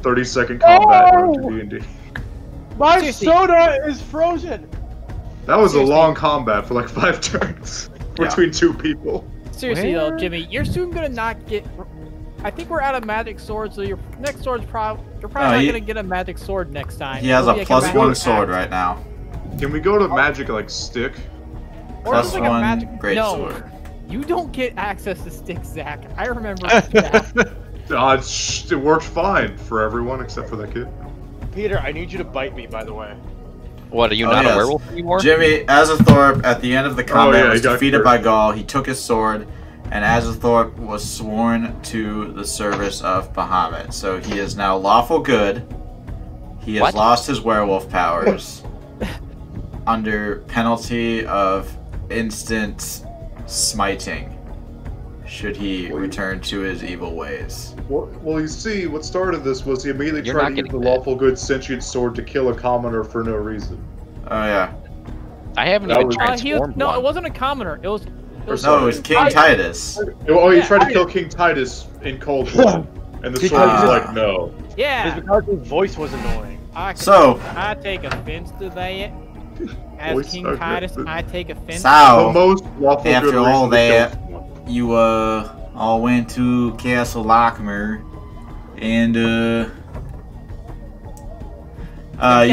30-second combat in D&D. My soda is frozen! That was a long combat for like 5 turns between 2 people. Seriously though, Jimmy, you're soon gonna not get. I think we're out of magic swords, so your next sword's you're probably not gonna get a magic sword next time. He has a +1 sword right now. Can we go to magic like stick? Or just like a +1 magic great no, sword. you don't get access to sticks, Zach. I remember that. It worked fine for everyone except for that kid. Peter, I need you to bite me, by the way. What, are you not a werewolf anymore? Jimmy, Azathorp, at the end of the combat, was defeated by cured. Gaul. He took his sword, and Azathorp was sworn to the service of Bahamut. So he is now lawful good. He has lost his werewolf powers under penalty of instant smiting should he return to his evil ways. Well, you see, what started this was he immediately tried to use the lawful good sentient sword to kill a commoner for no reason. Oh yeah. I haven't even transformed No, one. it wasn't a commoner. It was King Titus. Oh, he tried to kill King Titus in cold blood, and the sword was like, no. Yeah. It's because his voice was annoying. I take offense to that. As King Titus, I take offense. So, the most lawful after good all reason to that, kill someone. you all went to Castle Lockmer, and you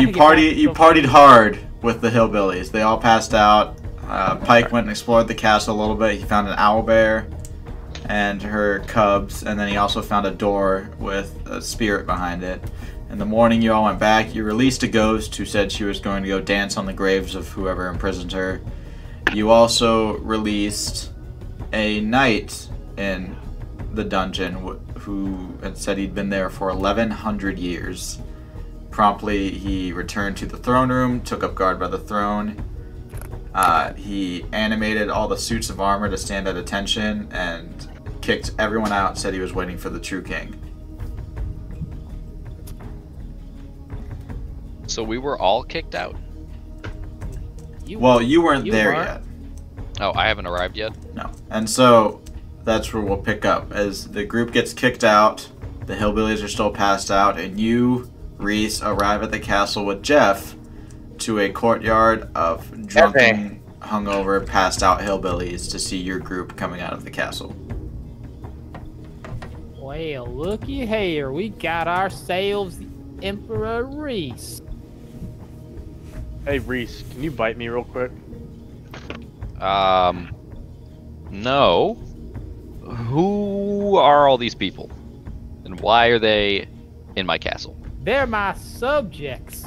partied hard with the hillbillies. They all passed out. Pike went and explored the castle a little bit. He found an owlbear and her cubs, and then he also found a door with a spirit behind it. In the morning, you all went back. You released a ghost who said she was going to go dance on the graves of whoever imprisoned her. You also released a knight in the dungeon who had said he'd been there for 1,100 years. Promptly, he returned to the throne room, took up guard by the throne. He animated all the suits of armor to stand at attention and kicked everyone out, said he was waiting for the true king. So we were all kicked out? You weren't there yet. Oh, I haven't arrived yet? No. And so, that's where we'll pick up. As the group gets kicked out, the hillbillies are still passed out, and you, Reese, arrive at the castle with Jeff to a courtyard of drunken, hungover, passed out hillbillies to see your group coming out of the castle. Well, looky here. We got ourselves the Emperor Reese. Hey, Reese, can you bite me real quick? No. Who are all these people? And why are they in my castle? They're my subjects.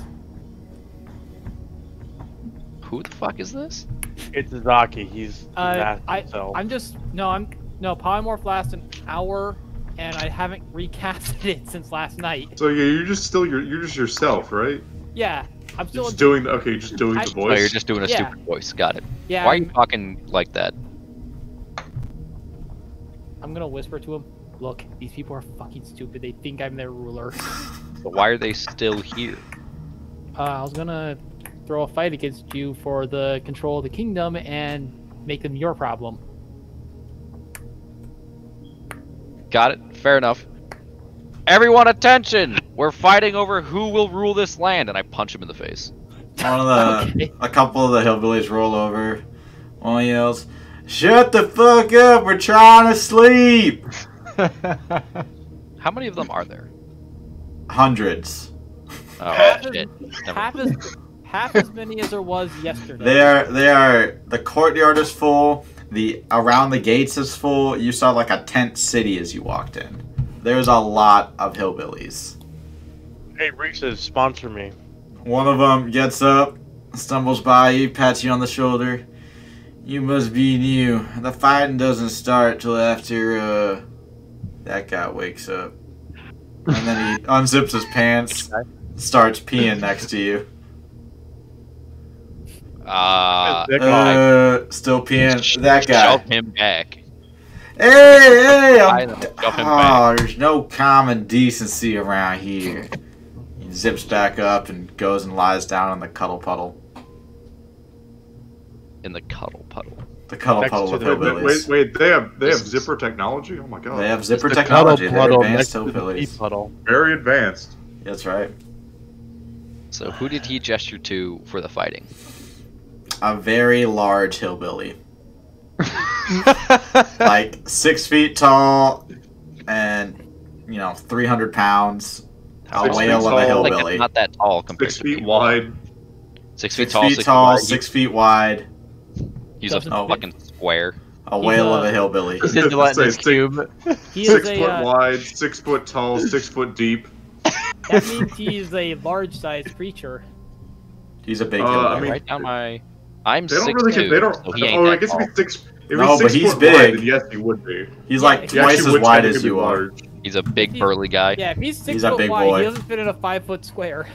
Who the fuck is this? It's Zaki. He's himself. I'm polymorph lasts an hour, and I haven't recasted it since last night. So yeah, you're just yourself, right? Yeah, I'm still just doing the voice. Oh, you're just doing a stupid voice. Got it. Yeah. Why are you talking like that? I'm gonna whisper to him. Look, these people are fucking stupid. They think I'm their ruler. But why are they still here? I was gonna throw a fight against you for the control of the kingdom and make them your problem. Got it. Fair enough. Everyone attention! We're fighting over who will rule this land, and I punch him in the face. A couple of the hillbillies roll over. One yells, "Shut the fuck up! We're trying to sleep!" How many of them are there? Hundreds. Oh shit! Half as many as there was yesterday. They are. The courtyard is full. Around the gates is full. You saw like a tent city as you walked in. There's a lot of hillbillies. Hey, Reese, sponsor me. One of them gets up, stumbles by you, pats you on the shoulder. "You must be new. The fighting doesn't start till after that guy wakes up." And then he unzips his pants, starts peeing next to you. Still peeing. That guy. Shove him back. Hey! There's no common decency around here. He zips back up and goes and lies down in the cuddle puddle. In the cuddle puddle. The Cuddle Puddle with hillbillies. Wait, they have zipper technology? Oh my god. They have zipper technology. They're advanced hillbillies. Very advanced. That's right. So who did he gesture to for the fighting? A very large hillbilly. Like 6 feet tall and, 300 pounds. A whale of a hillbilly. Like not that tall compared 6 to feet wide. 6 feet tall, 6 feet wide. He's a fucking square. A whale of a hillbilly. He's in the cube. He 6 is foot wide, 6 foot tall, 6 foot deep. That means he's a large-sized creature. He's a big hillbilly. Write down my. I'm They don't 6'2", really get. They don't. so he ain't I that guess tall. if he's 6. If No, he's but 6 he's foot big. wide, then yes, he would be. He's like He twice actually as would wide as technically you be are. large. He's a big burly guy. Yeah, if he's 6 He's a foot big wide, boy. he doesn't fit in a 5 foot square.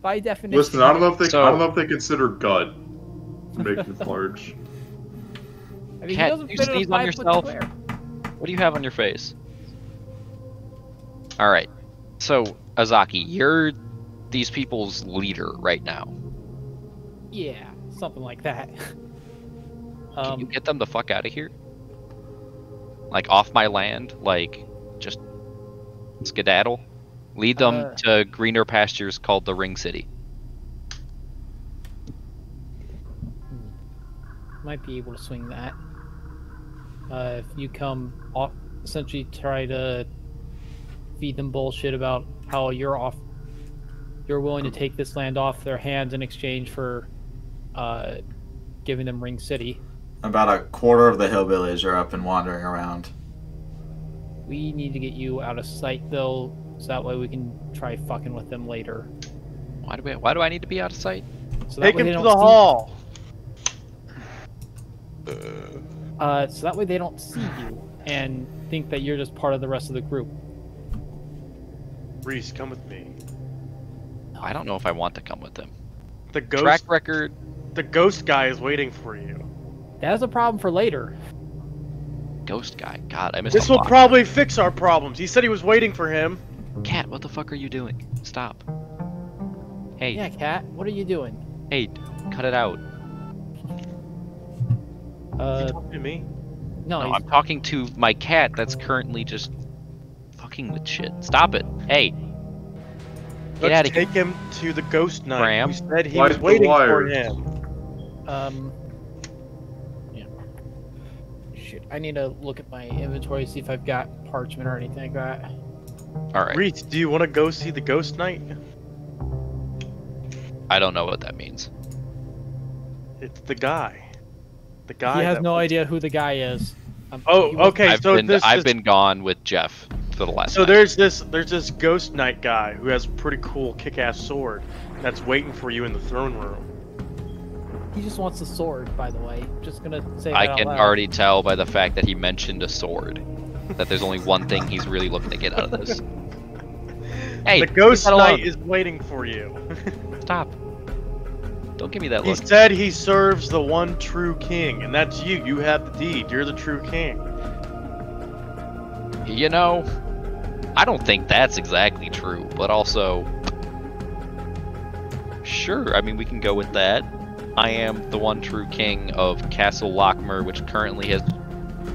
By definition. Listen, I don't know if they. So- I don't know if they consider gut to make him large. I mean, Cat, he doesn't you fit in a sneeze on 5 foot yourself? square. What do you have on your face? Alright. So, Azaki, you're these people's leader right now. Yeah, something like that. Can you get them the fuck out of here? Like, off my land? Like, just skedaddle? Lead them to greener pastures called the Ring City. Might be able to swing that. If you come off, essentially try to feed them bullshit about how you're willing to take this land off their hands in exchange for giving them Ring City. About a quarter of the hillbillies are up and wandering around. We need to get you out of sight, though, so that way we can try fucking with them later. Why do I need to be out of sight? So Take that way him they to don't the see- hall. So that way they don't see you and think that you're just part of the rest of the group. Reese, come with me. I don't know if I want to come with them. The ghost. Track record. The ghost guy is waiting for you. That's a problem for later. Ghost guy. God, I missed This a will lot. probably fix our problems. He said he was waiting for him. Cat, what the fuck are you doing? Stop. Hey, Yeah, Cat, what are you doing? hey, cut it out. You talking to me? No, No, he's- I'm talking to my cat that's currently just fucking with shit. Stop it. Hey. Get Let's out of here. take him to the ghost knight. Graham? We said he Light was the waiting for wires. him. Yeah. Shit, I need to look at my inventory, see if I've got parchment or anything like that. Alright. Reese, do you want to go see the ghost knight? I don't know what that means. It's the guy. The guy. He has that no was- idea who the guy is. Oh, he was- okay. I've been gone with Jeff for the last So night. there's this ghost knight guy who has a pretty cool kick-ass sword that's waiting for you in the throne room. He just wants the sword, by the way. Just gonna say that I out can loud. already tell by the fact that he mentioned a sword that there's only one thing he's really looking to get out of this. Hey, The ghost leave that knight alone. is waiting for you. Stop. Don't give me that He look. said he serves the one true king, and that's you. You have the deed. You're the true king. You know, I don't think that's exactly true, but also, sure, I mean, we can go with that. I am the one true king of Castle Lockmer, which currently has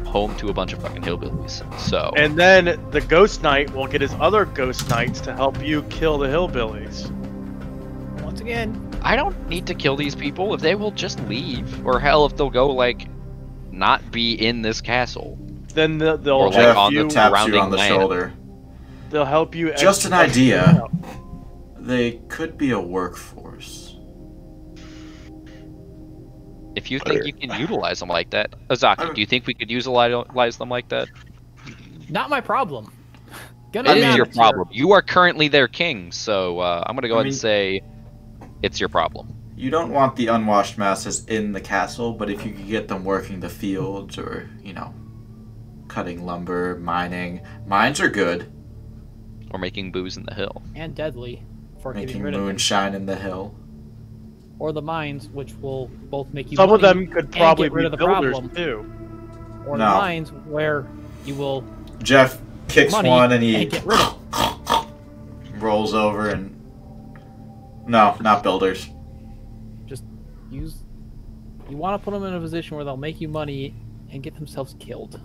home to a bunch of fucking hillbillies, so... And then the ghost knight will get his other ghost knights to help you kill the hillbillies. Once again, I don't need to kill these people if they will just leave, or hell, if they'll go, like, not be in this castle. Then they'll Or, like, help Jeff on the you. taps you surrounding on the land. shoulder. They'll help you. Just an expedite idea. it out. They could be a workforce. If you think you can utilize them like that, Azaki, do you think we could utilize them like that? not my problem. Gonna It be is your honest here. problem. You are currently their king, so I'm gonna go I ahead mean- and say it's your problem. You don't want the unwashed masses in the castle, but if you could get them working the fields or, cutting lumber, mining. Mines are good. Or making booze in the hill. And deadly for getting Making rid of them. moonshine in the hill. Or the mines, which will both make you Some of money them could and probably get rid be of the builders problem. too. Or No. the mines where you will Jeff kicks money one and he and get rid of rolls over and... No, not builders. use You want to put them in a position where they'll make you money and get themselves killed,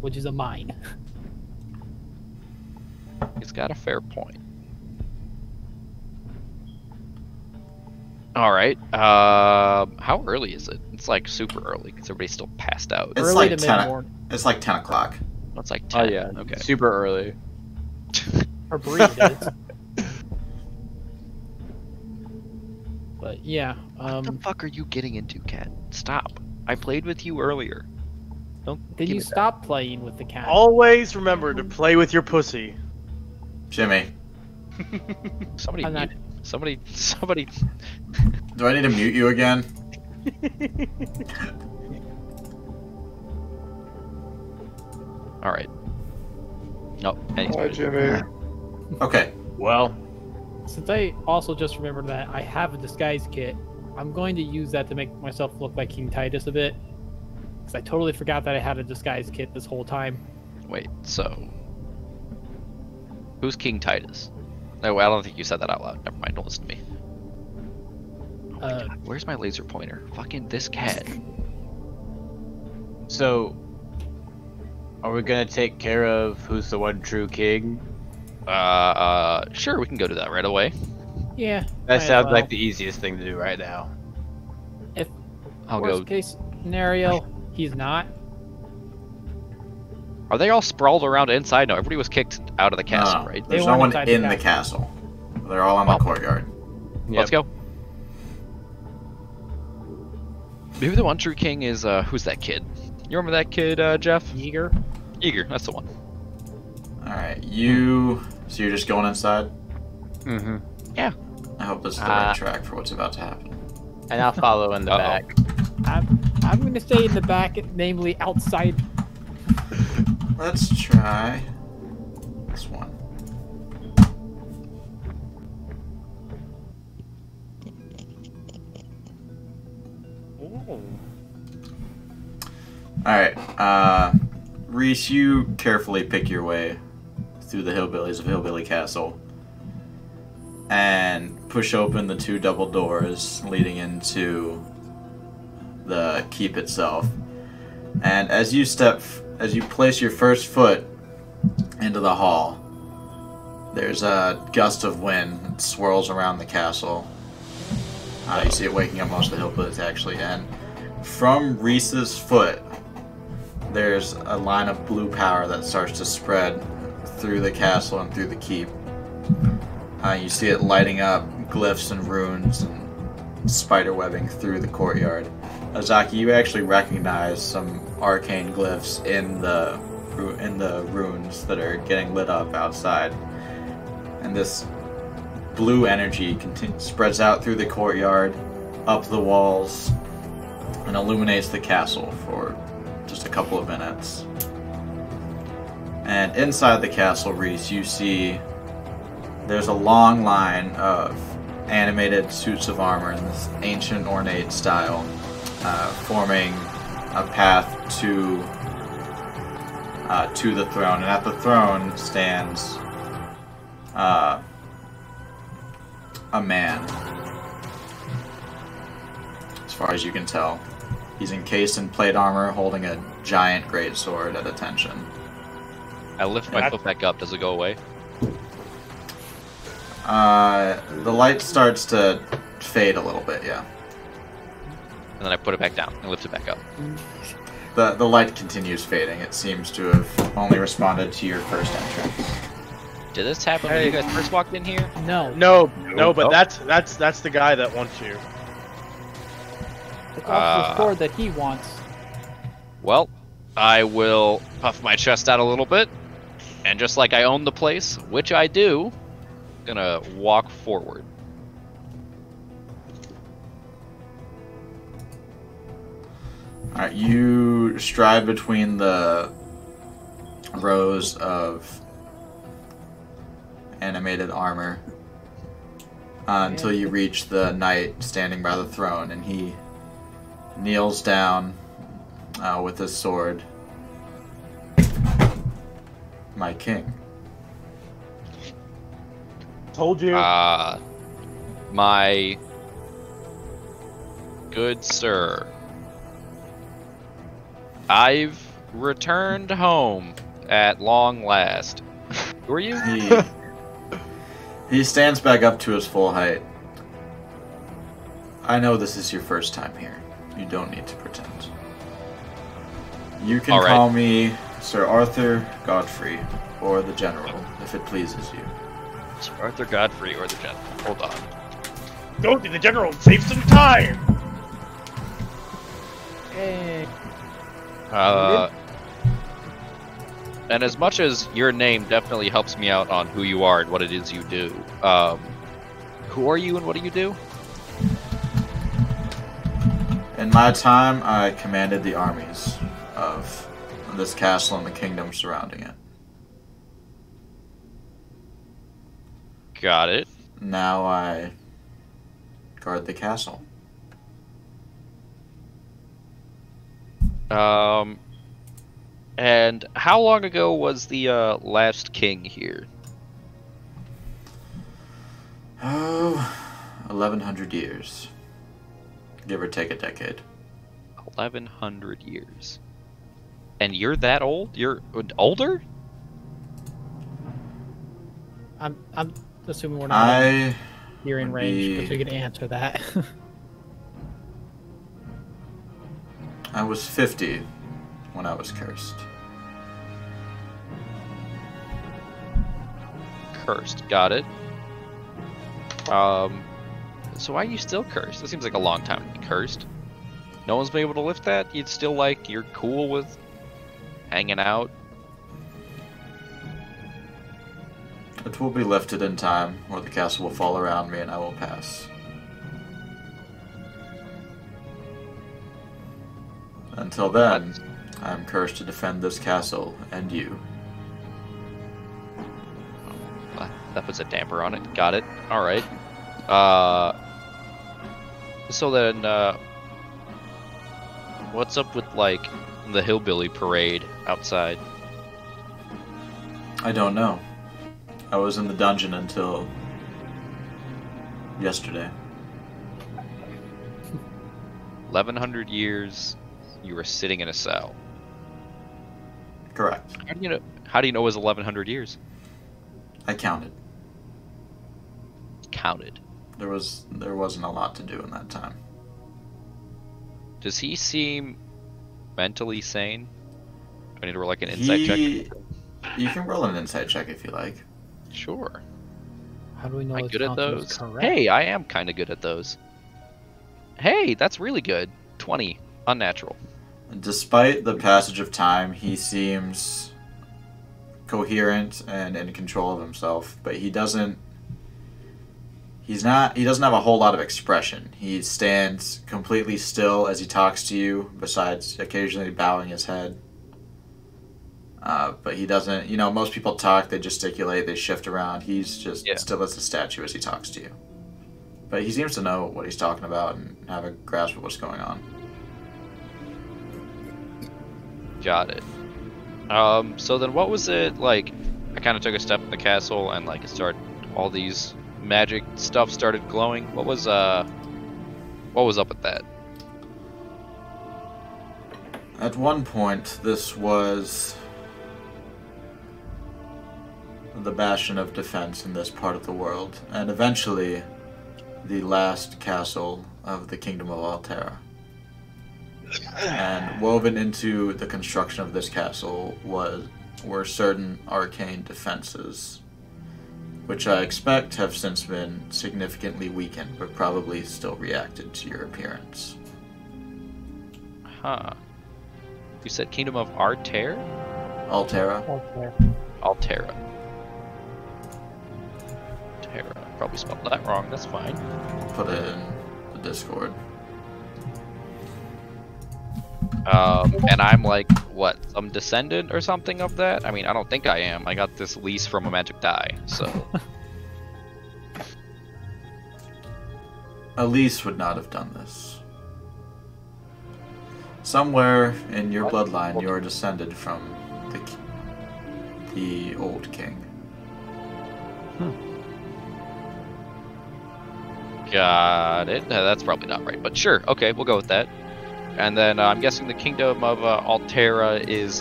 which is a mine. He's got a fair point. All right. How early is it? It's like super early because everybody's still passed out. It's Early like to 10. mid-morning. It's like 10 o'clock. Oh, it's like 10. Oh yeah. Okay. Super early. Or breed it. But yeah. What the fuck are you getting into, Cat? Stop. I played with you earlier. Don't. Then give you me that. stop playing with the cat. Always remember to play with your pussy. Jimmy, Somebody. I'm not- Somebody. do I need to mute you again? All right. Nope. Hi, Jimmy. Okay. Well, Since I also just remembered that I have a disguise kit, I'm going to use that to make myself look like King Titus a bit. Because I totally forgot that I had a disguise kit this whole time. Wait. So. Who's King Titus? No, I don't think you said that out loud. Never mind. Don't listen to me. Oh my God, where's my laser pointer? Fucking this cat. so are we gonna take care of who's the one true king? Sure, we can go to that right away. Yeah. That might as sounds well. like the easiest thing to do right now. If I'll worst go. case scenario, he's not. Are they all sprawled around inside? No, everybody was kicked out of the castle, No, right? there's They no weren't one inside in the the castle. They're all in Well. the courtyard. Let's go. Maybe the one true king is who's that kid? You remember that kid, Jeff? Yeager. Eager, that's the one. Alright, you... So you're just going inside? Mm-hmm. I hope this is the right track for what's about to happen. And I'll follow in the Uh-oh. back. I'm going to stay in the back, namely outside. Let's try this one. Alright, Reese, you carefully pick your way through the hillbillies of Hillbilly Castle and push open the two double doors leading into the keep itself. And as you place your first foot into the hall, there's a gust of wind that swirls around the castle. You see it waking up most of the hillbillies actually, and from Reese's foot, there's a line of blue power that starts to spread through the castle and through the keep. You see it lighting up glyphs and runes and spider webbing through the courtyard. Azaki, you actually recognize some arcane glyphs in the runes that are getting lit up outside. And this blue energy spreads out through the courtyard, up the walls, and illuminates the castle for just a couple of minutes. And inside the castle, Reese, you see there's a long line of animated suits of armor in this ancient ornate style, forming a path to the throne. And at the throne stands a man, as far as you can tell. He's encased in plate armor, holding a giant greatsword at attention. I lift my foot back up. Does it go away? The light starts to fade a little bit, yeah. And then I put it back down and lift it back up. The light continues fading. It seems to have only responded to your first entrance. Did this happen when you guys first walked in here? No. No, but Oh. that's the guy that wants you. It's also the sword that he wants. Well, I will puff my chest out a little bit, and just like I own the place, which I do, gonna walk forward. Alright, you stride between the rows of animated armor until you reach the knight standing by the throne, and he kneels down with his sword. My king. Told you. My good sir, I've returned home at long last. Who are you? He stands back up to his full height. I know this is your first time here. You don't need to pretend. You can call me Sir Arthur Godfrey, or the General, if it pleases you. Sir Arthur Godfrey, or the General. Hold on. Go to the General and save some time! Hey. And as much as your name definitely helps me out on who you are and what it is you do, who are you and what do you do? In my time, I commanded the armies of this castle and the kingdom surrounding it. Got it. Now I guard the castle. And how long ago was the last king here? Oh, 1100 years. Give or take a decade. 1100 years. And you're that old? You're older? I'm assuming we're not in hearing range, but you can answer that. I was 50 when I was cursed. Cursed, got it. So why are you still cursed? It seems like a long time to be cursed. No one's been able to lift that? You'd still like, you're cool with hanging out? It will be lifted in time, or the castle will fall around me and I will pass. Until then, I am cursed to defend this castle and you. That puts a damper on it. Got it. Alright. So then, what's up with, like, the Hillbilly parade outside? I don't know. I was in the dungeon until yesterday. 1100 years, you were sitting in a cell. Correct. How do you know it was 1100 years? I counted. Counted. There wasn't a lot to do in that time. Does he seem mentally sane? I need to roll like an insight check. You can roll an insight check if you like. Sure. How do we know? Am I good at those? Correct? Hey, I am kind of good at those. Hey, that's really good. 20. Unnatural. Despite the passage of time, he seems coherent and in control of himself, but he doesn't have a whole lot of expression. He stands completely still as he talks to you, besides occasionally bowing his head. But he doesn't, most people talk, they gesticulate, they shift around. He's just still as a statue as he talks to you. But he seems to know what he's talking about and have a grasp of what's going on. Got it. So then what was it, like, I kind of took a step in the castle and, like, all these magic stuff started glowing. What was up with that? At one point, this was the bastion of defense in this part of the world, and eventually the last castle of the Kingdom of Altera. And woven into the construction of this castle were certain arcane defenses, which I expect have since been significantly weakened, but probably still reacted to your appearance. Huh. You said Kingdom of Altera? Altera. Altera. Probably spelled that wrong, that's fine. I'll put it in the Discord. And I'm like, what, some descendant or something of that? I mean, I don't think I am. I got this lease from a magic die, so... Elise would not have done this. Somewhere in your bloodline, you are descended from the old king. Got it. That's probably not right, but sure. Okay, we'll go with that. And then I'm guessing the kingdom of Altera is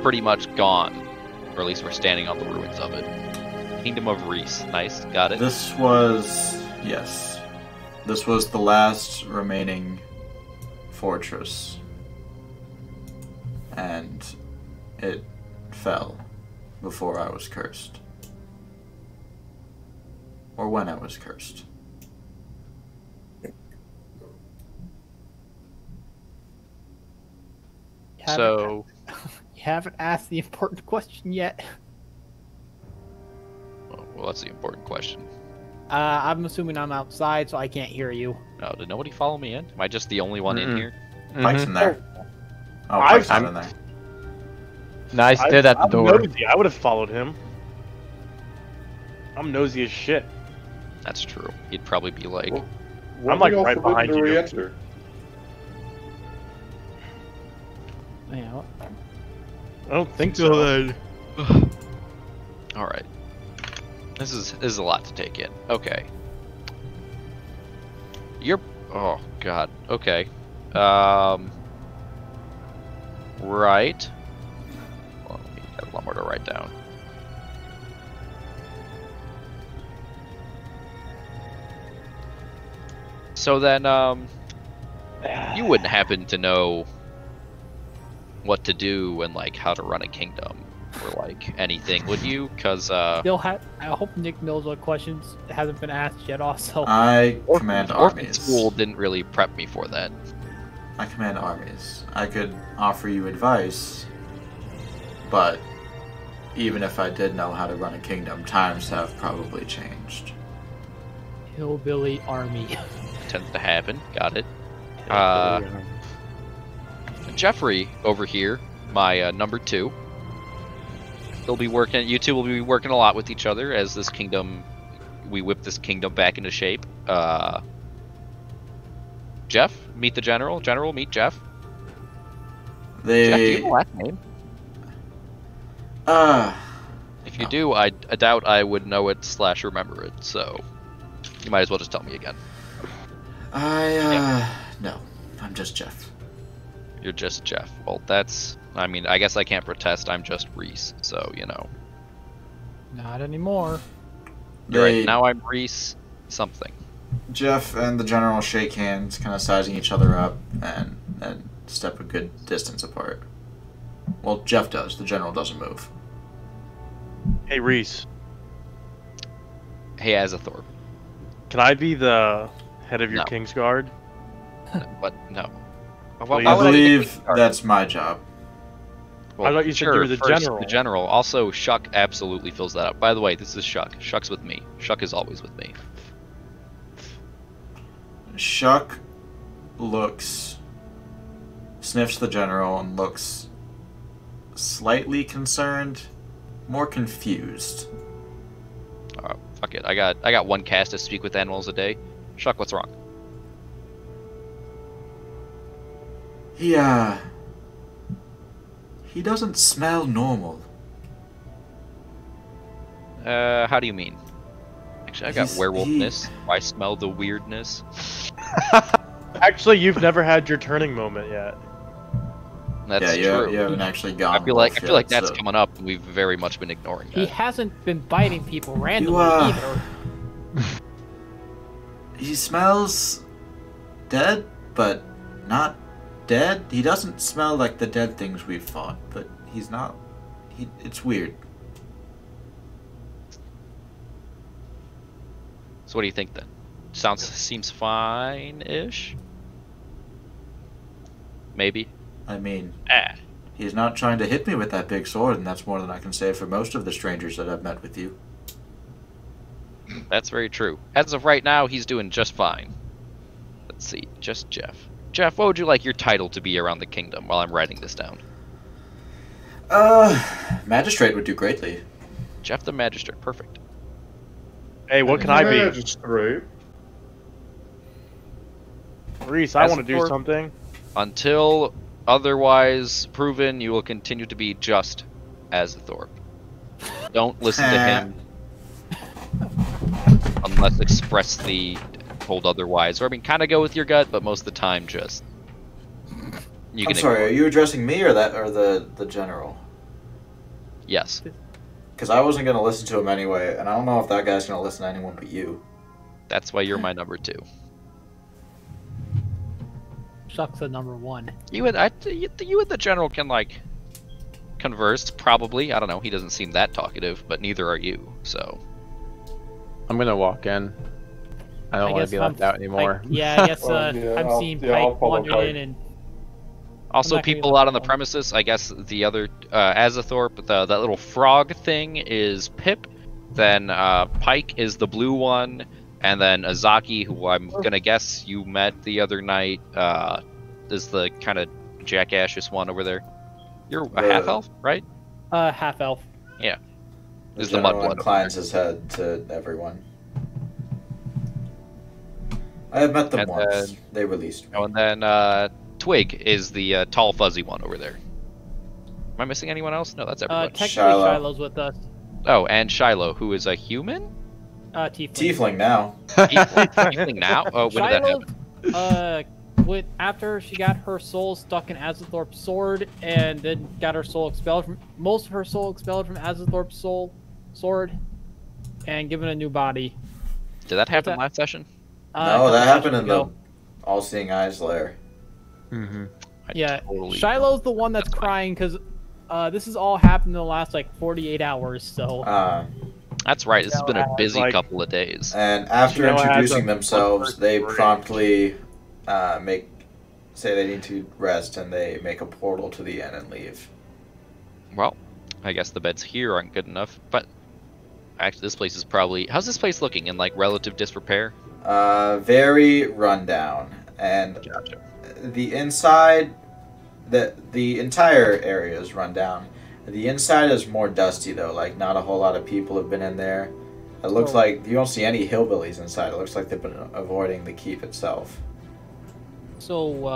pretty much gone, or at least we're standing on the ruins of it. Kingdom of Reese, nice, got it. This was This was the last remaining fortress, and it fell before I was cursed, or when I was cursed. So, you haven't asked the important question yet. Well, that's the important question. I'm assuming I'm outside, so I can't hear you. No, did nobody follow me in? Am I just the only one in here? Pike's in there. Oh, Pike's not in there. No, I stood at the door. Nosy. I would have followed him. I'm nosy as shit. That's true. He'd probably be like... Well, I'm like right behind you. Re-enter? Yeah, what? I don't think so. Alright. This is a lot to take in. Okay. You're... Oh, God. Okay. Right. Well, we got a lot more to write down. So then, you wouldn't happen to know what to do and, like, how to run a kingdom or, like, anything, would you? Because, I hope Nick knows what questions hasn't been asked yet also. I command Orphan armies. School didn't really prep me for that. I command armies. I could offer you advice, but even if I did know how to run a kingdom, times have probably changed. Hillbilly army. Tends to happen. Got it. Jeffrey over here, my number 2. They'll be working. You two will be working a lot with each other as this kingdom. We whip this kingdom back into shape. Jeff, meet the general. General, meet Jeff. Jeff, do you know last name? If you do, I doubt I would know it / remember it. So you might as well just tell me again. No, I'm just Jeff. You're just Jeff. Well, that's... I mean, I guess I can't protest. I'm just Reese, so, you know. Not anymore. You're right, now I'm Reese something. Jeff and the general shake hands, kind of sizing each other up, and step a good distance apart. Well, Jeff does. The general doesn't move. Hey, Reese. Hey, Azathorp. Can I be the head of your Kingsguard? But no. Well, I believe that's my job. Well, I thought you said you were the general. The general. Also, Shuck absolutely fills that up. By the way, this is Shuck. Shuck's with me. Shuck is always with me. Shuck sniffs the general and looks slightly concerned, more confused. Fuck it. I got one cast to speak with animals a day. Shuck, what's wrong? He doesn't smell normal. How do you mean? Actually, I got werewolfness. I smell the weirdness. Actually, you've never had your turning moment yet. That's true. You haven't actually gone. I feel like that's coming up, and we've very much been ignoring that. He hasn't been biting people randomly either. He smells dead, but not dead. He doesn't smell like the dead things we've fought, but he's not. It's weird. So what do you think then? Seems fine-ish? Maybe? I mean, he's not trying to hit me with that big sword, and that's more than I can say for most of the strangers that I've met with you. That's very true. As of right now, he's doing just fine. Let's see, just Jeff. Jeff, what would you like your title to be around the kingdom while I'm writing this down? Magistrate would do greatly. Jeff the Magistrate, perfect. Hey, what can I be? Magistrate. Reese, I want to do something. Until otherwise proven, you will continue to be just Azathorp. Don't listen to him unless expressly told otherwise. Or I mean, kind of go with your gut, but most of the time just. I'm sorry. Are you addressing me or the general? Yes. Because I wasn't gonna listen to him anyway, and I don't know if that guy's gonna listen to anyone but you. That's why you're my number 2. Shucks at number 1. You and the general can like converse, probably. I don't know. He doesn't seem that talkative, but neither are you. So I'm gonna walk in. I don't want to be left out anymore. I guess I'm seeing Pike wandering in and. Also, people out on the premises. I guess the other Azathorp, that little frog thing is Pip. Then Pike is the blue one, and then Azaki, who I'm gonna guess you met the other night, is the kind of jackassish one over there. You're a half elf, right? Half elf. Yeah. Is the mudblood inclines his head to everyone. I have met them once. They released me. Oh, and then Twig is the tall, fuzzy one over there. Am I missing anyone else? No, that's everyone. Technically, Shiloh's with us. Oh, and Shiloh, who is a human? Tiefling. Tiefling now. Tiefling now? Oh, when did that happen? After she got her soul stuck in Azathorp's sword, and then got her soul expelled from most of her soul expelled from Azathorp's sword, and given a new body. Did that happen last session? No, that happened in the All-Seeing Eyes lair. Mm-hmm. Yeah, Shiloh's the one that's crying because this has all happened in the last like 48 hours. So. That's right. This has been a busy couple of days. And after introducing themselves, they promptly say they need to rest, and they make a portal to the inn and leave. Well, I guess the beds here aren't good enough, but actually this place is probably... How's this place looking in, like, relative disrepair? Very rundown. And the inside... The entire area is run down. The inside is more dusty, though. Like, not a whole lot of people have been in there. It looks like you don't see any hillbillies inside. It looks like they've been avoiding the keep itself. So,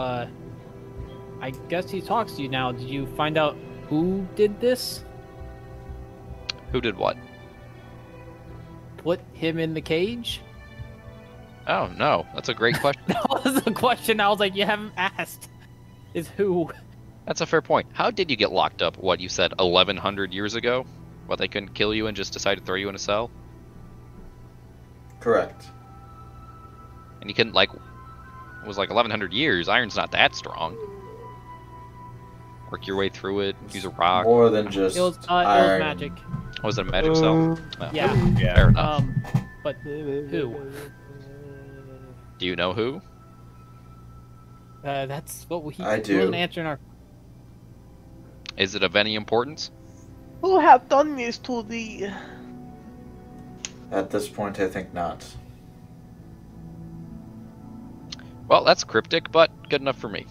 I guess he talks to you now. Did you find out who did this? Who did what? Put him in the cage? Oh, no. That's a great question. That was a question I was like, you haven't asked. Is who? That's a fair point. How did you get locked up, what you said, 1,100 years ago? What, they couldn't kill you and just decided to throw you in a cell? Correct. And you couldn't, like... It was like 1,100 years. Iron's not that strong. Work your way through it, use a rock. More than just it was iron. magic. Oh, was it a magic cell? Oh, yeah. Fair enough. But who? Do you know who? That's what we wasn't answering our... Is it of any importance? Who have done this to thee? At this point, I think not. Well, that's cryptic, but good enough for me.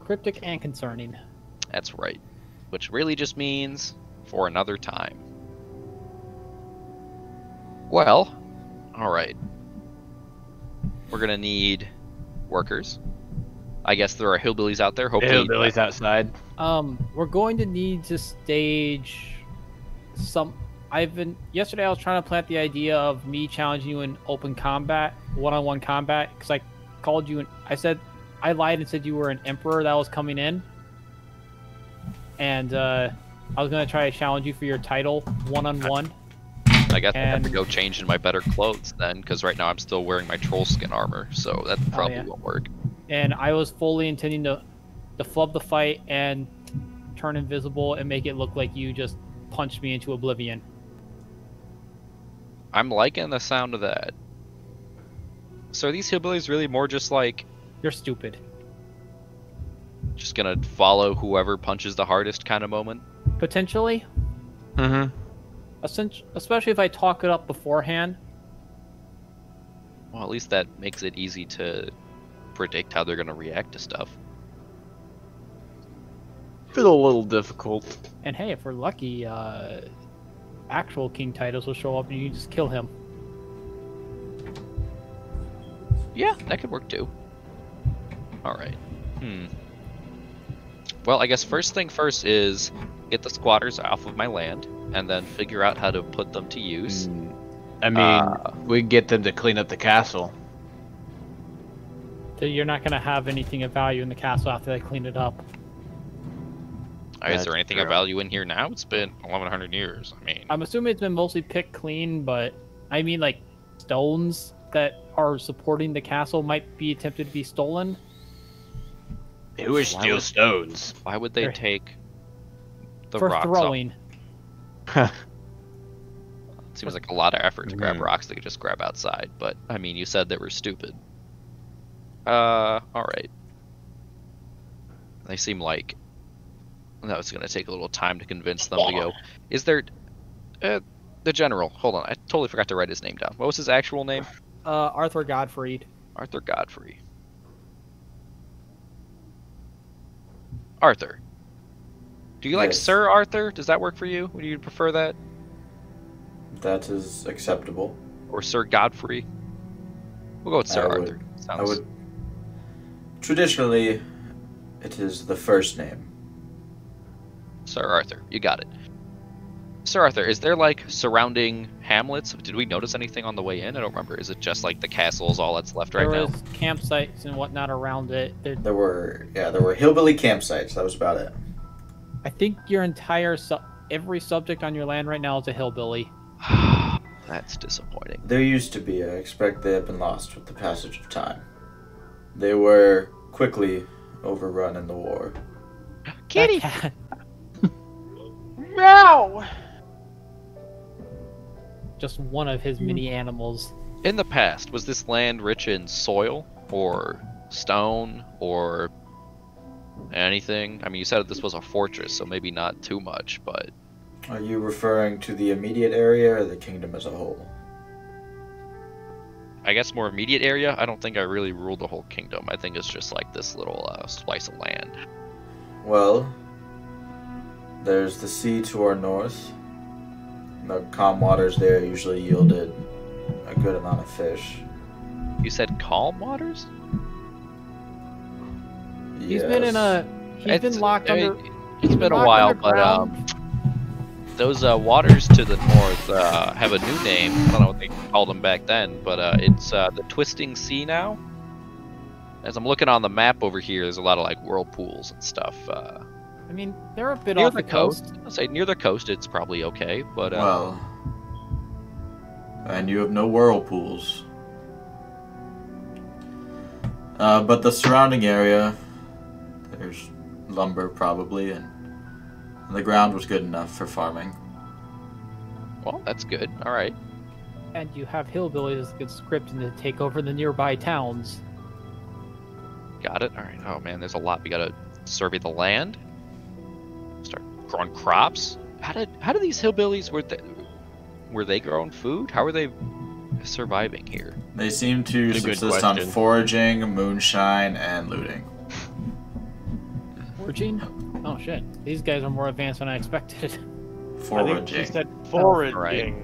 Cryptic and concerning. That's right. Which really just means for another time. Well, alright. We're gonna need workers. I guess there are hillbillies out there. Hopefully, hillbillies outside. We're going to need to stage some... Yesterday I was trying to plant the idea of me challenging you in open combat, one-on-one combat, because I called you and I lied and said you were an emperor that was coming in. And I was going to try to challenge you for your title, one-on-one. I guess I have to go change in my better clothes then, because right now I'm still wearing my troll skin armor, so that probably won't work. And I was fully intending to flub the fight and turn invisible and make it look like you just punched me into oblivion. I'm liking the sound of that. So are these hillbillies really more just like... You're stupid. Just gonna follow whoever punches the hardest kind of moment? Potentially. Mm-hmm. Especially if I talk it up beforehand. Well, at least that makes it easy to predict how they're gonna react to stuff. Feel a little difficult. And hey, if we're lucky, actual King Titus will show up and you just kill him. Yeah, that could work too. Alright. Well, I guess first thing first is get the squatters off of my land, and then figure out how to put them to use. I mean, we can get them to clean up the castle. You're not going to have anything of value in the castle after they clean it up. Is there anything of value in here now? It's been 1,100 years. I mean, I'm assuming it's been mostly picked clean, but I mean, like, stones that are supporting the castle might be attempted to be stolen. Who would steal stones? Why would they take the for rocks throwing? Seems like a lot of effort to grab rocks they could just grab outside, but I mean, you said they were stupid. Alright. They seem like that was going to take a little time to convince them to go. Is there... the general, hold on, I totally forgot to write his name down. What was his actual name? Arthur Godfrey. Arthur Godfrey. Arthur. Do you like Sir Arthur? Does that work for you? Would you prefer that? That is acceptable. Or Sir Godfrey? We'll go with Sir Arthur. I would... Traditionally, it is the first name. Sir Arthur, you got it. Sir Arthur, is there like surrounding hamlets? Did we notice anything on the way in? I don't remember. Is it just like the castle is all that's left right now? There was campsites and whatnot around it. There were hillbilly campsites. That was about it. I think your entire every subject on your land right now is a hillbilly. That's disappointing. There used to be. I expect they have been lost with the passage of time. They were quickly overrun in the war. Kitty! Meow! Just one of his many animals. In the past, was this land rich in soil or stone or anything? I mean, you said this was a fortress, so maybe not too much, but... Are you referring to the immediate area or the kingdom as a whole? I guess more immediate area. I don't think I really ruled the whole kingdom. I think it's just like this little slice of land. Well, there's the sea to our north. The calm waters there usually yielded a good amount of fish. You said calm waters? He's been in a... He's been locked under... It's been a while, but those waters to the north have a new name. I don't know what they called them back then, but it's the Twisting Sea now. As I'm looking on the map over here, there's a lot of like whirlpools and stuff. I mean, they're a bit near off the coast. I'll say near the coast, it's probably okay, but well, and you have no whirlpools. But the surrounding area, there's lumber probably, and the ground was good enough for farming. Well, that's good. All right. And you have hillbillies that get scripted to take over the nearby towns. Got it. All right. Oh man, there's a lot. We gotta survey the land. Start growing crops. How do these hillbillies were they growing food? How are they surviving here? They seem to subsist on foraging, moonshine, and looting. Foraging? Oh shit! These guys are more advanced than I expected. Foraging. I think she said foraging. Oh, right.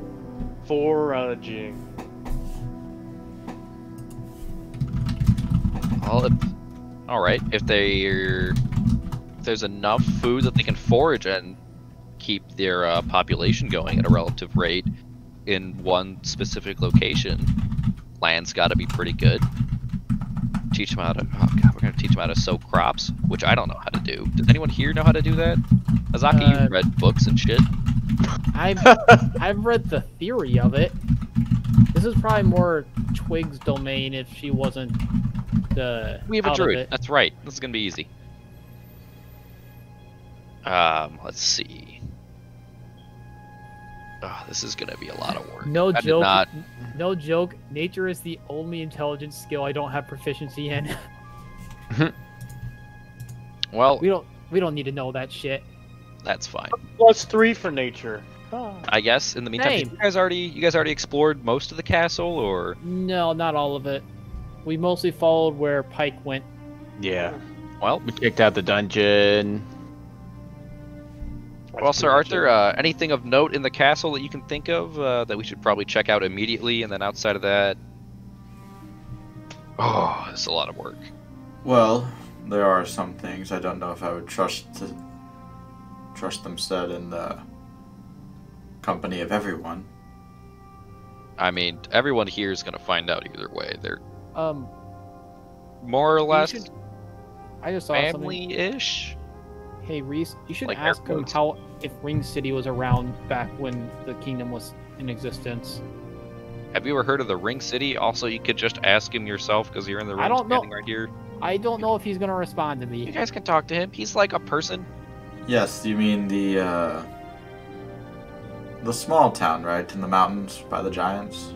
Foraging. Well, all right. If there's enough food that they can forage and keep their population going at a relative rate in one specific location, land's got to be pretty good. Teach them how to. Oh god, we're gonna teach them how to sow crops, which I don't know how to do. Does anyone here know how to do that? Azaki, you've read books and shit. I've read the theory of it. This is probably more Twig's domain if she wasn't the. We have a druid. That's right. This is gonna be easy. Let's see. Oh, this is gonna be a lot of work. No joke. No joke. Nature is the only intelligence skill I don't have proficiency in. Well, we don't need to know that shit. That's fine. +3 for nature. Oh. I guess in the meantime, you guys already explored most of the castle, or no, not all of it. We mostly followed where Pike went. Yeah. Well, we checked out the dungeon. Well, Sir Arthur, anything of note in the castle that you can think of that we should probably check out immediately, and then outside of that, oh, it's a lot of work. Well, there are some things I don't know if I would trust them said in the company of everyone. I mean, everyone here is gonna find out either way. They're more or You less should- I just saw something. family-ish. Hey Reese, you should Like ask him airports. how if Ring City was around back when the kingdom was in existence. Have you ever heard of the Ring City? Also, you could just ask him yourself because you're in the I room don't know. standing right here. I don't know if he's gonna respond to You me. guys can talk to him. He's like a person. Yes, you mean the small town, right? In the mountains by the giants?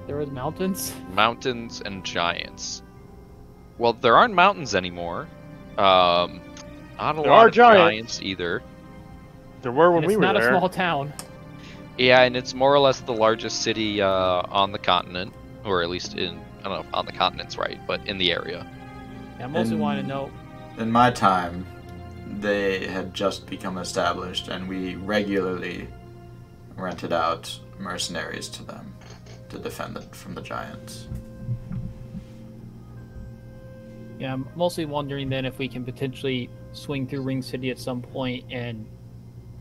There was mountains. Mountains and giants. Well, there aren't mountains anymore. Not a There lot are of giants. either. There were when And we it's were not there. a small town. Yeah, and it's more or less the largest city on the continent, or at least in, I don't know if on the continent's right, but in the area. I mostly And- want to know. In my time, they had just become established, and we regularly rented out mercenaries to them to defend them from the giants. Yeah, I'm mostly wondering then if we can potentially swing through Ring City at some point and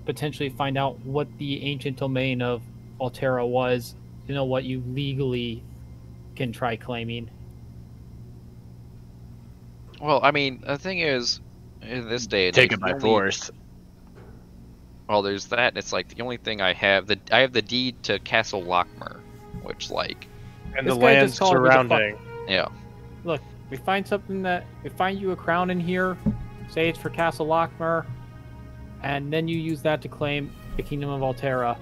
potentially find out what the ancient domain of Altera was, to know what you legally can try claiming. Well, I mean, the thing is, in this day and Take age, it by the only- force. Well, there's that, and it's like the only thing I have the deed to Castle Lockmer, which like, And This the guy land just called me the fuck- surrounding. yeah. Look, we find something that we find you a crown in here, say it's for Castle Lockmer, and then you use that to claim the Kingdom of Altera.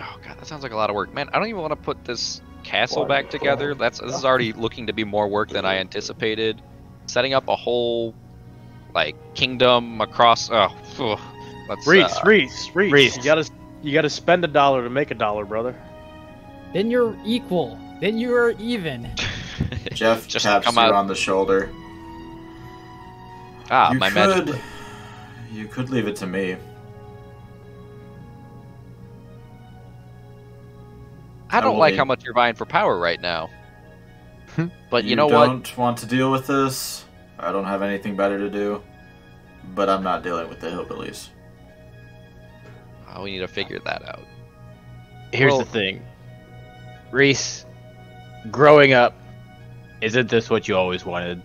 Oh god, that sounds like a lot of work, man. I don't even want to put this castle back together. This is already looking to be more work than I anticipated. Setting up a whole like kingdom across. Let's, Reese. Reese. You gotta spend $1 to make $1, brother. Then you're equal. Then you are even. Jeff Just taps come you out. on the shoulder. Ah, my magic. You could leave it to me. I don't will like leave. how much you're buying for power right now. But you know You what? don't want to deal with this. I don't have anything better to do. But I'm not dealing with the hillbillies. We need to figure that out. Here's Well- the thing. Reese, growing up, isn't this what you always wanted?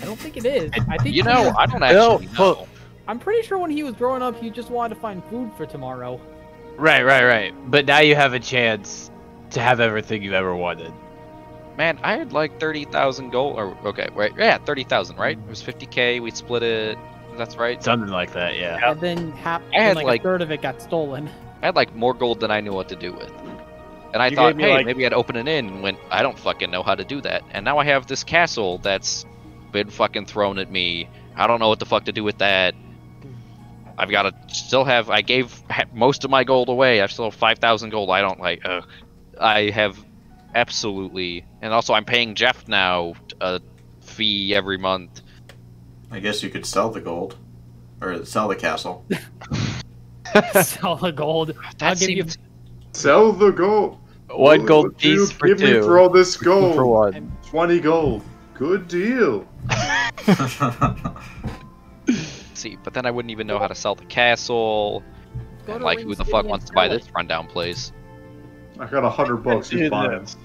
I don't think it is. I think You he know, was- I don't actually know. I'm pretty sure when he was growing up, he just wanted to find food for tomorrow. Right. But now you have a chance to have everything you've ever wanted. Man, I had like 30,000 gold. Or okay, right? Yeah, 30,000, right? It was 50k. We split it. That's right. Something like that, yeah. And then, I had, like like- a third of it got stolen. I had like more gold than I knew what to do with. And I You thought, gave me, hey, like- maybe I'd open an inn. And went, I don't fucking know how to do that. And now I have this castle that's been fucking thrown at me. I don't know what the fuck to do with that. I've got to still have. I gave most of my gold away. I still have 5,000 gold. I don't like. I have absolutely. And also, I'm paying Jeff now a fee every month. I guess you could sell the gold. Or sell the castle. Sell the gold. That I'll give you. seems- Sell the gold. One gold What do you piece for give me two. for all this For gold. one. 20 gold. Good deal. See, but then I wouldn't even know how to sell the castle. Go And to like, Ring who the City fuck and wants to buy sell it. this rundown place? I got $100. Do Who's buying? this.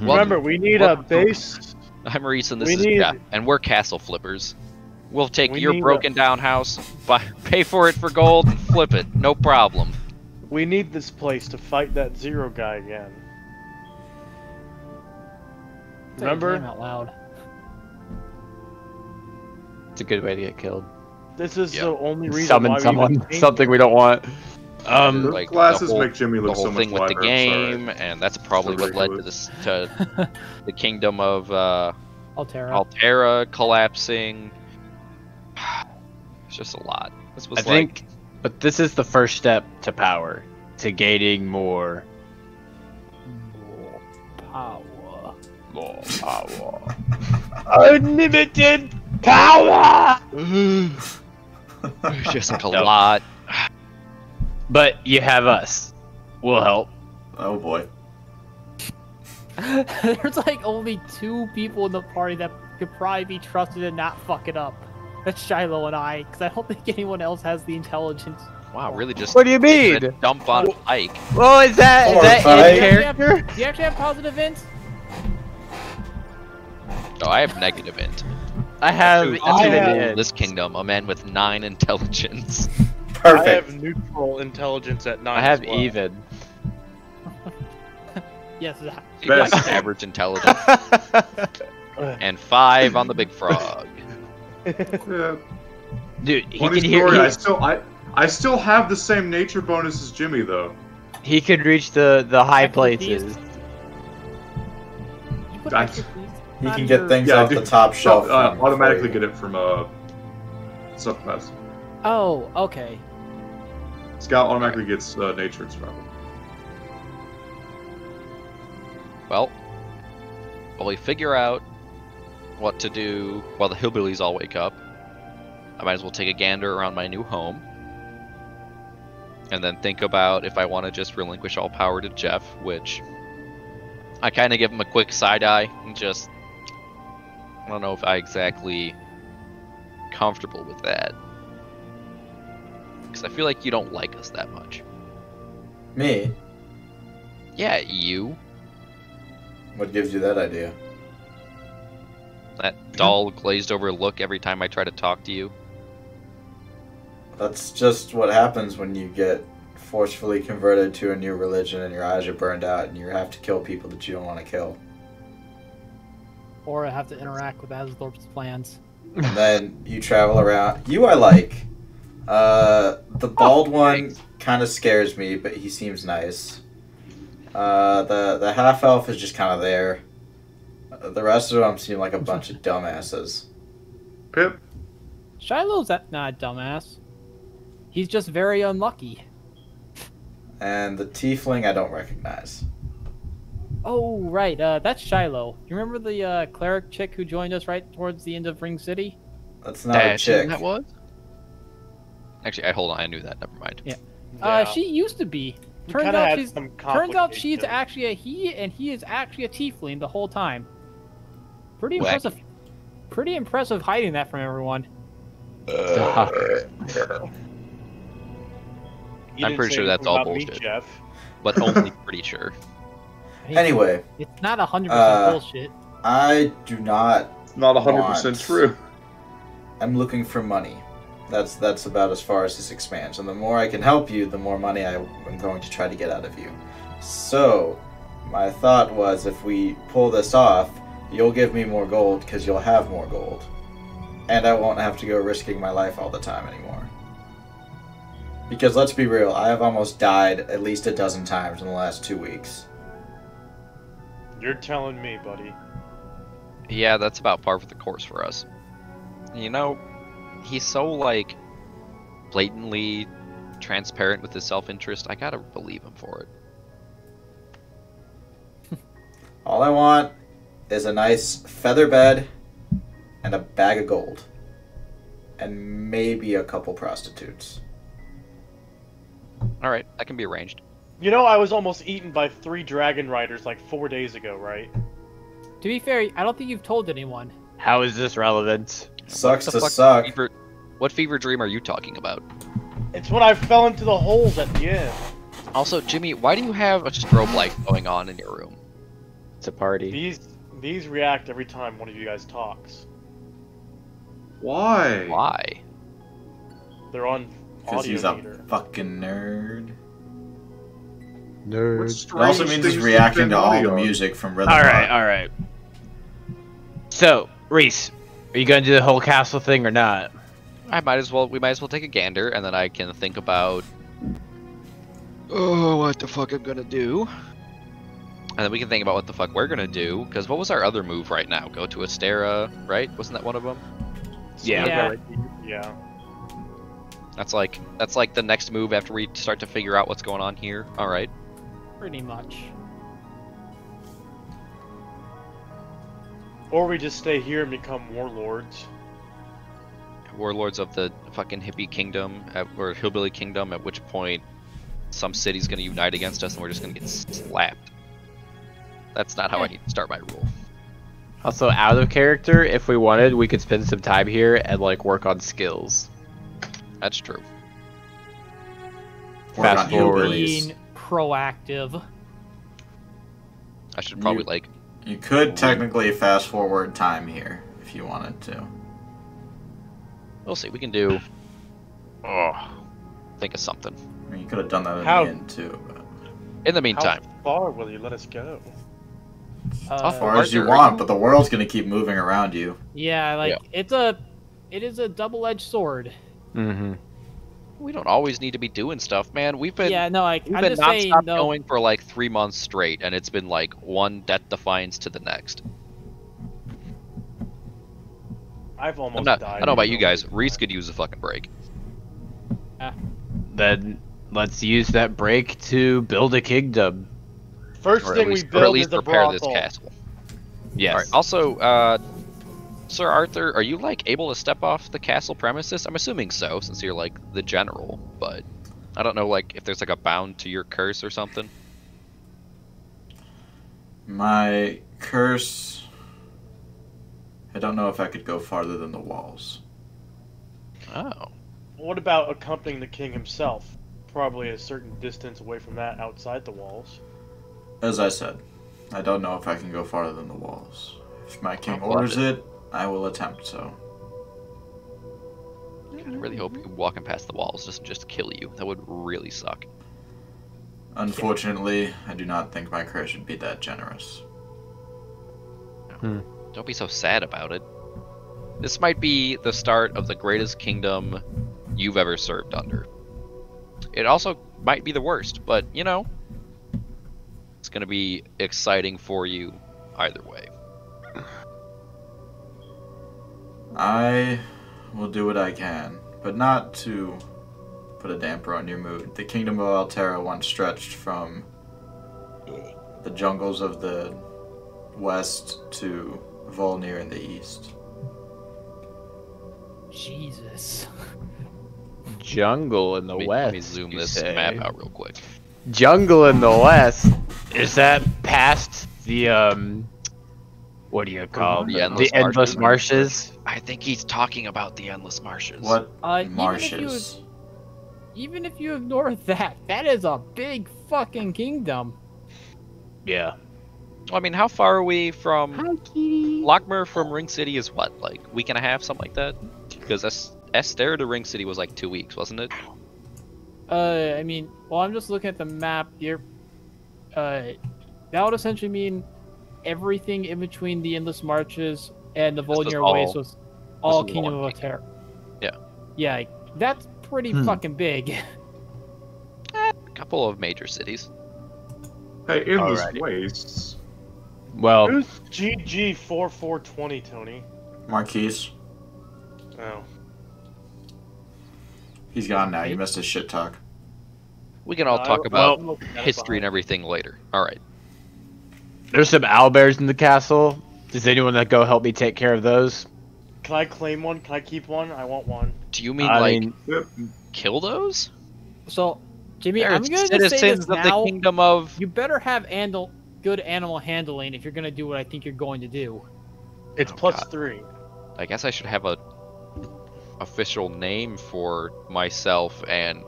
Well, Remember, we need a base. I'm Reese and this We is need- Jeff, and we're castle flippers. We'll take We your need broken down house, pay for it for gold, and flip it. No problem. We need this place to fight that Zero guy again. Say his name Remember? out loud. It's a good way to get killed. This is Yeah. the only reason why Summon we someone, even came something we don't want. Those Like, glasses the whole- make Jimmy The look whole so much thing with the lighter. I'm sorry. game, and that's probably what led to this to the kingdom of Altera. Altera collapsing. It's just a lot. This was I think, but this is the first step to power, to gaining more Power. power. Unlimited power! it's just like a lot. But you have us. We'll help. Oh boy. There's like only 2 people in the party that could probably be trusted and not fuck it up. That's Shiloh and I, because I don't think anyone else has the intelligence Wow, really just. What do you mean? Dump on Pike. Well, is that in character? Do you actually have positive int? Oh, I have negative int. I have in this kingdom, a man with 9 intelligence. Perfect. I have neutral intelligence at 9. I have as well. even. Yes. Like average intelligence. And 5 on the big frog. Yeah. Dude, he Funny can hear. story, I still have the same nature bonus as Jimmy though. He can reach the high places. You put I- expertise He on can get your- things Yeah, off dude, the top shelf. automatically get it from subclass. Oh, okay. Scout automatically gets nature and survival. Well, while we figure out what to do while the hillbillies all wake up, I might as well take a gander around my new home. And then think about if I want to just relinquish all power to Jeff, which I kind of give him a quick side eye and just, I don't know if I exactly comfortable with that. Because I feel like you don't like us that much. Me? Yeah, you. What gives you that idea? That dull, glazed over look every time I try to talk to you. That's just what happens when you get forcefully converted to a new religion and your eyes are burned out and you have to kill people that you don't want to kill. Or I have to interact with Azathorp's plans. And then you travel around. You I like. The bald one kind of scares me, but he seems nice. The half elf is just kind of there. The rest of them seem like a bunch of dumbasses. Pip. Shiloh's not a dumbass. He's just very unlucky. And the tiefling I don't recognize. Oh, right. That's Shiloh. You remember the cleric chick who joined us right towards the end of Ring City? That's not a chick. That was? Actually, hold on. I knew that. Never mind. Yeah. Yeah. She used to be. We Turns kinda out had she's. some Turns out she's complications. actually a he, and he is actually a tiefling the whole time. Pretty Wacky. impressive. Pretty impressive hiding that from everyone. You I'm didn't pretty say sure that's anything all about me, bullshit. Jeff. But only pretty sure. Hey, Anyway, it's not 100% bullshit. I do not. Not 100% Want. true. I'm looking for money. That's about as far as this expands. And the more I can help you, the more money I'm going to try to get out of you. So, my thought was if we pull this off, you'll give me more gold because you'll have more gold. And I won't have to go risking my life all the time anymore. Because let's be real, I have almost died at least a dozen times in the last 2 weeks. You're telling me, buddy. Yeah, that's about par for the course for us. You know, he's so, like, blatantly transparent with his self-interest. I gotta believe him for it. All I want is a nice feather bed and a bag of gold. And maybe a couple prostitutes. Alright, that can be arranged. You know, I was almost eaten by 3 dragon riders like 4 days ago, right? To be fair, I don't think you've told anyone. How is this relevant? Sucks What to the fuck suck. What fever dream are you talking about? It's when I fell into the holes at the end. Also, Jimmy, why do you have a strobe light going on in your room? It's a party. These react every time one of you guys talks. Why? Why? They're on Because audio he's a meter. fucking nerd. What It strange also means he's things reacting to all the audio? music from Rhythm Alright, Rock. alright. So, Reese, are you gonna do the whole castle thing or not? We might as well take a gander, and then I can think about what the fuck I'm gonna do. And then we can think about what the fuck we're gonna do, because what was our other move right now? Go to Astera, right? Wasn't that one of them? Yeah. Yeah. That's like the next move after we start to figure out what's going on here. Alright. Pretty much. Or we just stay here and become warlords. Warlords of the fucking hippie kingdom, or hillbilly kingdom, at which point some city's gonna unite against us and we're just gonna get slapped. That's not how I need to start my rule. Also, out of character, if we wanted, we could spend some time here and, like, work on skills. That's true. Fast forward. Being proactive. I should probably You could technically fast forward time here if you wanted to. We'll see. We can do. Think of something. I mean, you could have done that in the end too. But... In the meantime, how far will you let us go? As far as you want, but the world's gonna keep moving around you. Yeah, it is a double-edged sword. Mm-hmm. We don't always need to be doing stuff, man. We've been I'm just nonstop saying, going for like 3 months straight, and it's been like one death defiance to the next. I've almost died. I don't know about you guys. Reese could use a fucking break. Then let's use that break to build a kingdom. First thing we build is a prepare this brothel. castle. Yes. All right. Also, Sir Arthur, are you like able to step off the castle premises? I'm assuming so, since you're like the general. But I don't know, like if there's like a bound to your curse or something. My curse. I don't know if I could go farther than the walls. Oh. What about accompanying the king himself? Probably a certain distance away from that, outside the walls. As I said, I don't know if I can go farther than the walls. If my king orders it, I will attempt so. I really hope you walking past the walls doesn't just kill you. That would really suck. Unfortunately, I do not think my curse should be that generous. Don't be so sad about it. This might be the start of the greatest kingdom you've ever served under. It also might be the worst, but you know, it's gonna be exciting for you either way. I will do what I can, but not to put a damper on your mood. The kingdom of Altera once stretched from the jungles of the west to Volnir in the east. Jesus. Jungle in the west. Let me zoom this map out real quick. Jungle in the west? Is that past the what do you call the endless marshes? I think he's talking about the endless marshes. What marshes? Even if you ignore that, that is a big fucking kingdom. Yeah. Well, I mean, how far are we from Lockmer from Ring City is what, like a week and a half, something like that? Because Esther to Ring City was like 2 weeks, wasn't it? I mean, well, I'm just looking at the map here. That would essentially mean everything in between the Endless Marches and the Volnir Ways was all Kingdom of Altera. Yeah. Yeah, that's pretty fucking big. A couple of major cities. Hey, Endless Wastes. Well, who's GG4420, Tony? Marquise. Oh. He's gone now. You missed his shit talk. We can all talk about history and everything later. Alright. There's some owlbears in the castle. Does anyone that go help me take care of those? Can I claim one? Can I keep one? I want one. Do you mean kill those? So, Jimmy, They're I'm gonna just say citizens this of now. the kingdom of. You better have good animal handling if you're gonna do what I think you're going to do. It's +3. I guess I should have a official name for myself and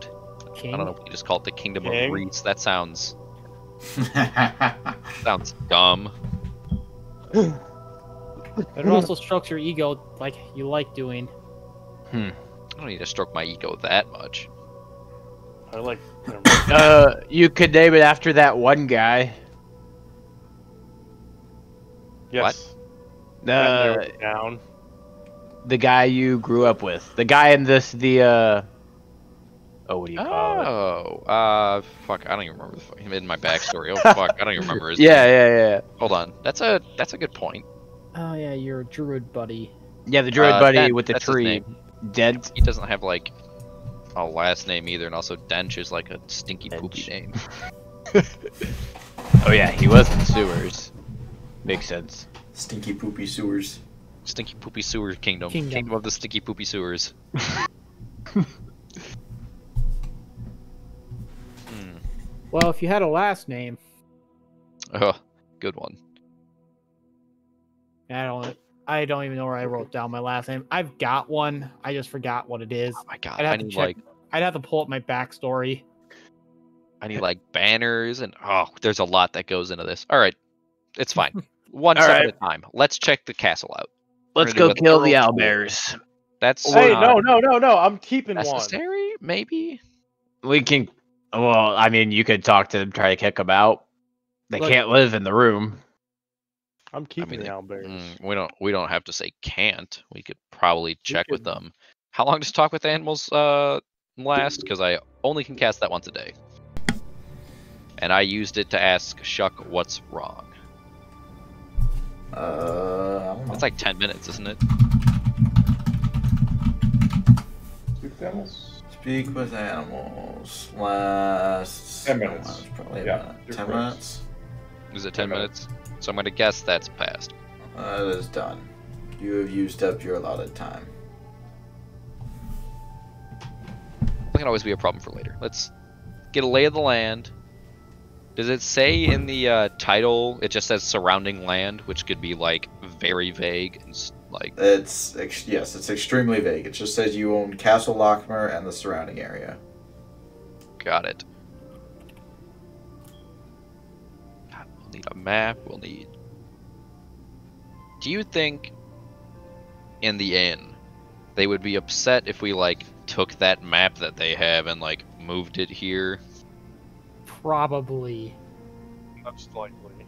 King? I don't know if you just call it the Kingdom King? of Reese. That sounds dumb. But it also strokes your ego like you like doing. I don't need to stroke my ego that much. I like. You could name it after that one guy. Yes. Down. The guy you grew up with. The guy in what do you call it? Fuck, I don't even remember him in my backstory. Oh fuck, I don't even remember his name. Yeah. Hold on. That's a good point. Oh yeah, your druid buddy. Yeah, the druid buddy Den, with the that's his tree. name. Dent. He doesn't have like a last name either, and also Dench is like a stinky poopy name. Oh yeah, he was in sewers. Makes sense. Stinky poopy sewers. Stinky poopy sewer kingdom. Kingdom of the stinky poopy sewers. Well, if you had a last name. Oh, good one. I don't even know where I wrote down my last name. I've got one. I just forgot what it is. Oh my god, I'd have to pull up my backstory. I need like banners and there's a lot that goes into this. All right, it's fine. One step at a time. Let's check the castle out. Let's go kill the owlbears. That's no. I'm keeping necessary, maybe. We can. Well, I mean, you could talk to them, try to kick them out. They can't live in the room. I'm keeping the owlbears. We don't have to say can't. We could probably check with them. How long does talk with animals last? Because I only can cast that once a day. And I used it to ask Shuck what's wrong. I don't know. It's like 10 minutes, isn't it? Speak with animals. Speak with animals. Lasts 10 minutes. Probably Yeah, 10 minutes. Is it 10 minutes? So I'm going to guess that's passed. That is done. You have used up your allotted time. That can always be a problem for later. Let's get a lay of the land. Does it say in the title, it just says surrounding land, which could be like very vague and like... Yes, it's extremely vague. It just says you own Castle Lochmer and the surrounding area. Got it. We'll need a map, we'll need... Do you think in the inn they would be upset if we like took that map that they have and like moved it here? Probably. Most likely.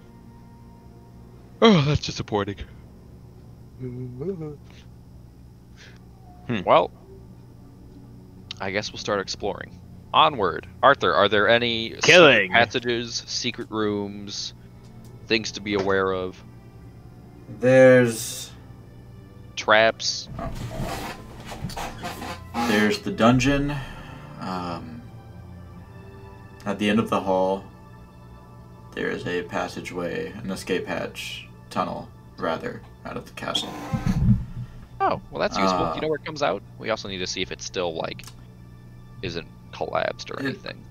Oh, that's disappointing. Well, I guess we'll start exploring. Onward. Arthur, are there any Killing passages, secret rooms, things to be aware of? There's... Traps? There's the dungeon. At the end of the hall, there is a passageway, an escape hatch, tunnel, rather, out of the castle. Oh, well that's useful. Do you know where it comes out? We also need to see if it's still, like, isn't collapsed or anything.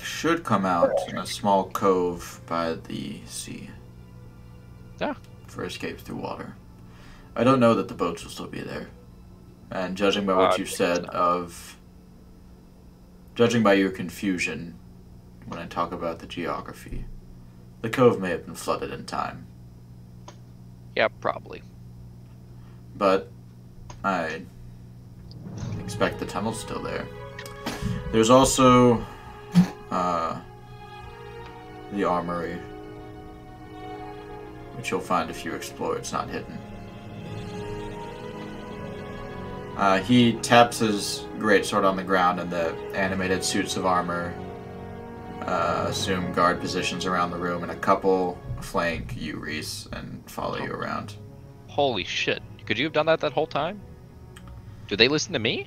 Should come out in a small cove by the sea. Yeah. For escape through water. I don't know that the boats will still be there. And judging by what you said judging by your confusion when I talk about the geography, the cove may have been flooded in time. Yeah, probably. But I expect the tunnel's still there. There's also the armory, which you'll find if you explore. It's not hidden. He taps his greatsword on the ground, and the animated suits of armor assume guard positions around the room, and a couple flank you, Reese, and follow you around. Holy shit. Could you have done that whole time? Do they listen to me?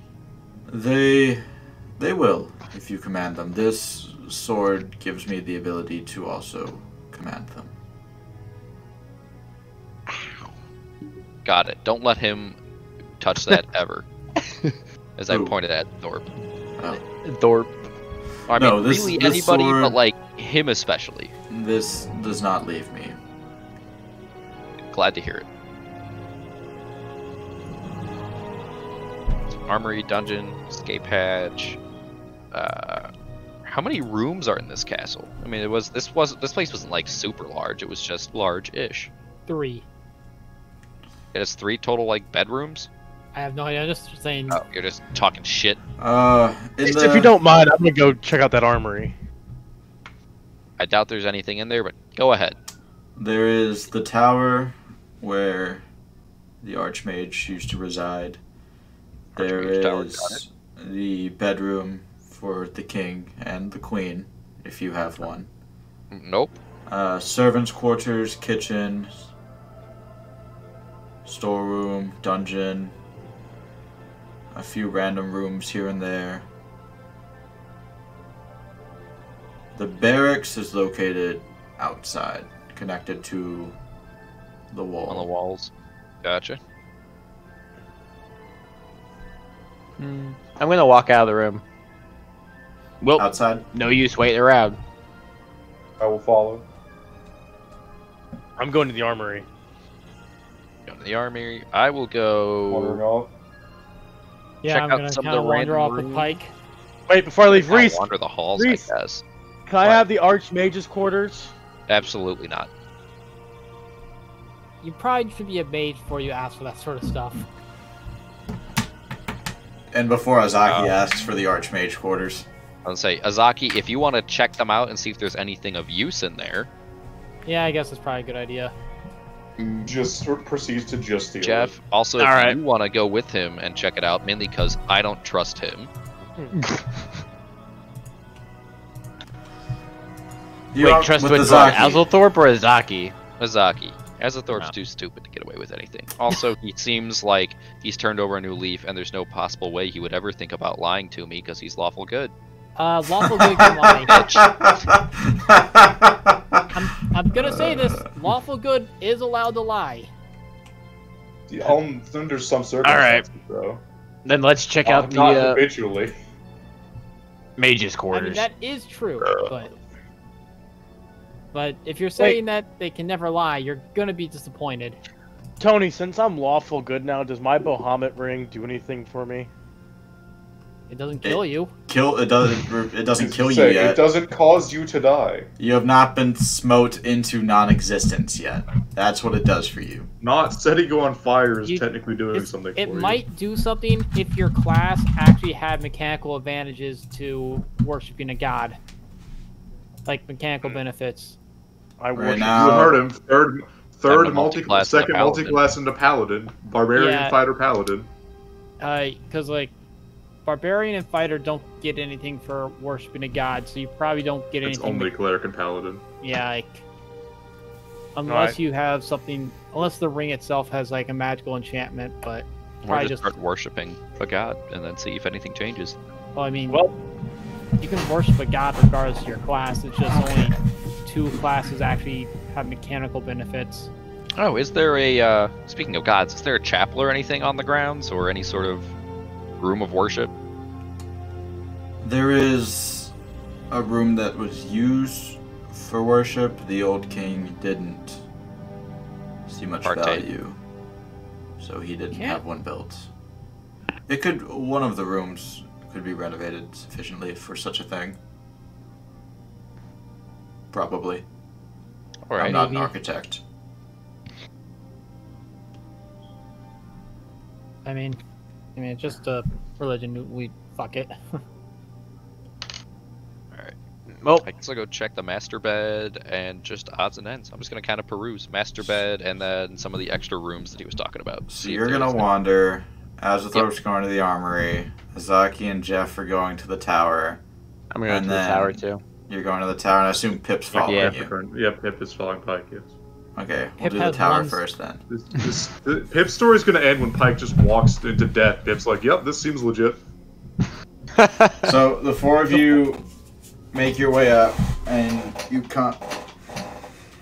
They will, if you command them. This sword gives me the ability to also command them. Got it. Don't let him touch that ever. As I pointed at Thorpe. Oh. Thorpe. I mean, really anybody, sword, but like him especially. This does not leave me. Glad to hear it. Armory, dungeon, escape hatch. How many rooms are in this castle? I mean, this place wasn't like super large. It was just large-ish. 3. It has 3 total like bedrooms. I have no idea. I'm just saying. Oh, you're just talking shit. If you don't mind, I'm gonna go check out that armory. I doubt there's anything in there, but go ahead. There is the tower where the Archmage used to reside. There is the bedroom for the king and the queen, if you have one. Nope. Servants' quarters, kitchen, storeroom, dungeon, a few random rooms here and there. The barracks is located outside, connected to the wall. On the walls. Gotcha. I'm gonna walk out of the room. Well, outside? No use waiting around. I will follow. I'm going to the armory. Go to the armory. I will go. Wandering off. Yeah, check I'm out gonna some of kind the of wander random off rooms. with Pike. Wait, before I leave, I'll Reese. wander the halls, Reese, I guess. Can I have the Archmage's quarters? Absolutely not. You probably should be a mage before you ask for that sort of stuff. And before Azaki asks for the Archmage quarters. I would say, Azaki, if you want to check them out and see if there's anything of use in there. Yeah, I guess that's probably a good idea. Just proceeds to just steal Jeff, it. also, if you want to go with him and check it out, mainly because I don't trust him. Wait, trust with Azathorp or Azaki? Azaki. Azathorp's too stupid to get away with anything. Also, he seems like he's turned over a new leaf, and there's no possible way he would ever think about lying to me because he's lawful good. Lawful good can lie. I'm gonna say this: lawful good is allowed to lie. Under some circumstances, though. Then let's check out the not habitually. Mage's I quarters. mean, that is true, but if you're saying that they can never lie, you're gonna be disappointed. Tony, since I'm lawful good now, does my Bahamut ring do anything for me? It doesn't kill you. It doesn't kill you yet. It doesn't cause you to die. You have not been smote into non-existence yet. That's what it does for you. Not setting you on fire is technically doing something for you. It might do something if your class actually had mechanical advantages to worshiping a god. Like mechanical benefits. I worship. You heard him. Second multi-class into Paladin. Barbarian, Fighter, Paladin. Because, like, Barbarian and Fighter don't get anything for worshiping a god, so you probably don't get anything. It's only Cleric and Paladin. Yeah, like, unless you have something, unless the ring itself has like a magical enchantment, but probably just start worshiping a god and then see if anything changes. Well, I mean, you can worship a god regardless of your class. It's just only 2 classes actually have mechanical benefits. Oh, is there a speaking of gods, is there a chapel or anything on the grounds, or any sort of room of worship? There is a room that was used for worship. The old king didn't see much value, so he didn't have one built. One of the rooms could be renovated sufficiently for such a thing. Probably. All right. I'm not an architect. I mean, it's just a religion. We fuck it. Alright. Well, I guess I'll go check the master bed and just odds and ends. I'm just gonna kind of peruse master bed and then some of the extra rooms that he was talking about. So you're gonna wander. Azathorp's going to the armory. Azaki and Jeff are going to the tower. I'm going to the tower too. You're going to the tower, and I assume Pip's following you. Yeah, Pip is following Pike, yes. Okay, we'll do the tower first then. Pip's story's gonna end when Pike just walks into death. Pip's like, yep, this seems legit. So the 4 of you make your way up, and you can't...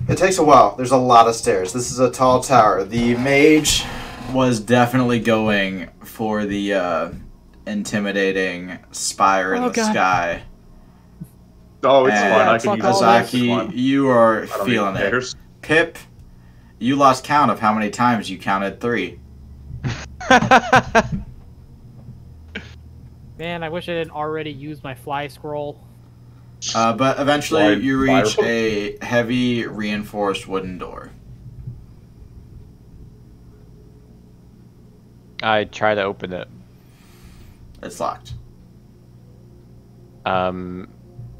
It takes a while. There's a lot of stairs. This is a tall tower. The mage was definitely going for the intimidating spire in the sky. Oh, it's fine. I can use Azaki, you are feeling it. Pip, you lost count of how many times you counted 3. Man, I wish I didn't already use my fly scroll. But eventually you reach a heavy reinforced wooden door. I try to open it. It's locked.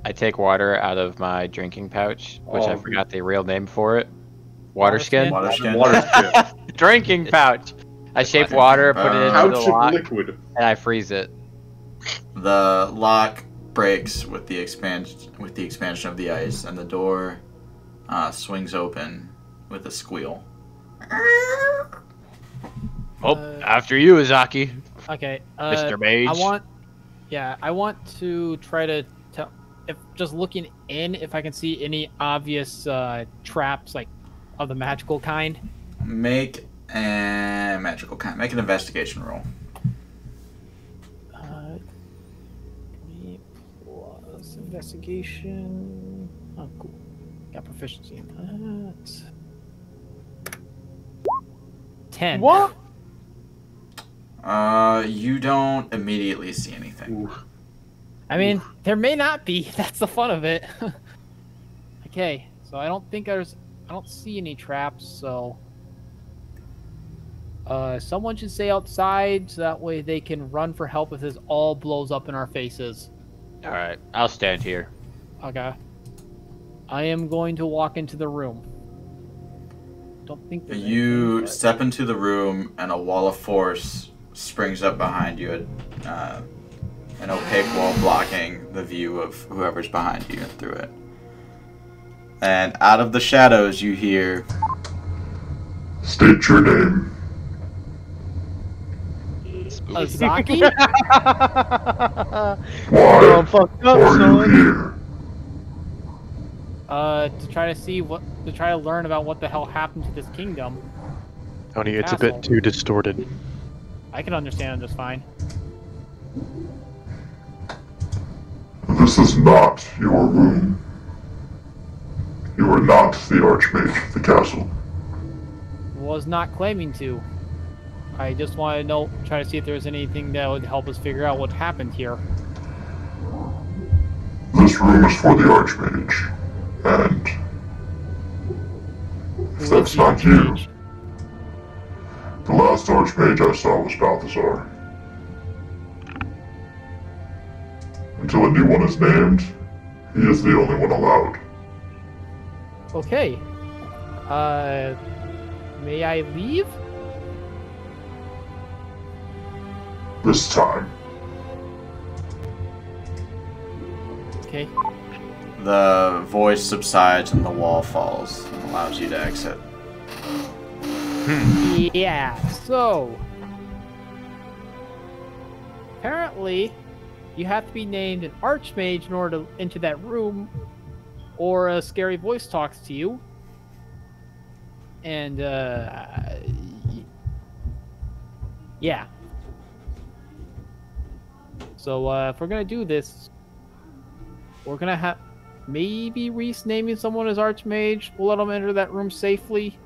I take water out of my drinking pouch, which I forgot the real name for it. Water skin? Water skin. Drinking pouch. I shape water, put it into the lock, liquid. and I freeze it. The lock breaks with the expansion of the ice, and the door swings open with a squeal. Oh, after you, Azaki. Okay, Mr. Mage. I want to try to tell, if just looking in, if I can see any obvious traps, like of the magical kind. Make an investigation roll. 20 plus investigation. Oh, cool. Got proficiency in that. 10. What? You don't immediately see anything. I mean, there may not be. That's the fun of it. Okay, so I don't see any traps, so someone should stay outside so that way they can run for help if this all blows up in our faces. All right, I'll stand here. Okay. I am going to walk into the room. Don't think there's you anything, step into the room and a wall of force springs up behind you, an opaque wall blocking the view of whoever's behind you through it. And out of the shadows you hear, "State your name." Azaki? Why I'm fucked up, are you son. here? To try to learn about what the hell happened to this kingdom. Tony, it's a Castle. bit too distorted. I can understand it just fine. This is not your room. You are not the Archmage of the castle. Was not claiming to. I just want to try to see if there's anything that would help us figure out what happened here. This room is for the Archmage, and if that's not you, the last Archmage I saw was Balthazar. Until a new one is named, he is the only one allowed. Okay. May I leave? This time. Okay. the voice subsides and the wall falls and allows you to exit. Yeah, so... apparently, you have to be named an Archmage in order to enter that room, or a scary voice talks to you. And, yeah. So, if we're gonna do this, we're gonna have... maybe Reese naming someone as Archmage will let them enter that room safely.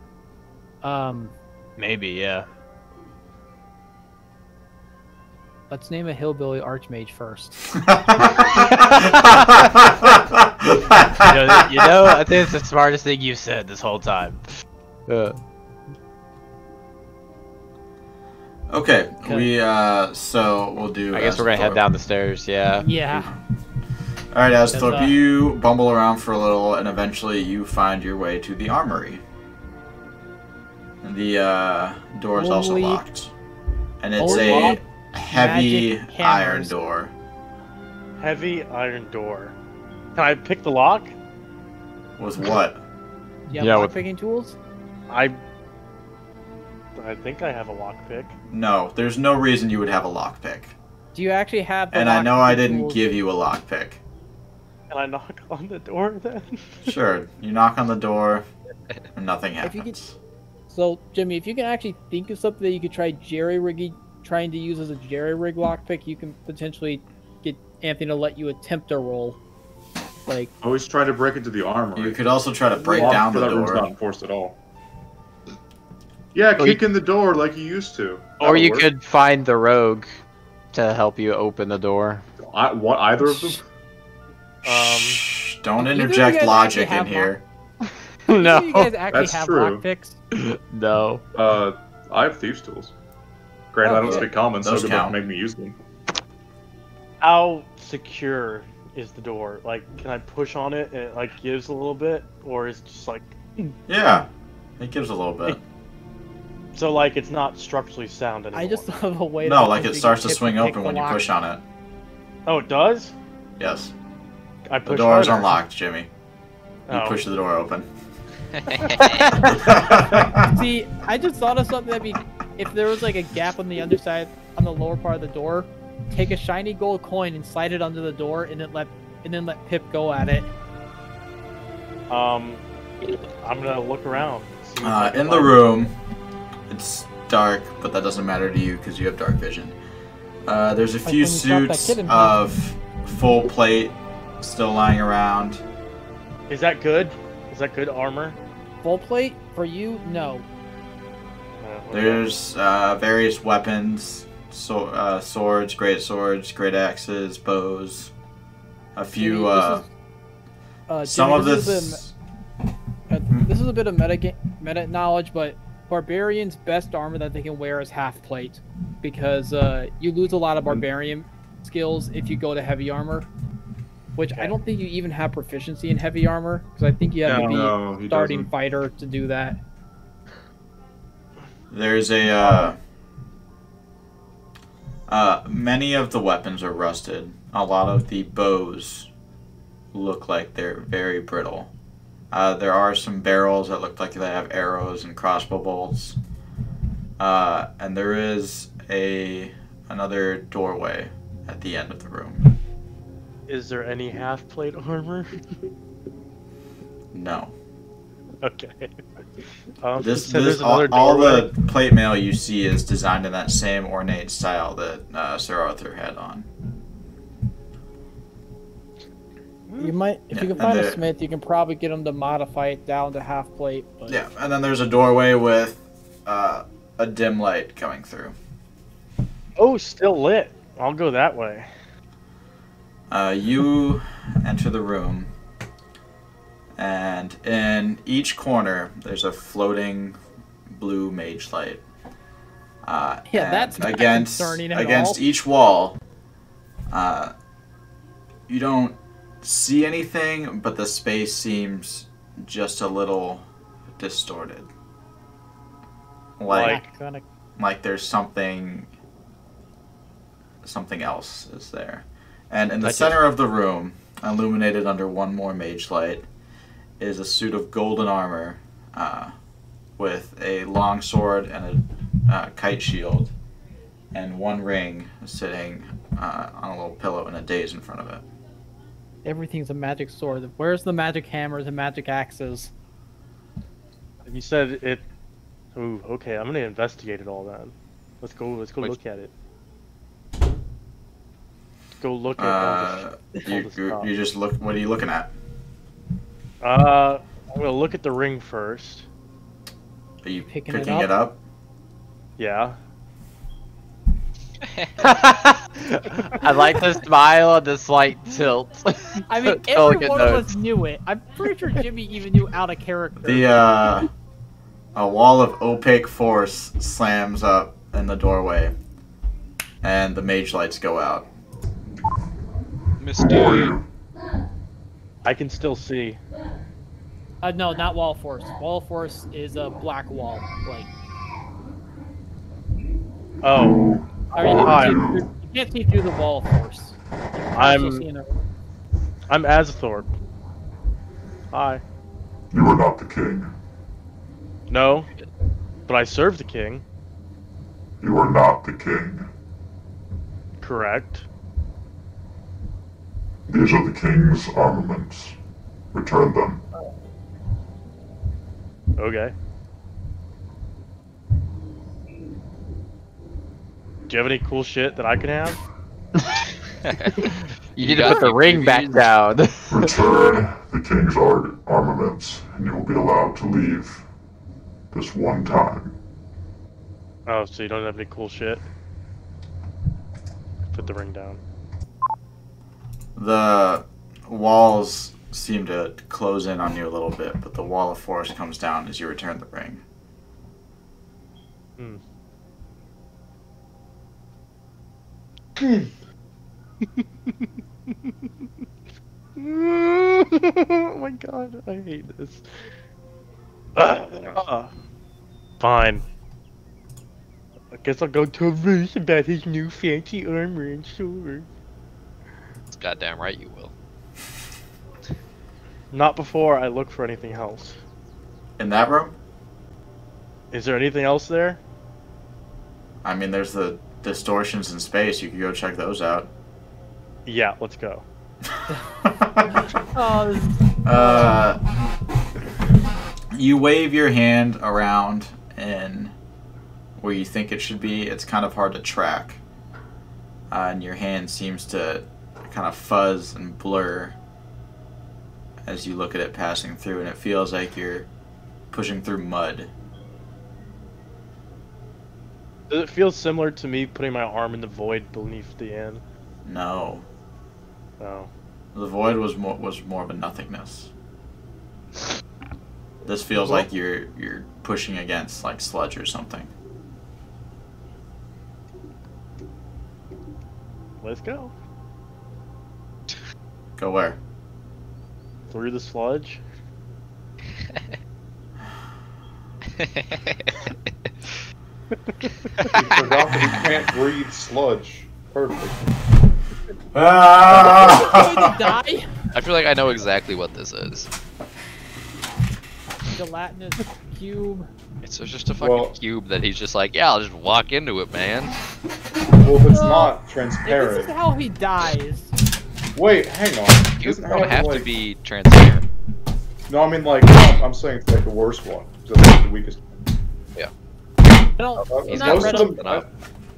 Maybe, yeah. Let's name a Hillbilly Archmage first. you know, I think it's the smartest thing you've said this whole time. Okay, so we'll do... I guess we're gonna head down the stairs, yeah. Yeah. Alright, Azathorp, you bumble around for a little, and eventually you find your way to the armory. The door is also locked. And it's a heavy iron door. Heavy iron door. Can I pick the lock? With what? Do you have lockpicking tools? I think I have a lockpick. No, there's no reason you would have a lockpick. Do you actually have the And I know I didn't tools? give you a lockpick. Can I knock on the door then? Sure, you knock on the door, and nothing happens. So, Jimmy, if you can actually think of something that you could try trying to use as a jerry-rig lockpick, you can potentially get Anthony to let you attempt a roll. Like, always try to break into the armory. You could also try to break down the that room's door. not enforced at all. Yeah, kick in the door like you used to. Or you could find the rogue to help you open the door. What? Either of them? Shh, don't interject logic in here. No, you guys actually That's have true. lockpicks? No. I have thieves' tools. Granted, I don't speak common, so Those good luck count. make me use them. How secure is the door? Like, can I push on it and it like gives a little bit, or is it just like? Yeah, it gives a little bit. So like it's not structurally sound anymore. I just have a way. No, like it starts to swing open when you push on it. Oh, it does? Yes. I push The door is harder. unlocked, Jimmy. You Oh. push the door open. See, I just thought of something that'd be if there was like a gap on the underside, on the lower part of the door. Take a shiny gold coin and slide it under the door, and then let Pip go at it. I'm gonna look around. See if I can In the find- room, it's dark, but that doesn't matter to you because you have dark vision. There's a Like few when you shot that suits kid in of full plate still lying around. Is that good? Is that good armor? Full plate for you? No. There's various weapons, swords, great axes, bows. a few. Some Jimmy, of this. This is a bit of meta knowledge, but barbarians' best armor that they can wear is half plate, because you lose a lot of barbarian skills if you go to heavy armor. Which I don't think you even have proficiency in heavy armor, because I think you have to be starting fighter to do that. There's many of the weapons are rusted. A lot of the bows look like they're very brittle. There are some barrels that look like they have arrows and crossbow bolts. And there is another doorway at the end of the room. Is there any half-plate armor? No. Okay. All the plate mail you see is designed in that same ornate style that Sir Arthur had on. You might, if you can find a smith, you can probably get him to modify it down to half plate. But... Yeah, and then there's a doorway with a dim light coming through. Oh, still lit. I'll go that way. You enter the room, and in each corner there's a floating blue mage light. Yeah, that's not concerning at all. Against each wall, you don't see anything, but the space seems just a little distorted. Like there's something else is there. And in the center of the room, illuminated under one more mage light, is a suit of golden armor with a long sword and a kite shield, and one ring sitting on a little pillow and a dais in front of it. Everything's a magic sword. Where's the magic hammers and magic axes? You said it. Ooh, okay. I'm gonna investigate it all then. Let's go look at it. Go look at you just look. What are you looking at? I'm gonna look at the ring first. Are you picking it up? Yeah. I like the smile and the slight tilt. I mean, every one of us knew it. I'm pretty sure Jimmy even knew out of character. A wall of opaque force slams up in the doorway, and the mage lights go out. Mystery. I can still see. No, not wall force. Wall force is a black wall. Like. Oh. I mean, you can't see through the wall force. I'm Azathorp. Hi. You are not the king. No, but I serve the king. You are not the king. Correct. These are the king's armaments. Return them. Okay. Do you have any cool shit that I can have? You need to put the ring back down. Return the king's armaments, and you will be allowed to leave this one time. Oh, so you don't have any cool shit? Put the ring down. The walls seem to close in on you a little bit, but the wall of force comes down as you return the ring. Hmm. Oh my god, I hate this. Fine. I guess I'll go to Ruth about his new fancy armor and sword. That's goddamn right you will. Not before I look for anything else. In that room? Is there anything else there? I mean, there's the distortions in space. You could go check those out. Yeah, let's go. You wave your hand around in where you think it should be. It's kind of hard to track. And your hand seems to kind of fuzz and blur as you look at it passing through, and it feels like you're pushing through mud. Does it feel similar to me putting my arm in the void beneath the inn? No. Oh. The void was more of a nothingness. This feels like you're pushing against like sludge or something. Let's go. Go where? Through the sludge. He forgot that he can't breathe sludge. Perfect. Die? I feel like I know exactly what this is. Gelatinous cube. It's just a fucking cube that he's just like, yeah, I'll just walk into it, man. Well, if it's not transparent. This is how he dies. Wait, hang on. Cubes don't have to be transparent. No, I mean like, no, I'm saying it's like the worst one. That's like the weakest one. Yeah. He's not read up.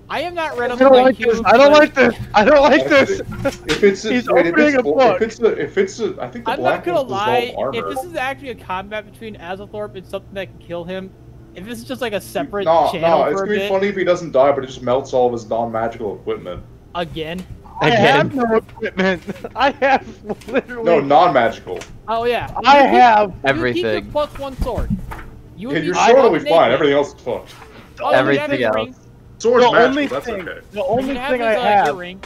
I am not read up. I don't like this. I don't like this. I don't like this. If it's a, He's wait, opening a book. if it's a, I think the I'm black not gonna one's lie. dissolved armor. If this is actually a combat between Azathorp and something that can kill him, if this is just like a separate channel it's for a gonna be bit, funny if he doesn't die, but it just melts all of his non-magical equipment. again. I have no equipment. I have literally. No, non-magical. Oh yeah. I have everything. You keep your +1 sword. You Yeah, would your be sword will be naked. fine. Everything else is fucked. Oh, Everything you have else. his ring. Sword's The magical. only That's thing- okay. The only You thing I his, have. earring.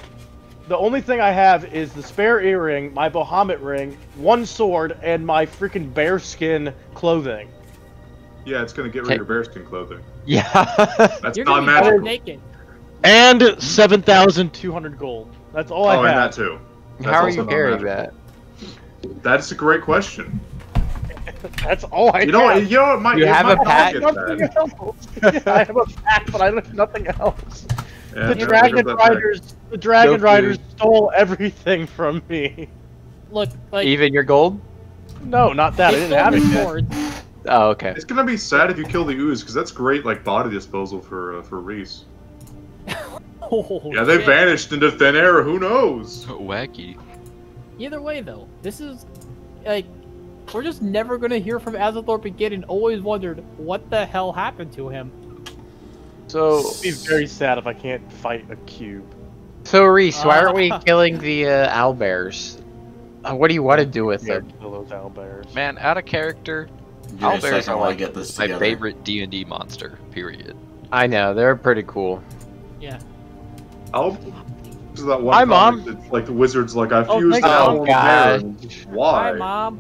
The only thing I have is the spare earring, my Bahamut ring, one sword, and my freaking bearskin clothing. Yeah, it's gonna get rid of your bearskin clothing. Yeah. That's You're gonna be butt non-magical. naked. And 7,200 gold. That's all I Oh, have. and that too. That's How are also you carrying non-magical. that? That's a great question. That's all I You know, have. you know, it might. You it have might a pack? get Nothing that. else. Yeah, I have a pack, but I have nothing else. Yeah, The never Dragon heard of that pack. Riders, the Dragon Joke, Riders dude. stole everything from me. Look, like Even your gold? No, not that. I they didn't have it stole yet. swords. Oh, okay. It's gonna be sad if you kill the ooze, because that's great, like body disposal for Reese. Oh, Yeah, they shit. vanished into thin air. Who knows? Wacky. Either way, though, this is like we're just never gonna hear from Azathorp again, and always wondered what the hell happened to him. So it'd be very sad if I can't fight a cube. So, Reese, why aren't we killing the owlbears? What do you want to do with Yeah, them? kill those owlbears. Man, out of character, Give me a owlbears second are while I like get this my together. favorite D&D monster. Period. I know, they're pretty cool. Yeah. I'll. This is that one Hi, comic Mom. that's like the wizard's like, I Oh, fused thank an you. owl Oh, with a bear. God. and Why? Hi, Mom.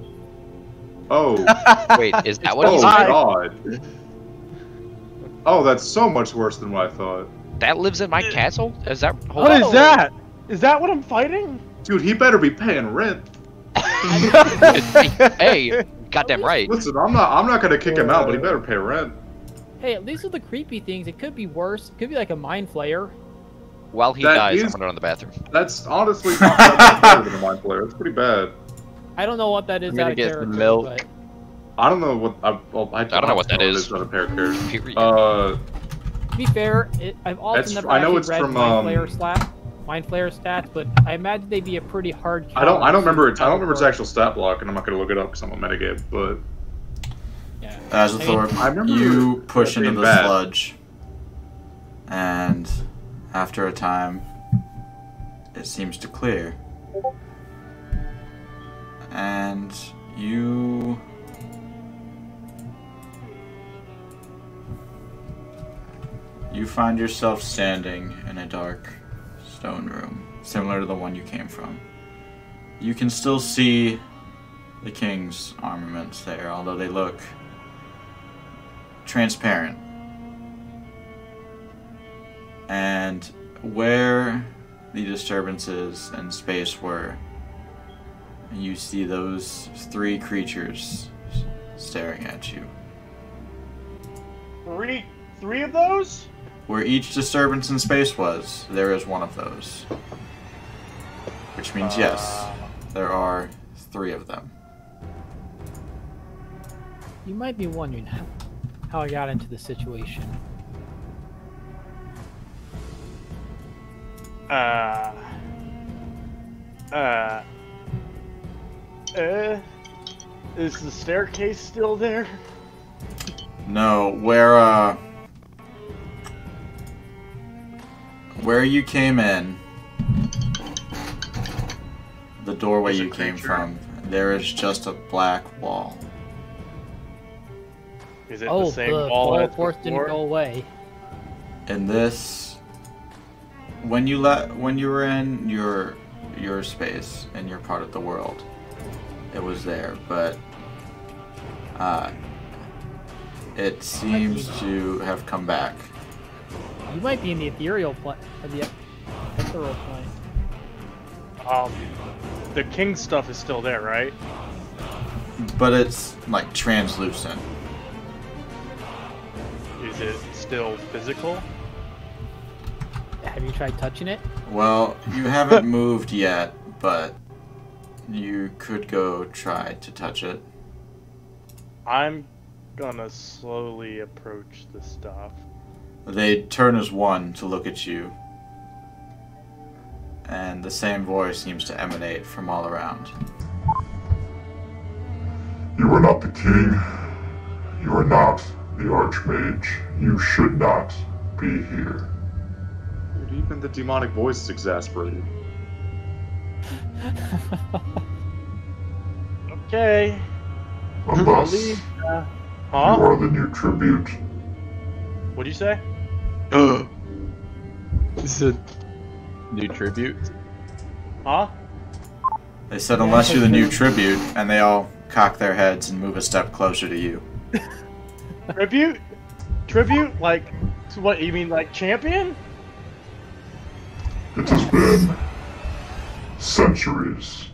Oh. Wait, is that what Oh he's Hi. God. Oh, that's so much worse than what I thought. That lives in my castle? Is that? Hold What on. is that? Is that what I'm fighting? Dude, he better be paying rent. Hey, goddamn right. Listen, I'm not gonna kick him out, but he better pay rent. Hey, at least with the creepy things, it could be worse. It could be like a mind flayer. While he That dies, is- I'm gonna run to the bathroom. That's honestly not that much better than a mind player. It's pretty bad. I don't know what that is I'm gonna out of get character, some milk. but I don't know what I don't know what that is. It's not a pair of characters. Period. to be fair, I've also That's- never I know actually it's read from, mind flayer stats, but I imagine they'd be a pretty hard. I don't remember counter it. I don't remember its for- actual stat block, and I'm not gonna look it up because I'm a metagame. But Yeah. Azathorp, I remember you push that into being the bad. sludge, and after a time, it seems to clear. And you find yourself standing in a dark stone room, similar to the one you came from. You can still see the king's armaments there, although they look transparent. And where the disturbances in space were, you see those three creatures staring at you. Three of those? Where each disturbance in space was, there is one of those. Which means yes, there are three of them. You might be wondering how I got into the situation. Is the staircase still there? No, where you came in, the doorway you came from, there is just a black wall. Is it the same wall as force didn't go away. In this, when you were in your space and your part of the world, it was there, but it seems to have come back. You might be in the ethereal plane, or the ethereal plane. The king stuff is still there, right? But it's like translucent. Is it still physical? Have you tried touching it? Well, you haven't moved yet, but you could go try to touch it. I'm gonna slowly approach the stuff. They turn as one to look at you, and the same voice seems to emanate from all around. You are not the king. You are not the Archmage. You should not be here. Dude, even the demonic voice is exasperated. Okay. Unless You you are the new tribute. What'd you say? This is a new tribute. Huh? They said unless you're the new tribute, and they all cock their heads and move a step closer to you. Tribute? Tribute? Like, what, you mean like champion? It has been centuries.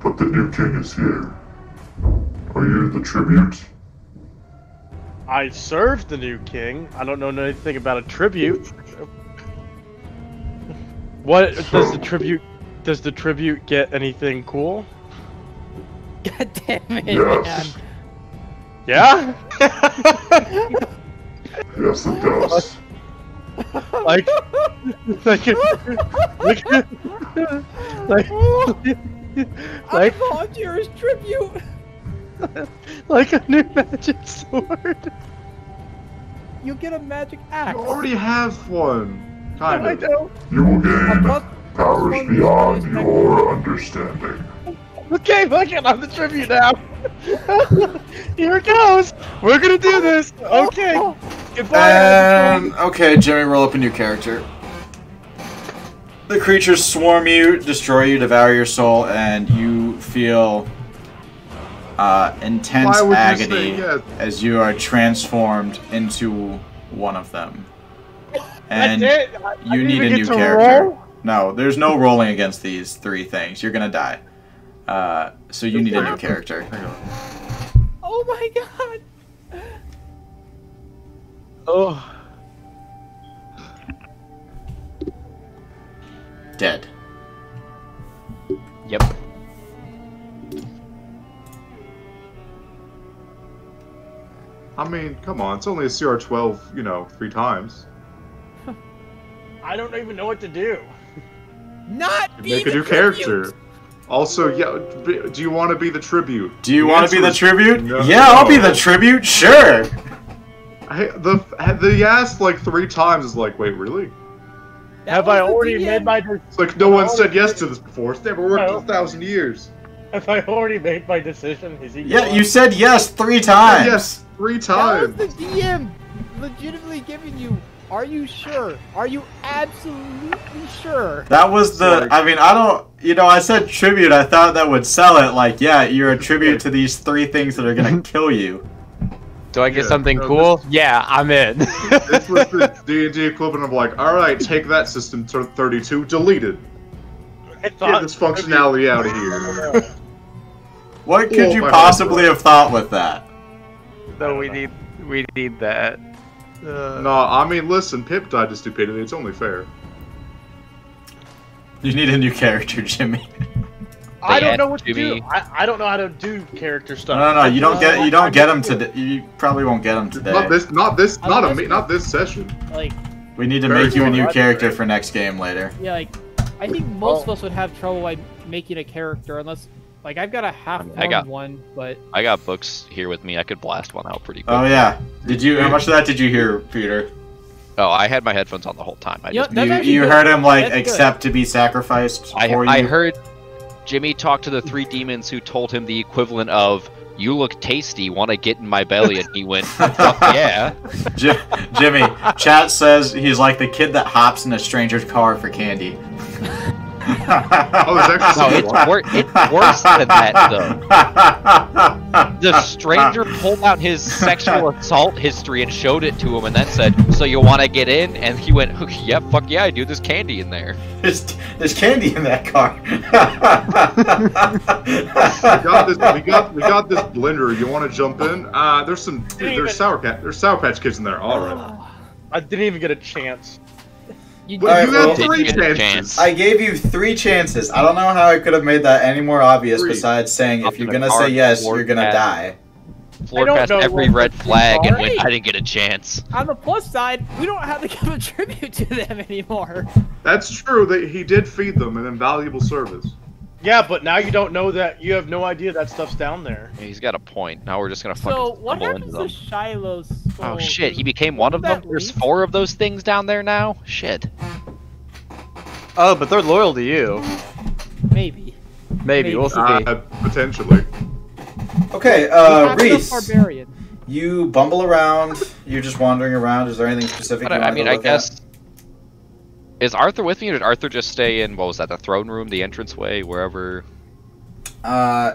But the new king is here. Are you the tribute? I served the new king. I don't know anything about a tribute. What does the tribute? Does the tribute get anything cool? God damn it, Yes. man. Yeah? Yes, it does. like, I volunteer as tribute. like a new magic sword. You get a magic axe. You already have one. Kind I of. know. You will gain plus powers one beyond bonus your understanding. Okay, look it, I'm the tribute now. Here it goes. We're gonna do this. Okay. Goodbye. Okay, Jimmy, roll up a new character. The creatures swarm you, destroy you, devour your soul, and you feel intense Why would you agony say yes? as you are transformed into one of them. And That's it? you need a get new to character. roll? No, there's no rolling against these three things. You're gonna die. So you need a new character. Hang on. Oh my god. Oh. Dead. Yep. I mean, come on, it's only a CR12, you know, 3 times. I don't even know what to do. Not be Make a the new tribute. character. Also, yeah, do you want to be the tribute? Do you want to be the answer is tribute? no. Yeah, I'll be the tribute. Sure. The asked like 3 times is like, wait, really? That Have was I the already DM. made my It's like no one said yes to this before. It's never worked in 1,000 years. Have I already made my decision? Is he? Yeah, you said yes 3 times. Yes, 3 That times. was the DM legitimately giving you. Are you sure? Are you absolutely sure? That was the. I mean, I don't. You know, I said tribute. I thought that would sell it. Like, yeah, you're a tribute to these 3 things that are gonna kill you. Do I get Yeah, something no, cool? Yeah, I'm in. This was the D&D equivalent of like, all right, take that system to 32, deleted. I Get thought this functionality out of here. What could Oh, you my possibly have thought with that? No, we need that. No, I mean, listen, Pip died to stupidity. It's only fair. You need a new character, Jimmy. I don't add know what to Jimmy. do. I don't know how to do character stuff. No, you don't get. You don't I'm get him just- today. You probably won't get him today. Not this session. Like, We need to Very make you a new well, character right. for next game later. yeah, like, I think most of us would have trouble like making a character unless, like, I've got a I got- half-formed one, but I got books here with me. I could blast one out pretty quick. Oh yeah. Did you? How much of that did you hear, Peter? Oh, I had my headphones on the whole time. I Yeah, just that's You, actually you good. heard him like That's good. accept to be sacrificed for you. I heard Jimmy talked to the 3 demons who told him the equivalent of, "You look tasty, want to get in my belly?" And he went, "Fuck yeah." Jimmy, chat says he's like the kid that hops in a stranger's car for candy. It's worse than that, though. The stranger pulled out his sexual assault history and showed it to him and then said, "So you want to get in?" And he went, "Yeah, fuck yeah, I do. There's candy in there." There's candy in that car. we got this blender. You want to jump in? There's Sour Patch Kids in there. All right. I didn't even get a chance. You had 3 chances. I gave you 3 chances. I don't know how I could have made that any more obvious besides saying if you're gonna say yes, you're gonna die. Floored past every red flag and went, I didn't get a chance. On the plus side, we don't have to give a tribute to them anymore. That's true. He did feed them an invaluable service. Yeah, but now you don't know that. You have no idea that stuff's down there. Yeah, he's got a point. Now we're just gonna fucking So what stumble happens into them. to Shiloh's soul? Oh shit, he became one of them? There's 4 of those things down there now? Shit. Oh, but they're loyal to you. Maybe. Maybe, we'll see. Potentially. Okay, Reese. Barbarian. You bumble around. You're just wandering around. Is there anything specific you want to look at? Is Arthur with me, or did Arthur just stay in, what was that, the throne room, the entranceway, wherever?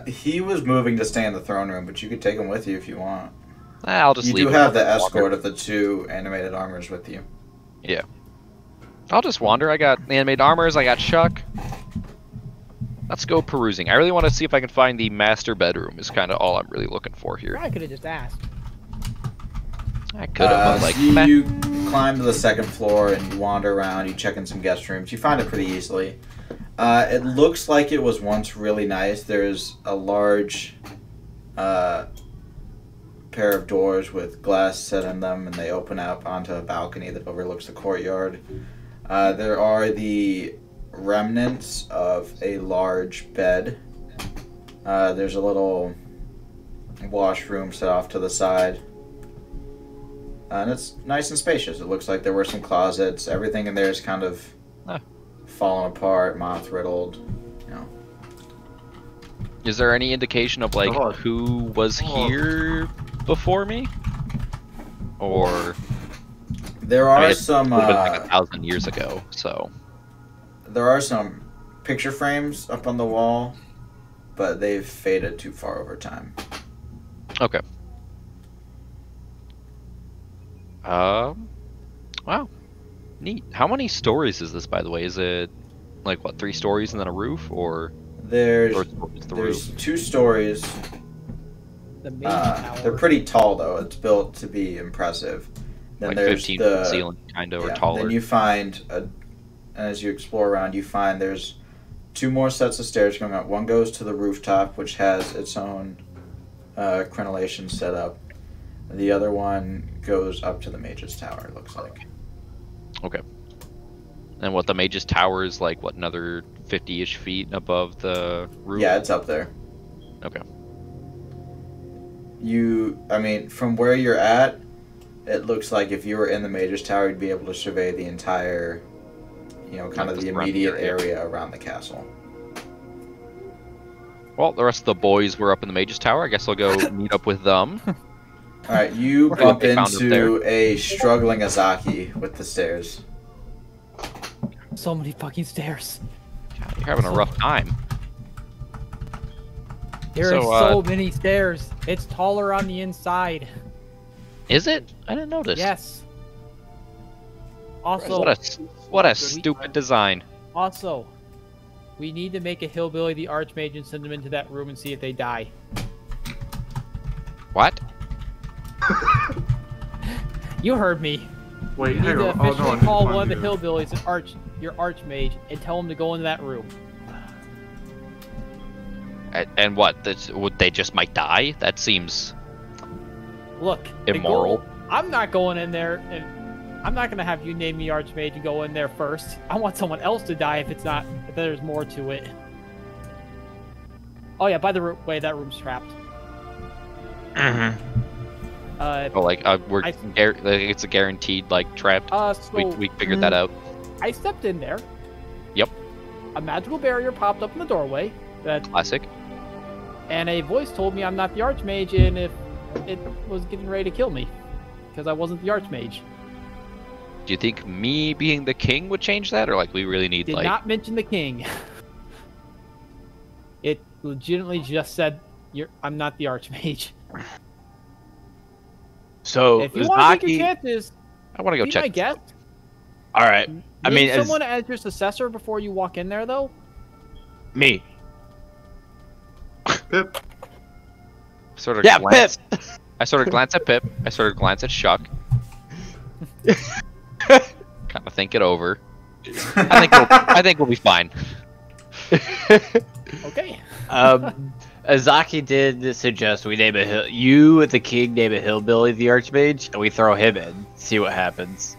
He was moving to stay in the throne room, but you could take him with you if you want. I'll just leave him. You do have the escort of the 2 animated armors with you. Yeah. I'll just wander. I got animated armors, I got Chuck. Let's go perusing. I really want to see if I can find the master bedroom, is kind of all I'm really looking for here. I could have just asked. I could have, like, you climb to the 2nd floor and you wander around, you check in some guest rooms. You find it pretty easily. It looks like it was once really nice. There's a large pair of doors with glass set in them, and they open up onto a balcony that overlooks the courtyard. There are the remnants of a large bed. There's a little washroom set off to the side. And it's nice and spacious. It looks like there were some closets. Everything in there is kind of fallen apart, moth-riddled, you know. Is there any indication of, like, who was here before me? Or... There are some... It would have been like 1,000 years ago, so... There are some picture frames up on the wall, but they've faded too far over time. Okay. Wow. Neat. How many stories is this, by the way? Is it, like, what, 3 stories and then a roof, or... There's roof? 2 stories. The main tower. They're pretty tall, though. It's built to be impressive. Then like there's 15 the ceiling, kind of, or taller. Then you find, as you explore around, you find there's 2 more sets of stairs going up. One goes to the rooftop, which has its own crenellation set up. The other one goes up to the Mage's Tower, it looks like. Okay. And what, the Mage's Tower is like, what, another 50-ish feet above the roof? Yeah, it's up there. Okay. I mean, from where you're at, it looks like if you were in the Mage's Tower, you'd be able to survey the entire, you know, kind of the immediate area around the castle. Well, the rest of the boys were up in the Mage's Tower. I guess I'll go meet up with them. Alright, you bump into a struggling Azaki with the stairs. So many fucking stairs. God, you're having a rough time. There are so many stairs. It's taller on the inside. Is it? I didn't notice. Yes. Also, what a stupid design. Also, we need to make a hillbilly the Archmage and send them into that room and see if they die. What? You heard me. Wait, you need to officially call one of the hillbillies your Archmage and tell him to go into that room. And what? Would they just might die? That seems... Look, immoral. I'm not going in there, and I'm not gonna have you name me Archmage and go in there first. I want someone else to die if there's more to it. Oh yeah, by the way, that room's trapped. It's a guaranteed, like, trapped. So, we figured that out. I stepped in there. Yep. A magical barrier popped up in the doorway. That Classic. And a voice told me I'm not the Archmage, and if it was getting ready to kill me, because I wasn't the Archmage. Do you think me being the king would change that, or like we really need Did like? not mention the king. It legitimately just said, I'm not the Archmage. So if you want to take your chances, I want to go be check. my guest. All right. I mean, someone as your successor before you walk in there, though. Me. Pip. Sort of yeah, glance, Pip. I sort of glance at Pip. I sort of glance at Shuck. Kind of think it over. I think we'll be fine. Okay. Azaki did suggest we name you, the king, name a hillbilly the Archmage, and we throw him in. See what happens.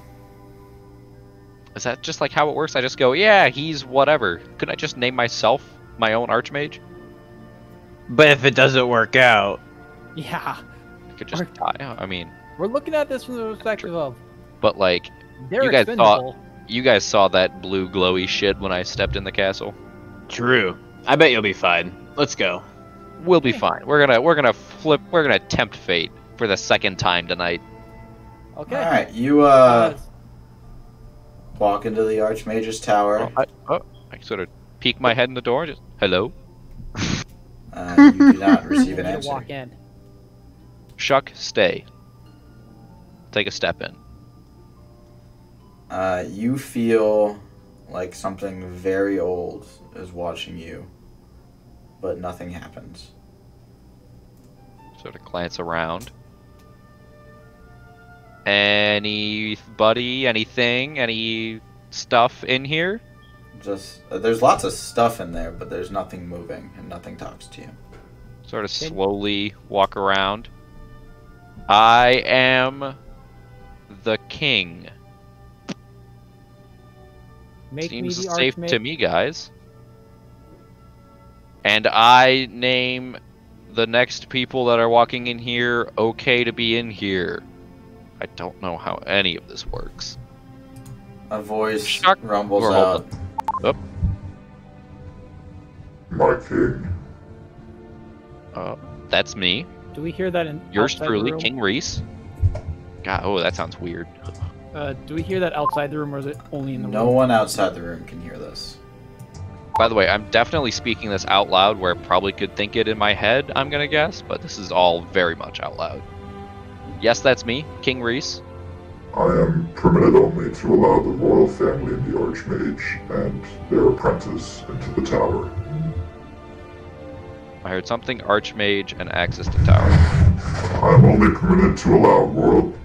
Is that just like how it works? I just go, yeah, he's whatever. Couldn't I just name myself my own Archmage? But if it doesn't work out, yeah, I could just die. I mean, we're looking at this from the perspective of. But like, they're you guys saw that blue glowy shit when I stepped in the castle. True. I bet you'll be fine. Let's go. We'll be fine. We're gonna tempt fate for the second time tonight. Okay. All right, you walk into the Archmage's tower. I sort of peek my head in the door. Just hello. You do not receive an answer. Walk in. Shuck, stay. Take a step in. You feel like something very old is watching you, but nothing happens. Sort of glance around. Anybody, anything, any stuff in here? Just there's lots of stuff in there, but there's nothing moving and nothing talks to you. Sort of slowly walk around. I am the king. Seems safe to me, guys. And I name the next people that are walking in here okay to be in here. I don't know how any of this works. A voice rumbles out. Oh. My king. That's me. Do we hear that in Yours outside truly, the room? King Reese. God, oh, that sounds weird. Do we hear that outside the room, or is it only in the room? No one outside the room can hear this. By the way, I'm definitely speaking this out loud where I probably could think it in my head, I'm gonna guess, but this is all very much out loud. Yes, that's me, King Reese. I am permitted only to allow the royal family and the Archmage and their apprentice into the tower. I heard something Archmage and access to tower. I am only permitted to allow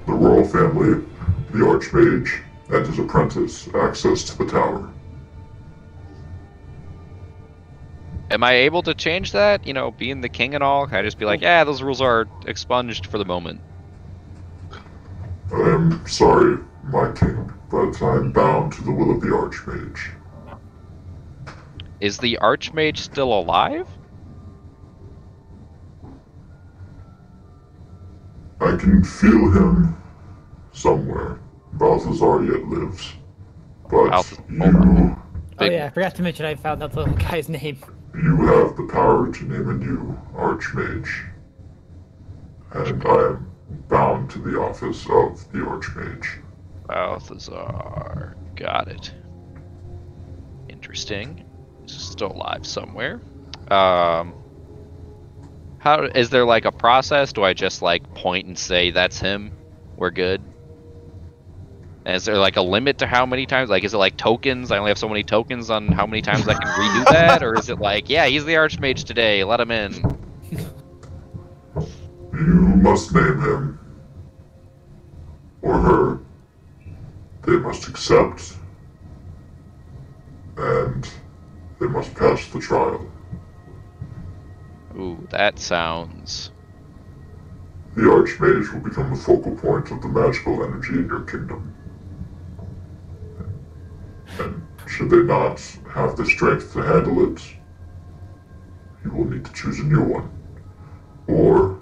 the royal family, the Archmage, and his apprentice access to the tower. Am I able to change that? You know, being the king and all? Can I just be like, yeah, those rules are expunged for the moment? I am sorry, my king, but I am bound to the will of the Archmage. Is the Archmage still alive? I can feel him somewhere. Balthazar yet lives. But you... Oh yeah, I forgot to mention I found out the little guy's name. You have the power to name a new Archmage. And I am bound to the office of the Archmage. Balthazar. Got it. Interesting. He's still alive somewhere. How is there like a process? Do I just like point and say that's him? We're good. And is there like a limit to how many times? Like, is it like tokens? I only have so many tokens on how many times I can redo that, or is it like, yeah, he's the Archmage today, let him in? You must name him or her. They must accept, and they must pass the trial. Ooh, that sounds... The Archmage will become the focal point of the magical energy in your kingdom. And should they not have the strength to handle it, you will need to choose a new one. Or,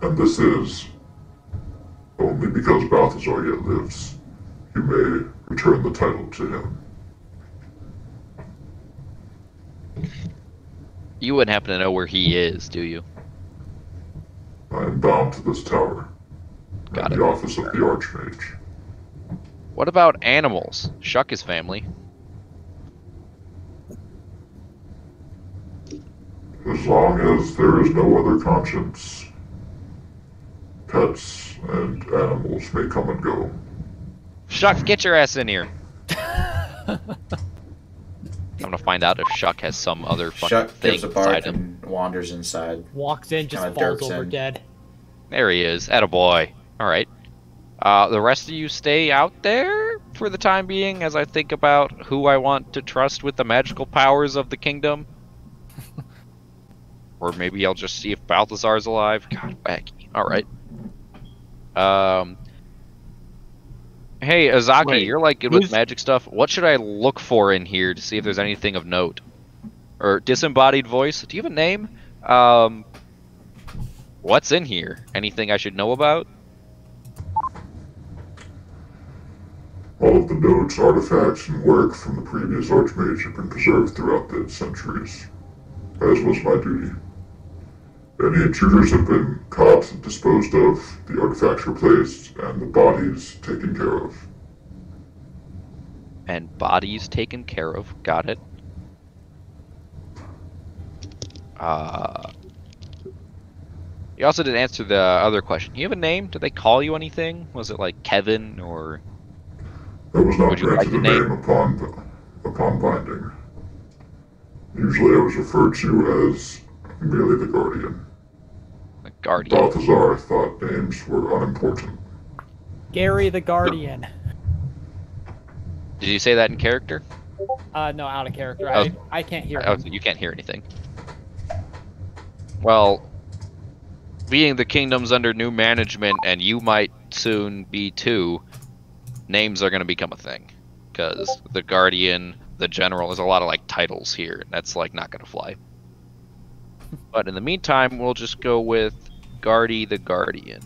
and this is only because Balthazar yet lives, you may return the title to him. You wouldn't happen to know where he is, do you? I am bound to this tower. Got in it. the office of the Archmage. What about animals? Shuck his family. As long as there is no other conscience, pets and animals may come and go. Shuck, get your ass in here. I'm gonna find out if Shuck has some other fucking Shuck thing gives a inside bark him. and wanders inside. Walks in, just Kinda falls derps over in. dead. There he is. Attaboy. Alright. The rest of you stay out there for the time being as I think about who I want to trust with the magical powers of the kingdom. Or maybe I'll just see if Balthazar's alive. God, wacky. Alright. Hey, Azaki, Wait, you're like good with magic stuff. What should I look for in here to see if there's anything of note? Or disembodied voice? Do you have a name? What's in here? Anything I should know about? All of the notes, artifacts, and work from the previous Archmage have been preserved throughout the centuries, as was my duty. Any intruders have been caught and disposed of, the artifacts replaced, and the bodies taken care of. And bodies taken care of. Got it. You also didn't answer the other question. You have a name? Did they call you anything? Was it like Kevin or... I was not Would you like granted the a name? name upon binding. Usually I was referred to as merely the Guardian. The Guardian. Balthazar thought names were unimportant. Gary the Guardian. Did you say that in character? No, out of character. Oh. I can't hear Oh, him. you can't hear anything. Well, being the kingdom's under new management, and you might soon be too, names are going to become a thing. Because the Guardian, the General, there's a lot of like titles here, and that's like not going to fly. But in the meantime, we'll just go with Guardy the Guardian.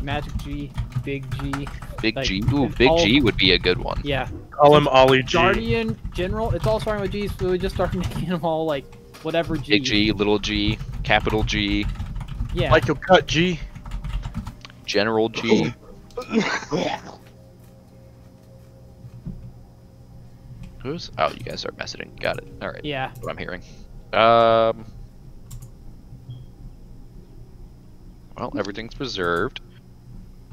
Magic G, Big G. Big Like, G. Ooh, it's Big all- G would be a good one. Yeah. Call him Ollie G. Guardian, General, it's all starting with G's, so we just start making them all like whatever G. Big G, little G, capital G, Yeah. Like your cut G. General G. Who's? Oh, you guys are messaging. Got it. All right. Yeah. What I'm hearing. Well, everything's preserved.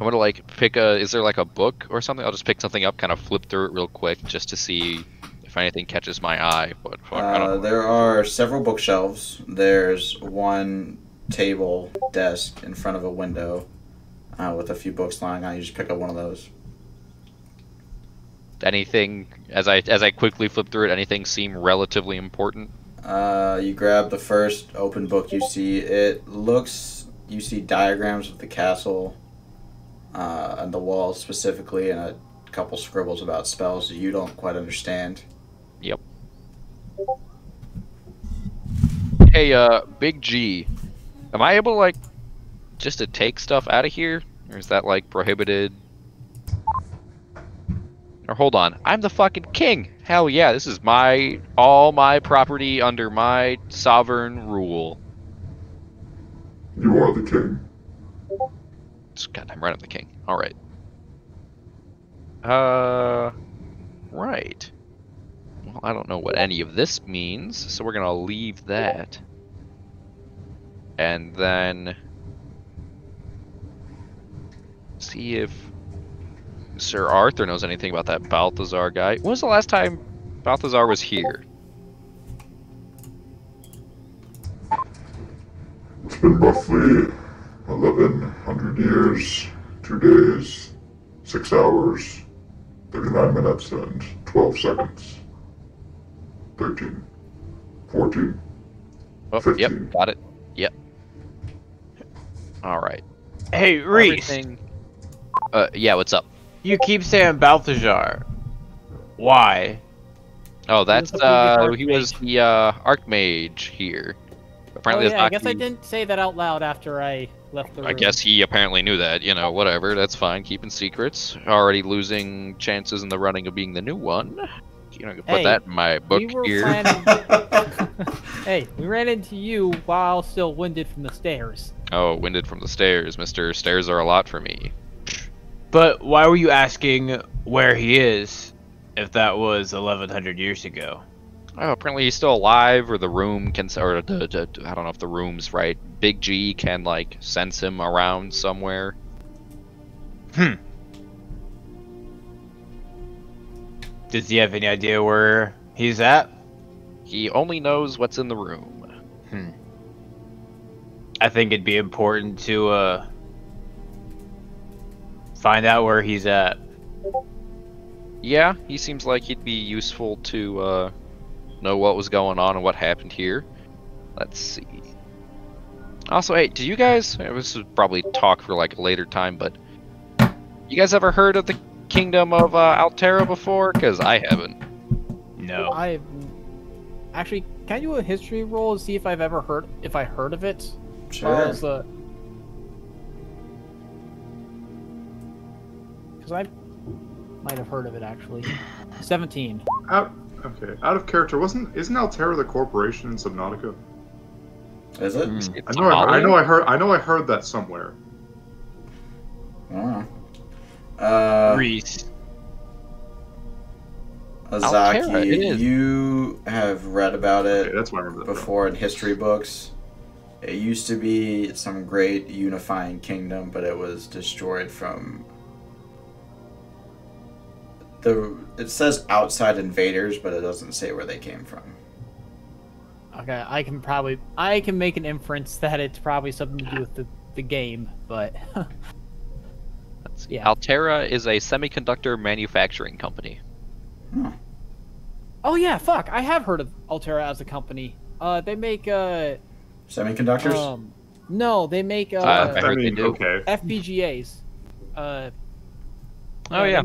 I'm gonna like pick a. Is there like a book or something? I'll just pick something up, kind of flip through it real quick, just to see if anything catches my eye. But I don't. There are several bookshelves. There's one table, desk in front of a window with a few books lying on. You just pick up one of those. Anything as I quickly flip through it, anything seem relatively important? You grab the first open book you see. It looks. You see diagrams of the castle. On the walls specifically, and a couple scribbles about spells that you don't quite understand. Yep. Hey, Big G, am I able to, like, just to take stuff out of here? Or is that, like, prohibited? Or hold on, I'm the fucking king! Hell yeah, this is all my property under my sovereign rule. You are the king. God, I'm right, I'm the king. Alright. Right. Well, I don't know what any of this means, so we're gonna leave that. And then... see if Sir Arthur knows anything about that Balthazar guy. When was the last time Balthazar was here? It's been roughly 1,100 years, 2 days, 6 hours, 39 minutes, and 12 seconds. 13, 14, Oh, 15. yep, got it. Yep. Alright. Hey, Reese, Everything... yeah, what's up? you keep saying Balthazar. Why? Oh, that's, the previous he was the, Archmage here. Oh Apparently yeah, I guess I Azaki- didn't say that out loud after I left the room. I guess he apparently knew that, you know, whatever, that's fine, keeping secrets. Already losing chances in the running of being the new one. You know, put that in my book we were here. Hey, we ran into you while still winded from the stairs. Oh, winded from the stairs, Mister. Stairs are a lot for me. But why were you asking where he is if that was 1100 years ago? Oh, apparently he's still alive, or the room can, or I don't know if the room's right. Big G can like sense him around somewhere. Does he have any idea where he's at? He only knows what's in the room. I think it'd be important to find out where he's at. Yeah, he seems like he'd be useful to know what was going on and what happened here. Let's see. Also, hey, do you guys? This is probably talk for like a later time, but you guys ever heard of the Kingdom of Altera before? Because I haven't. No. I've actually. Can I do a history roll to see if I've ever heard of it? Sure. Because I might have heard of it actually. 17. Okay. Out of character, isn't Altera the corporation in Subnautica? Is it? I know I heard that somewhere. Reese. Azaki, you have read about it that's why I remember that before in history books. It used to be some great unifying kingdom, but it was destroyed from it says outside invaders, but it doesn't say where they came from. Okay, I can make an inference that it's probably something to do with the game, but Let's see. Yeah. Altera is a semiconductor manufacturing company. Oh yeah, fuck! I have heard of Altera as a company. They make Semiconductors? No, they make I heard they do. Okay. FPGAs. Oh yeah.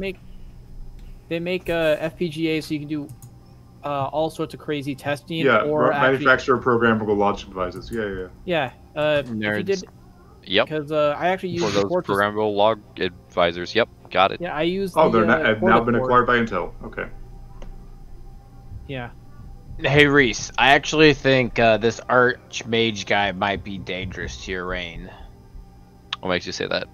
They make FPGAs so you can do all sorts of crazy testing. Yeah, or manufacturer programmable logic devices. Yeah. Yeah. If you did. Yep. Because I actually use For those programmable log advisors. Yep, got it. Yeah, I use. They're now been acquired by Intel. Okay. Yeah. Hey Reese, I actually think this Archmage guy might be dangerous to your reign. What makes you say that?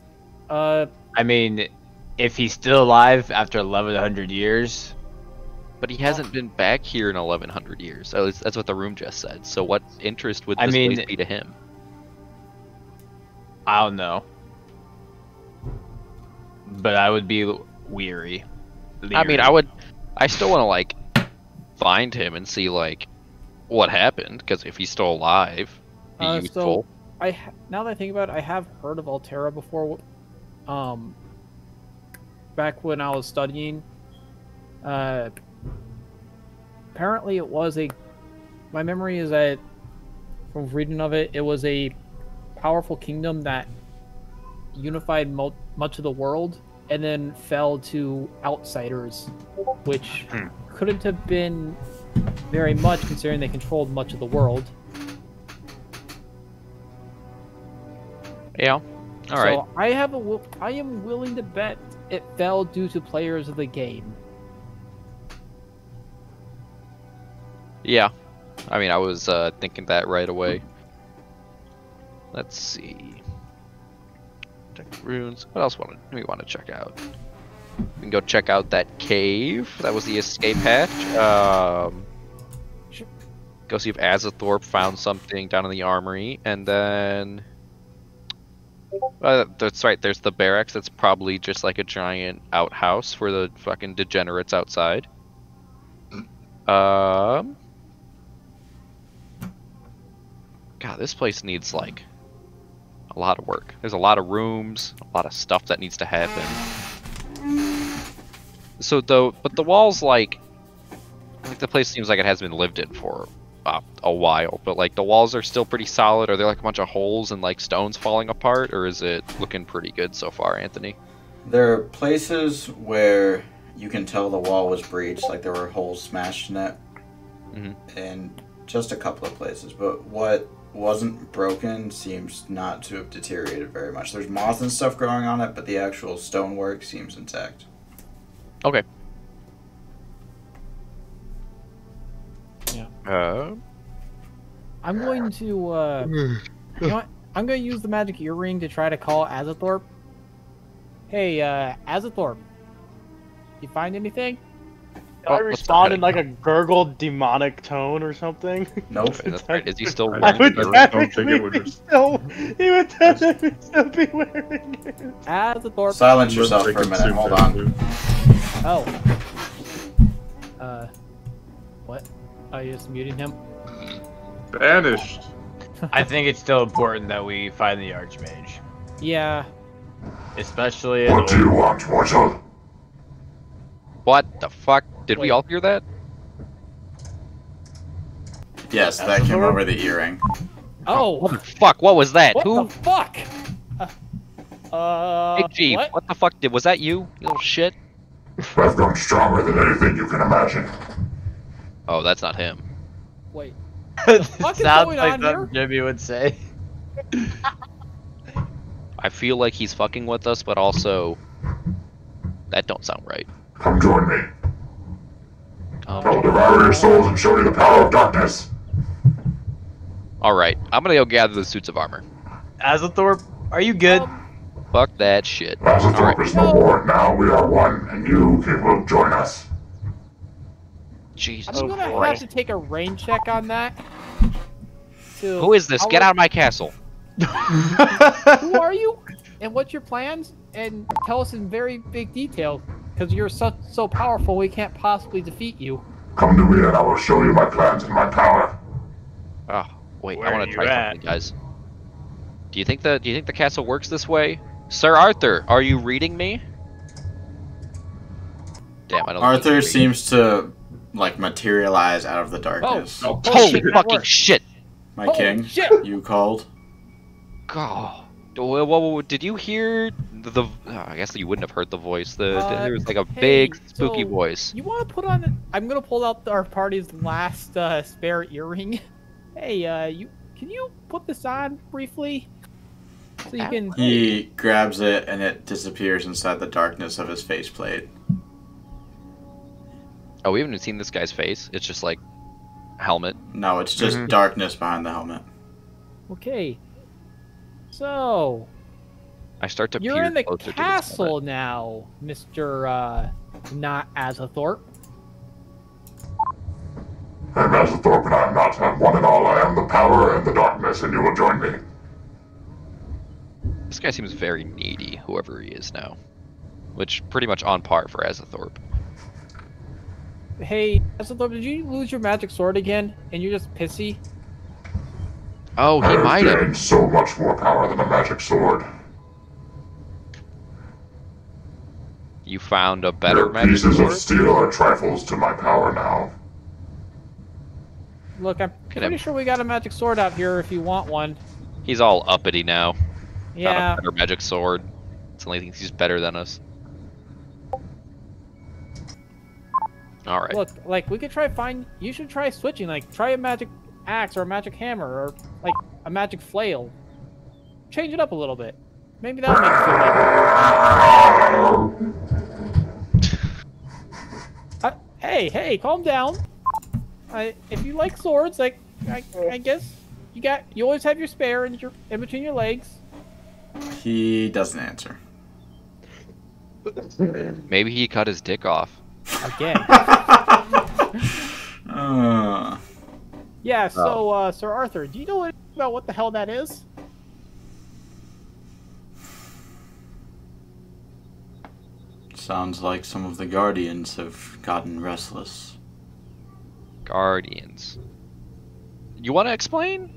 I mean, if he's still alive after 1100 years. But he hasn't been back here in 1100 years. So that's what the room just said. So what interest would this place be to him? I don't know. But I would be weary. I mean, I still want to like find him and see like what happened, because if he's still alive, be useful. So now that I think about it, I have heard of Altera before. Back when I was studying, apparently it was my memory is that from reading of it, it was a powerful kingdom that unified much of the world and then fell to outsiders, which couldn't have been very much considering they controlled much of the world. Yeah. All right. So I am willing to bet it fell due to players of the game. Yeah. I mean, I was thinking that right away. Let's see. Check the runes. What else do we want to check out? We can go check out that cave. That was the escape hatch. Go see if Azathorp found something down in the armory, and then that's right. There's the barracks. That's probably just like a giant outhouse for the fucking degenerates outside. God, this place needs like a lot of work. There's a lot of rooms, a lot of stuff that needs to happen. So but the walls like the place seems like it has been lived in for a while, but like the walls are still pretty solid. Are there like a bunch of holes and like stones falling apart, or is it looking pretty good so far, Anthony? There are places where you can tell the wall was breached, like there were holes smashed in it, and just a couple of places. But what wasn't broken seems not to have deteriorated very much. There's moss and stuff growing on it, but the actual stonework seems intact. Okay. I'm going to, you know what? I'm going to use the magic earring to try to call Azathorp. Hey, Azathorp. You find anything? I respond in like a gurgled demonic tone or something. Nope. That's right. Is he still I wearing would the earring? technically still, he would technically still be wearing it. Azathorp. Silence yourself for a minute. Hold on. Oh. What? Oh, you're just muting him? Vanished. I think it's still important that we find the Archmage. Yeah. Especially What do you want, mortal? What the fuck? Did we all hear that? Yes, that came over the earring. Oh! Fuck, what was that? What Who? the fuck? Hey, G, what the fuck was that you little shit? I've grown stronger than anything you can imagine. Oh, that's not him. Wait. It fuck is sounds going like on something here? Jimmy would say. I feel like he's fucking with us, but also that don't sound right. Come join me. I'll devour your souls and show you the power of darkness. Alright, I'm gonna go gather the suits of armor. Azathorp, are you good? Fuck that shit. Azathorp is no more. Now we are one, and you will join us. Jesus I'm gonna Christ. have to take a rain check on that. Who is this? Get out of my castle. Who are you? And what's your plans? And tell us in very big detail, because you're so powerful we can't possibly defeat you. Come to me and I will show you my plans and my power. Oh, wait, Where I want are to try you at? something, guys. Do you think the castle works this way? Sir Arthur, are you reading me? Damn, I don't Arthur seems to, like, materialize out of the darkness. Oh, Holy holy fucking shit! My Holy king, shit! you called? God. Well, did you hear the? I guess you wouldn't have heard the voice. There was like a hey, big spooky so voice. You want to put on? I'm gonna pull out our party's last spare earring. Hey, can you put this on briefly? So you can. He grabs it and it disappears inside the darkness of his faceplate. Oh, we haven't even seen this guy's face. It's just like helmet. No, it's just darkness behind the helmet. Okay. So I start to you're peer in the closer to this castle helmet. now, Mr. Not Azathorp. I am Azathorp and I am not. I am one and all. I am the power and the darkness, and you will join me. This guy seems very needy, whoever he is now. Which pretty much on par for Azathorp. Hey, Azathorp, did you lose your magic sword again? And you're just pissy? Oh, he I might have have. gained so much more power than a magic sword. You found a better Your magic pieces sword? of steel are trifles to my power now. Look, I'm Can pretty I- sure we got a magic sword out here if you want one. He's all uppity now. Yeah. Found a better magic sword. Suddenly thinks he's better than us. Alright. Look, like, we could you should try switching, like, try a magic axe or a magic hammer or, like, a magic flail. Change it up a little bit. Maybe that'll make you feel better. Hey, calm down. If you like swords, like, I guess you always have your spare in between your legs. He doesn't answer. Maybe he cut his dick off. Again. Yeah, so, Sir Arthur, do you know anything about what the hell that is? Sounds like some of the Guardians have gotten restless. Guardians. You want to explain?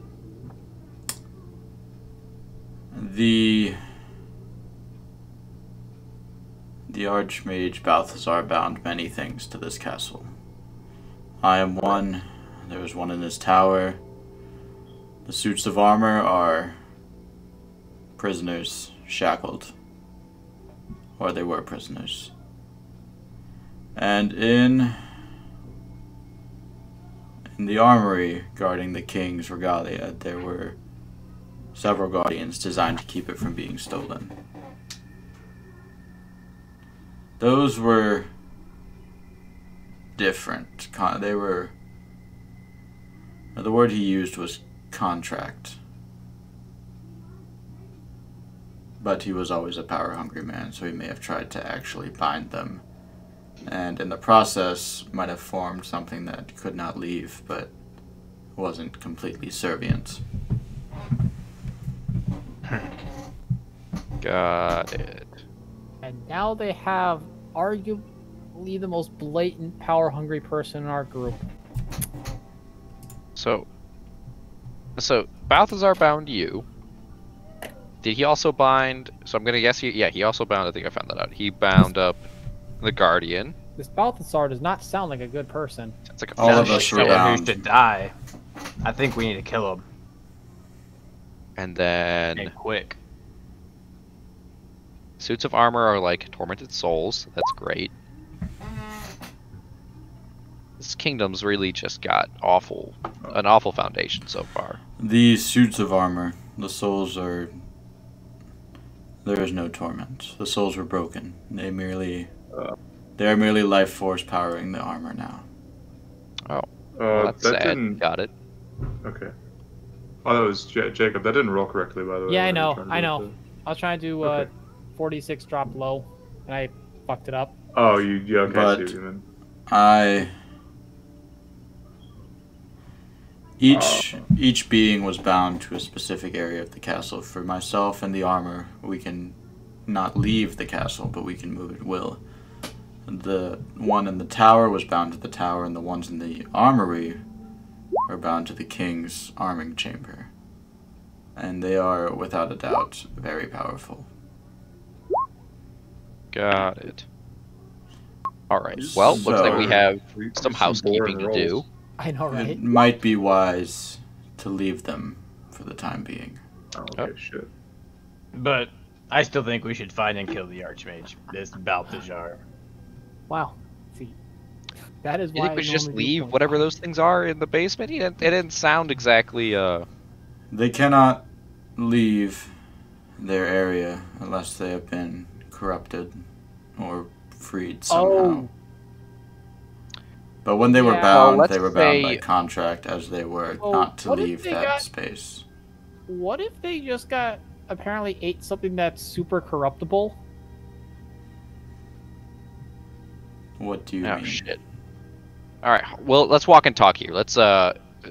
The Archmage Balthazar bound many things to this castle. I am one. There is one in this tower. The suits of armor are prisoners shackled. Or they were prisoners. And in the armory guarding the king's regalia, there were several guardians designed to keep it from being stolen. Those were different. They were the word he used was contract. But he was always a power-hungry man, so he may have tried to actually bind them. And in the process, might have formed something that could not leave, but wasn't completely servient. Got it. And now they have arguably the most blatant power-hungry person in our group. So Balthazar bound you. Did he also bind? So I'm gonna guess he also bound. I think I found that out. He bound up the Guardian. This Balthazar does not sound like a good person. It's like a All of us were Someone who's bound. to die. I think we need to kill him. And then And quick. suits of armor are like tormented souls. That's great. This kingdom's really just got an awful foundation so far. These suits of armor, the souls are... There is no torment. The souls were broken. They are merely life force powering the armor now. Oh, that's that sad. didn't. Got it. Okay. Oh, that was Jacob. That didn't roll correctly, by the way. Yeah, I when you know. were trying to I do know. it. I was trying to do Okay. 46 drop low, and I fucked it up. Oh, yeah, okay. I see But- what you mean. Each being was bound to a specific area of the castle. For myself and the armor, we can not leave the castle, but we can move at will. The one in the tower was bound to the tower, and the ones in the armory are bound to the king's arming chamber. And they are, without a doubt, very powerful. Got it. All right. Well, looks like we So- have We- some boring housekeeping to do. rolls. I know, right? It might be wise to leave them for the time being. Oh, okay, shit. But I still think we should find and kill the Archmage. This Balthazar. Wow. See, that is You why think we I should just normally do leave phone whatever calls. those things are in the basement? It didn't sound exactly. They cannot leave their area unless they have been corrupted or freed somehow. Oh. But when they were Yeah. bound, Well, they let's were bound by say- contract as they were Oh, not to what if leave they that got- space. What if they just apparently ate something that's super corruptible? What do you Oh mean? shit. All right. Well, let's walk and talk here. Let's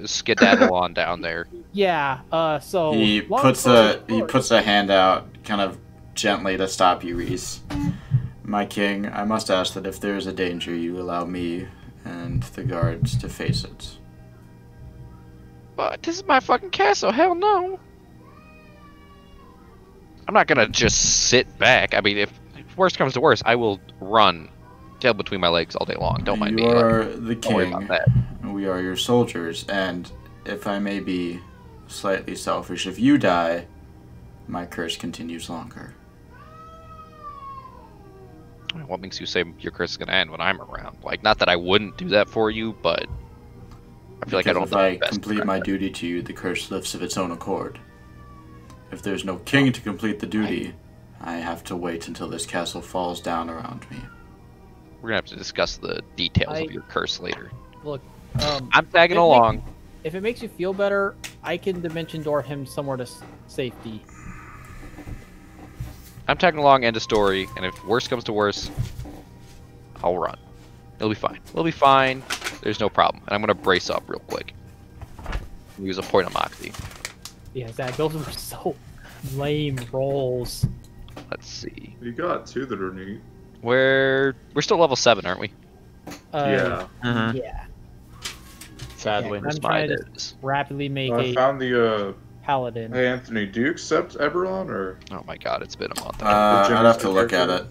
skedaddle on down there. Yeah, so... He long puts story short- a hand out, kind of gently to stop you, Reese. My king, I must ask that if there is a danger, you allow me and the guards to face it. But this is my fucking castle. Hell no. I'm not gonna just sit back. I mean, if worst comes to worst, I will run, tail between my legs all day long. Don't mind me. You like, are the don't worry about king. that. We are your soldiers, and if I may be slightly selfish, if you die, my curse continues longer. What makes you say your curse is gonna end when I'm around? Like, not that I wouldn't do that for you, but I feel like I don't If have I the best complete track my record. duty to you, the curse lifts of its own accord. If there's no king to complete the duty, I have to wait until this castle falls down around me. We're gonna have to discuss the details I- of your curse later. Look, I'm tagging It along. if it makes you feel better, I can dimension door him somewhere to safety. I'm tagging along, end of story, and if worst comes to worst, I'll run. It'll be fine. It'll be fine. There's no problem. And I'm gonna brace up real quick. Use a point of moxie. Yeah, Zach, those were so lame rolls. Let's see. You got two that are neat. We're still level 7, aren't we? Yeah. Yeah. Sadly. I'm trying to rapidly make I a found the. paladin. Hey, Anthony, do you accept Eberron or? Oh my god, it's been a month. I'd have to look at it.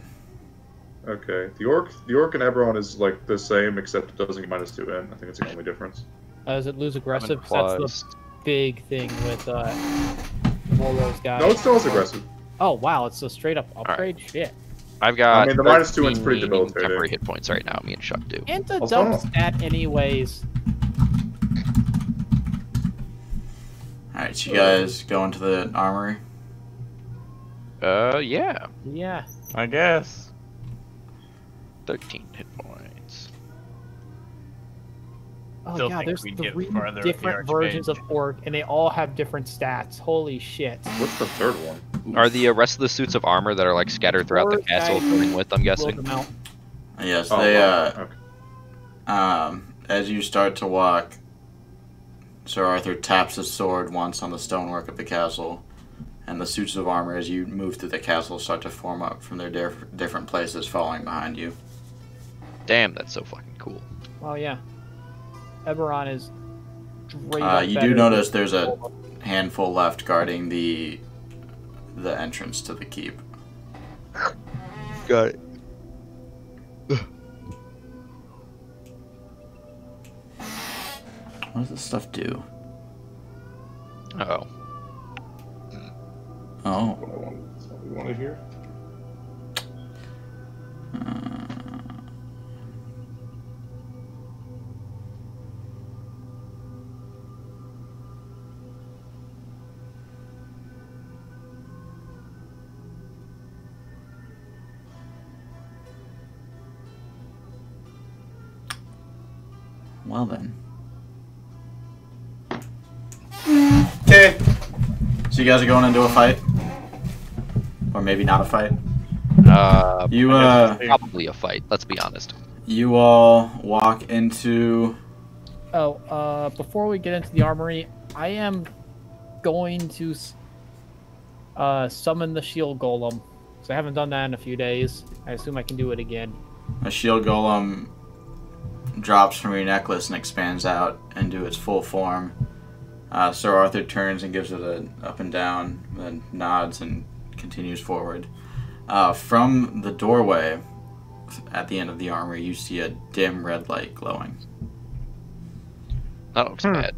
Okay, the orc and Eberron is like the same, except it doesn't get -2 in. I think it's the only difference. Does it lose aggressive? 'Cause Plus- that's the big thing with Moro's guy. No, it still is aggressive. Oh wow, it's a straight up upgrade. Shit. I've got. I mean, the -2 is pretty 13 debilitating. temporary hit points right now. Me and Chuck do. And a What's dump going on? stat anyways. Alright, you guys go into the armory. Yeah. Yeah. I guess. 13 hit points. Oh Still yeah, think there's we get 3 farther with the different versions of Archmage. orc, and they all have different stats. Holy shit. What's the third one? Are the rest of the suits of armor that are like scattered throughout the Orc castle guy coming with? I'm Blow guessing. them out. Yes, Oh, they. wow. Okay. As you start to walk, Sir Arthur taps his sword once on the stonework of the castle, and the suits of armor, as you move through the castle, start to form up from their different places, following behind you. Damn, that's so fucking cool. Oh yeah. Eberron is straight up You better do than notice there's a Bulma. handful left guarding the entrance to the keep. Got it. What does this stuff do? Oh. Oh. What we want to hear? Well then. Okay. So you guys are going into a fight? Or maybe not a fight? You Probably a fight. Let's be honest. You all walk into. Oh, before we get into the armory, I am going to summon the shield golem. So I haven't done that in a few days. I assume I can do it again. A shield golem drops from your necklace and expands out into its full form. Sir Arthur turns and gives it an up and down, then nods and continues forward. From the doorway at the end of the armory, you see a dim red light glowing. That looks bad.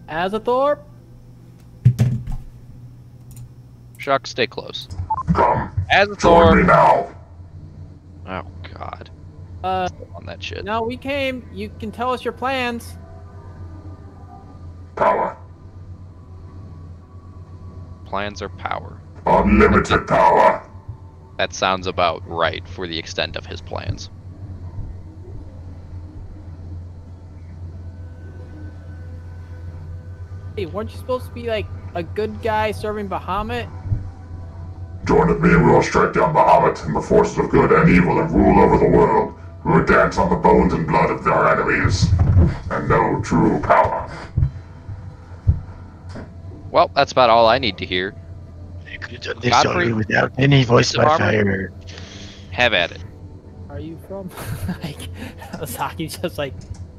Azathorp? Shuck, stay close. Come, join me Azathorp! now. Oh god. Uh, On that shit. no, we came. You can tell us your plans. Power. Plans are power. Unlimited power. That sounds about right for the extent of his plans. Hey, weren't you supposed to be like a good guy serving Bahamut? Join with me and we will strike down Bahamut and the forces of good and evil that rule over the world. We will dance on the bones and blood of our enemies, and know true power. Well, that's about all I need to hear. You could have done this Godfrey, only without any voice by Armor. fire. Have at it. Are you from like Saki's just like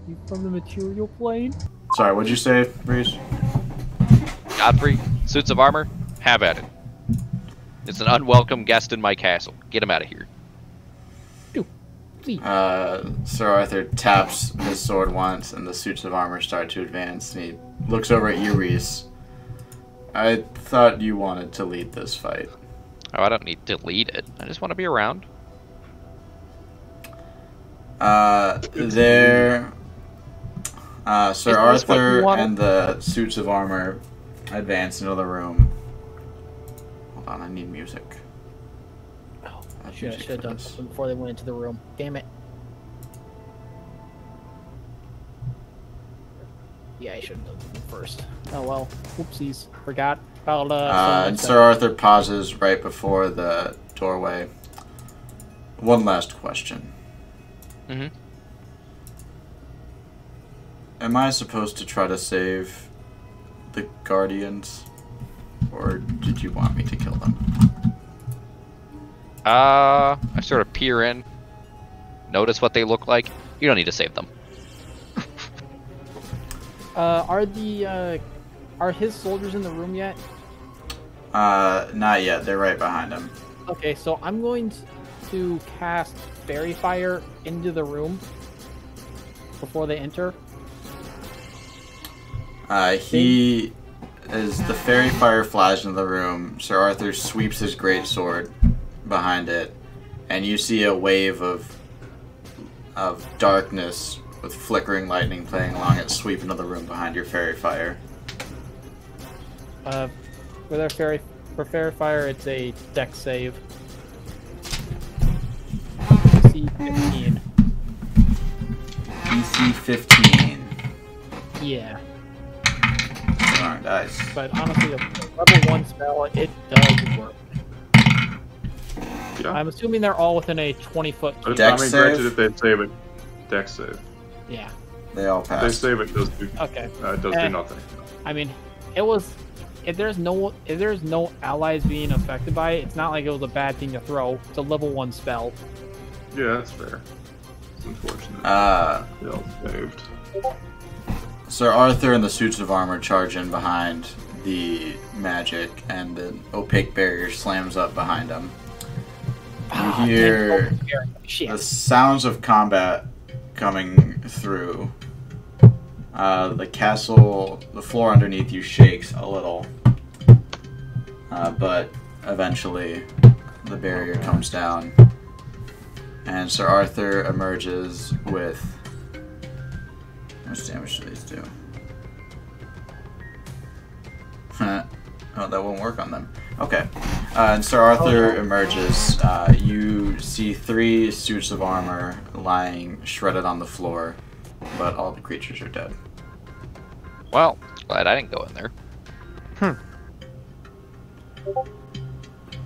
you from the material plane? Sorry, what'd you say, Breeze? Godfrey, suits of armor, have at it. It's an unwelcome guest in my castle. Get him out of here. Sir Arthur taps his sword once, and the suits of armor start to advance, and he looks over at you, Reese. I thought you wanted to lead this fight. Oh, I don't need to lead it. I just want to be around. Sir Arthur and the suits of armor advance into the room. Hold on, I need music. Oh, I should have done something before they went into the room. Damn it. Yeah, I should have done something first. Oh well. Oopsies. Forgot about and Sir Arthur pauses right before the doorway. One last question. Mm-hmm. Am I supposed to try to save the Guardians? Or did you want me to kill them? I sort of peer in, notice what they look like. You don't need to save them. Are his soldiers in the room yet? Not yet. They're right behind him. Okay, so I'm going to cast Fairy Fire into the room before they enter. As the fairy fire flies into the room, Sir Arthur sweeps his great sword behind it, and you see a wave of darkness with flickering lightning playing along it sweep into the room behind your fairy fire. For Fairy Fire, it's a dex save. DC 15. DC 15. Yeah. Alright, nice. But honestly, a level 1 spell, it does work. Yeah. I'm assuming they're all within a 20-foot. Dex granted, save? if they save it, Dex save. Yeah. They all If they passed. save it, does do, Okay. it does do nothing. I mean, it was. If there's no allies being affected by it, it's not like it was a bad thing to throw. It's a level 1 spell. Yeah, that's fair. It's unfortunate. They all saved. Sir Arthur and the suits of armor charge in behind the magic, and the opaque barrier slams up behind them. You hear the sounds of combat coming through. The castle, the floor underneath you shakes a little, but eventually the barrier comes down, and Sir Arthur emerges with... How much damage do these do? Oh, that won't work on them. Okay. And Sir Arthur emerges. You see 3 suits of armor lying shredded on the floor, but all the creatures are dead. Well, glad I didn't go in there.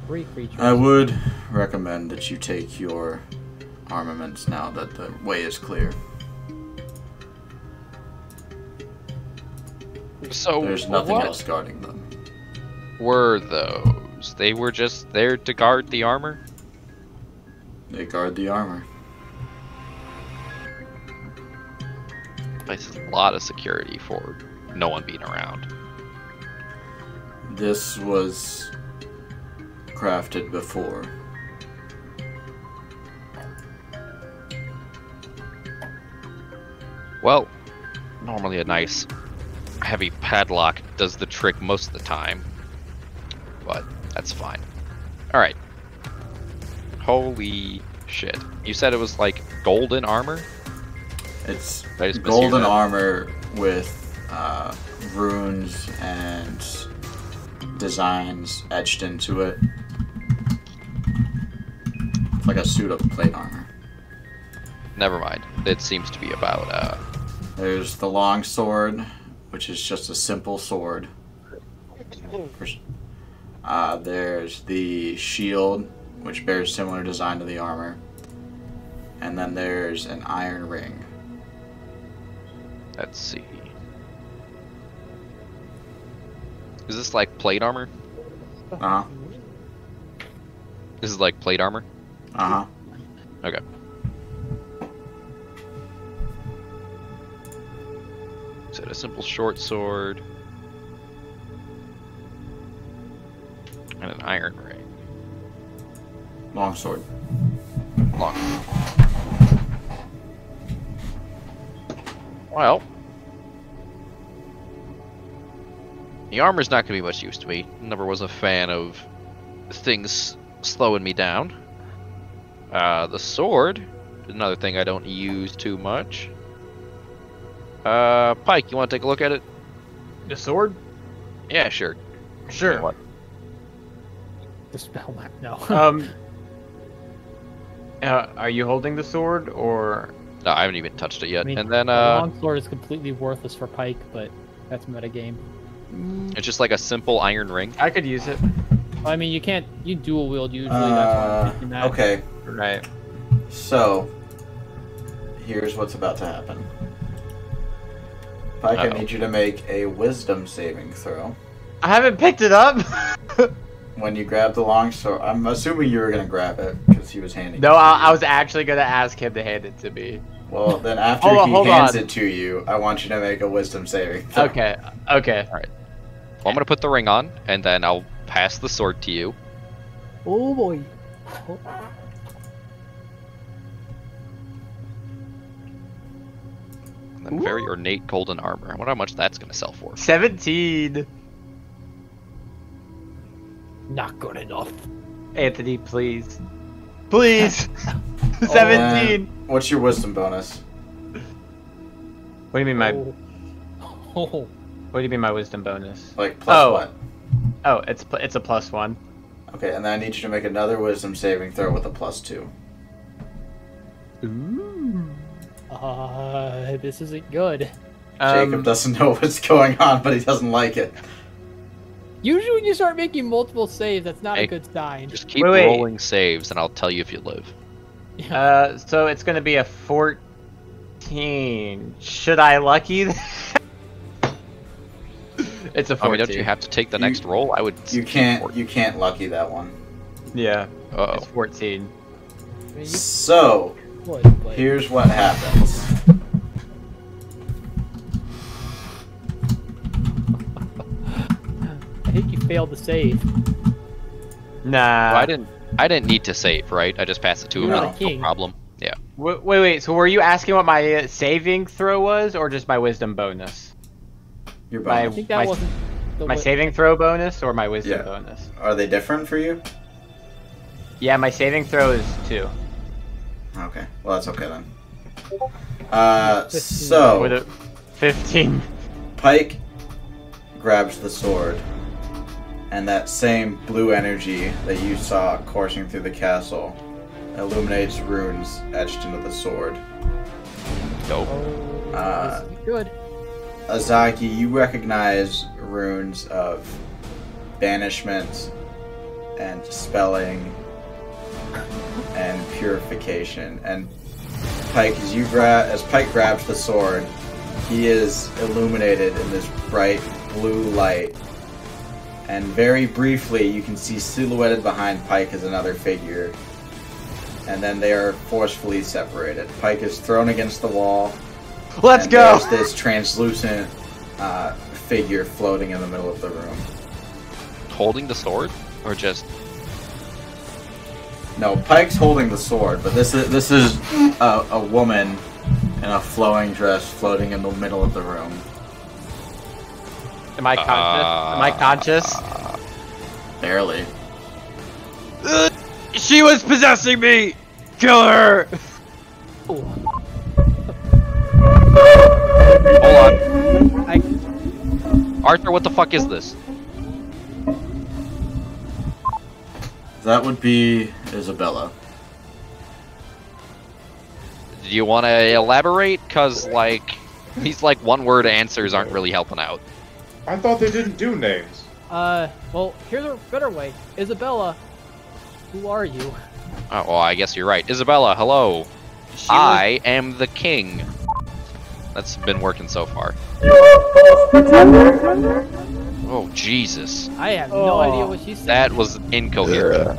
3 creatures. I would recommend that you take your armaments now that the way is clear. So There's nothing what else guarding them. were those? They were just there to guard the armor? They guard the armor. Place is a lot of security for no one being around. This was crafted before. Well, normally a nice heavy padlock does the trick most of the time, but that's fine. Alright. Holy shit. You said it was like golden armor? It's I just mishear golden that. armor with runes and designs etched into it. It's like a suit of plate armor. Never mind. It seems to be about, There's the long sword, which is just a simple sword. There's the shield, which bears similar design to the armor. And then there's an iron ring. let's see. Is this like plate armor? Uh-huh. This is like plate armor? Uh-huh. Okay. So a simple short sword. And an iron ring. Long sword. Long. Well. The armor's not going to be much use to me. Never was a fan of things slowing me down. The sword is another thing I don't use too much. Pike, you want to take a look at it? The sword? Yeah, sure. Sure. What? The spell map, no. Are you holding the sword, or...? No, I haven't even touched it yet. I mean, And then, the longsword is completely worthless for Pike, but that's metagame. it's just like a simple iron ring. I could use it. I mean, you dual wield usually. That's why I'm thinking that. Okay, Right. so here's what's about to happen. Pike, I need you to make a wisdom saving throw. I haven't picked it up! When you grab the long sword, I'm assuming you were going to grab it because he was handing No, it to I you. was actually going to ask him to hand it to me. Well, then after Hold he hands on. it to you, I want you to make a wisdom saving throw. Okay. Well, I'm going to put the ring on, and then I'll pass the sword to you. Oh boy. Oh. And then very ornate golden armor. I wonder how much that's going to sell for. 17! Not good enough. Anthony, please. Please! 17! What's your wisdom bonus? What do you mean my... Oh. What do you mean my wisdom bonus? Like, plus Oh. what? Oh, it's a +1. Okay, and then I need you to make another wisdom saving throw with a +2. Ooh. This isn't good. Jacob doesn't know what's going on, but he doesn't like it. Usually when you start making multiple saves, that's not a good sign. Just keep rolling saves, and I'll tell you if you live. So it's gonna be a 14. Should I lucky? It's a 14. I mean, don't you have to take the next roll? I would. You can't lucky that one. Yeah. It's 14. I mean, so here's what happens. I think you failed the save. Nah. Well, I didn't need to save, right? I just passed it to him. No problem. Yeah. Wait. So were you asking what my saving throw was, or just my wisdom bonus? Your bonus. I think that wasn't my saving throw bonus or my wisdom bonus. Are they different for you? Yeah, my saving throw is 2. Okay. Well, that's okay then. So with a 15. Pike grabs the sword, and that same blue energy that you saw coursing through the castle illuminates runes etched into the sword. Dope. Good. Azaki, you recognize runes of banishment and dispelling and purification. And Pike, as Pike grabs the sword, he is illuminated in this bright blue light. And very briefly, you can see silhouetted behind Pike is another figure. And then they are forcefully separated. Pike is thrown against the wall. Let's go! There's this translucent figure floating in the middle of the room. Holding the sword, or just? No, Pike's holding the sword, but this is a woman in a flowing dress floating in the middle of the room. Am I conscious? Am I conscious? Barely. She was possessing me! Kill her! Hold on. Arthur, what the fuck is this? That would be Isabella. Do you want to elaborate? Cause like, these like one-word answers aren't really helping out. I thought they didn't do names. Well, here's a better way. Isabella, who are you? Oh, well, I guess you're right. Isabella, hello. I am the king. That's been working so far. Oh, Jesus. I have no idea what she said. That was incoherent.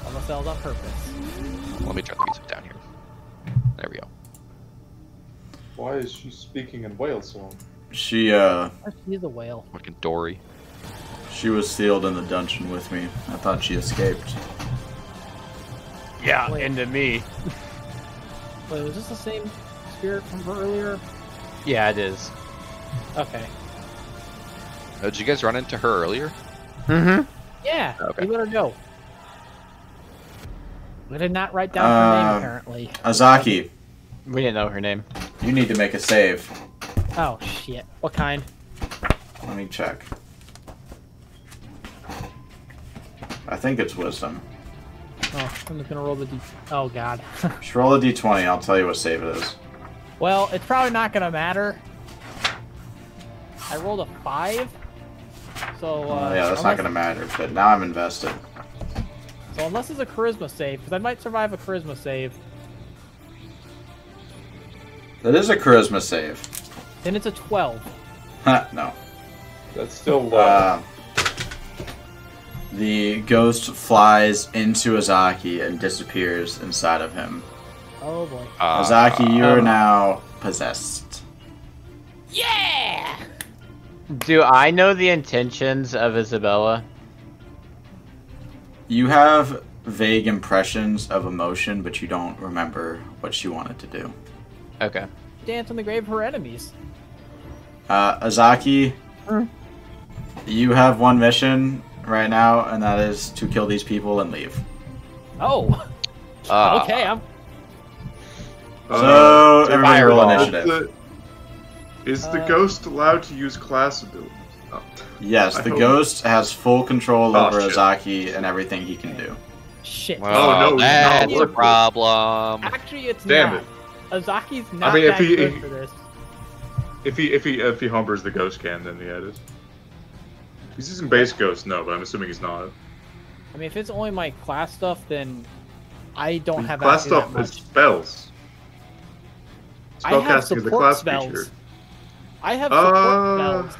Almost fell on purpose. Let me turn the music down here. There we go. Why is she speaking in whale song? She's a whale. Fucking Dory. She was sealed in the dungeon with me. I thought she escaped. Yeah, into me. Wait, was this the same spirit from earlier? Yeah, it is. Okay. Did you guys run into her earlier? Mm-hmm. Yeah, okay. We let her go. We did not write down her name, apparently. Azaki. We didn't know her name. You need to make a save. Oh, shit. What kind? Let me check. I think it's wisdom. Oh, I'm just gonna roll the d... Oh, God. Just roll a d20, I'll tell you what save it is. Well, it's probably not gonna matter. I rolled a 5. So, yeah, that's not gonna matter, but now I'm invested. So unless it's a charisma save, because I might survive a charisma save. That is a charisma save. Then it's a 12. No. That's still low. The ghost flies into Azaki and disappears inside of him. Oh boy. Azaki, you are now possessed. Yeah! Do I know the intentions of Isabella? You have vague impressions of emotion, but you don't remember what she wanted to do. Okay. Dance on the grave of her enemies. Azaki, you have one mission right now, and that is to kill these people and leave. Oh. Okay, I'm... So, everybody roll initiative. Is the ghost allowed to use class abilities? Oh. Yes, the ghost has full control over Azaki and everything he can do. Shit. Well, no, that's a problem. Actually, it's Damn not. it. Azaki's not I mean, that good for this. If he humbers the ghost can, then yeah, it is. If he's using base ghost, no, but I'm assuming he's not. I mean, if it's only my class stuff, then I don't have class access to that stuff is much. spells. I have Spellcasting is a support class spells. feature. I have support spells.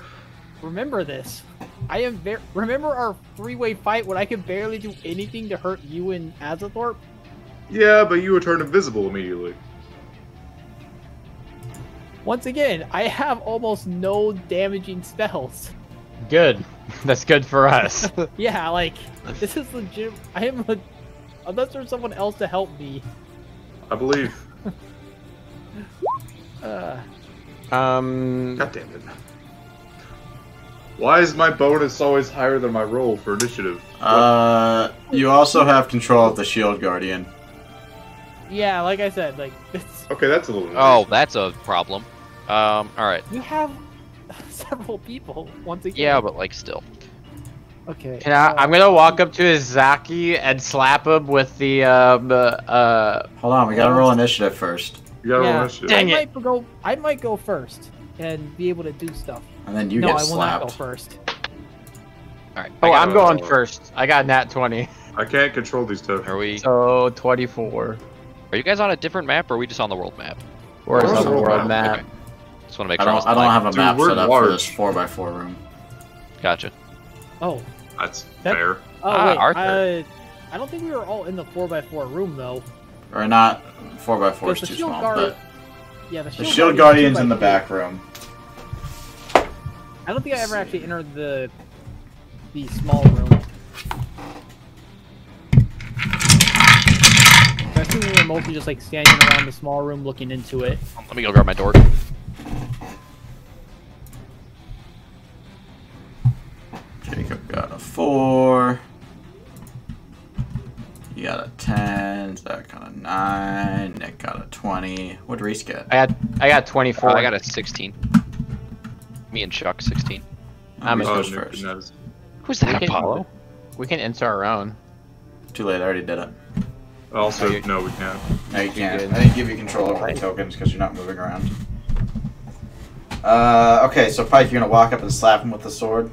Remember this. I am remember our three-way fight when I could barely do anything to hurt you and Azathorp? Yeah, but you would turn invisible immediately. Once again, I have almost no damaging spells. Good. That's good for us. Yeah, like, this is legit. I am a... Unless there's someone else to help me. I believe. God damn it. Why is my bonus always higher than my roll for initiative? You also have control of the Shield Guardian. Yeah, like I said, like, it's... Okay, that's a little... Oh, that's a problem. Alright. You have several people, once again. Yeah, but, like, still. Okay. Can I'm gonna walk up to Izaki and slap him with the, Hold on, we gotta roll initiative first. You gotta roll initiative. Dang it. I might go first and be able to do stuff. And then you no, get I will slapped. not go first. Alright. Oh, I'm going first. I got nat 20. I can't control these tokens. Are we... So, 24. Are you guys on a different map, or are we just on the world map? We're on the world map. Okay. Just want to make I sure don't have a map we're set up large. for this 4x4 room. Gotcha. Oh. That's fair. Oh, wait. Arthur. I don't think we were all in the 4x4 room, though. Or not, 4x4 is Because the too shield small, guard- but Yeah, the Shield Guardian's in the back room. I don't think I ever actually entered the small room. I assume we were mostly just like standing around the small room looking into it. Let me go grab my door. Jacob got a 4. You got a 10. Zach got a 9. Nick got a 20. What did Reese get? I got 24. I got a 16. Me and Chuck, 16. I'm Reese a goes Nick first. knows. Who's that, Apollo? We can enter our own. Too late, I already did it. Also, no, we can't. No, you can't. good. I didn't give you control over the tokens because you're not moving around. Okay, so Pike, you're gonna walk up and slap him with the sword.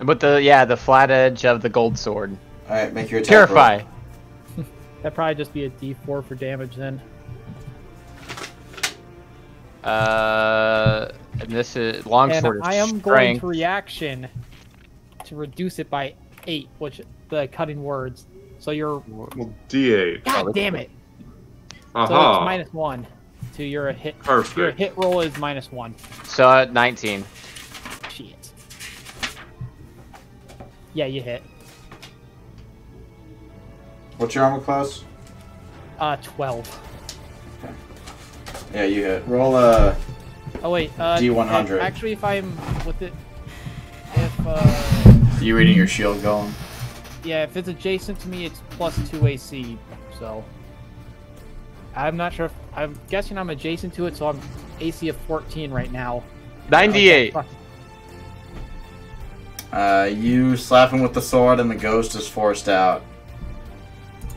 With the flat edge of the gold sword. Alright, make your attack Purify. roll. That'd probably just be a D4 for damage then. And this is longsword. And I am going to reaction to reduce it by 8, which the cutting words. So you're... Well, D8. God damn it! Aha. So it's -1 to your hit. Perfect. Your hit roll is -1. So 19. Shit. Yeah, you hit. What's your armor class? 12. Yeah, you hit. Roll a Oh wait, D100. Actually, if I'm with it, if You reading your shield golem? yeah, if it's adjacent to me, it's +2 AC. So I'm not sure. I'm guessing I'm adjacent to it, so I'm AC of 14 right now. 98. You slap him with the sword and the ghost is forced out.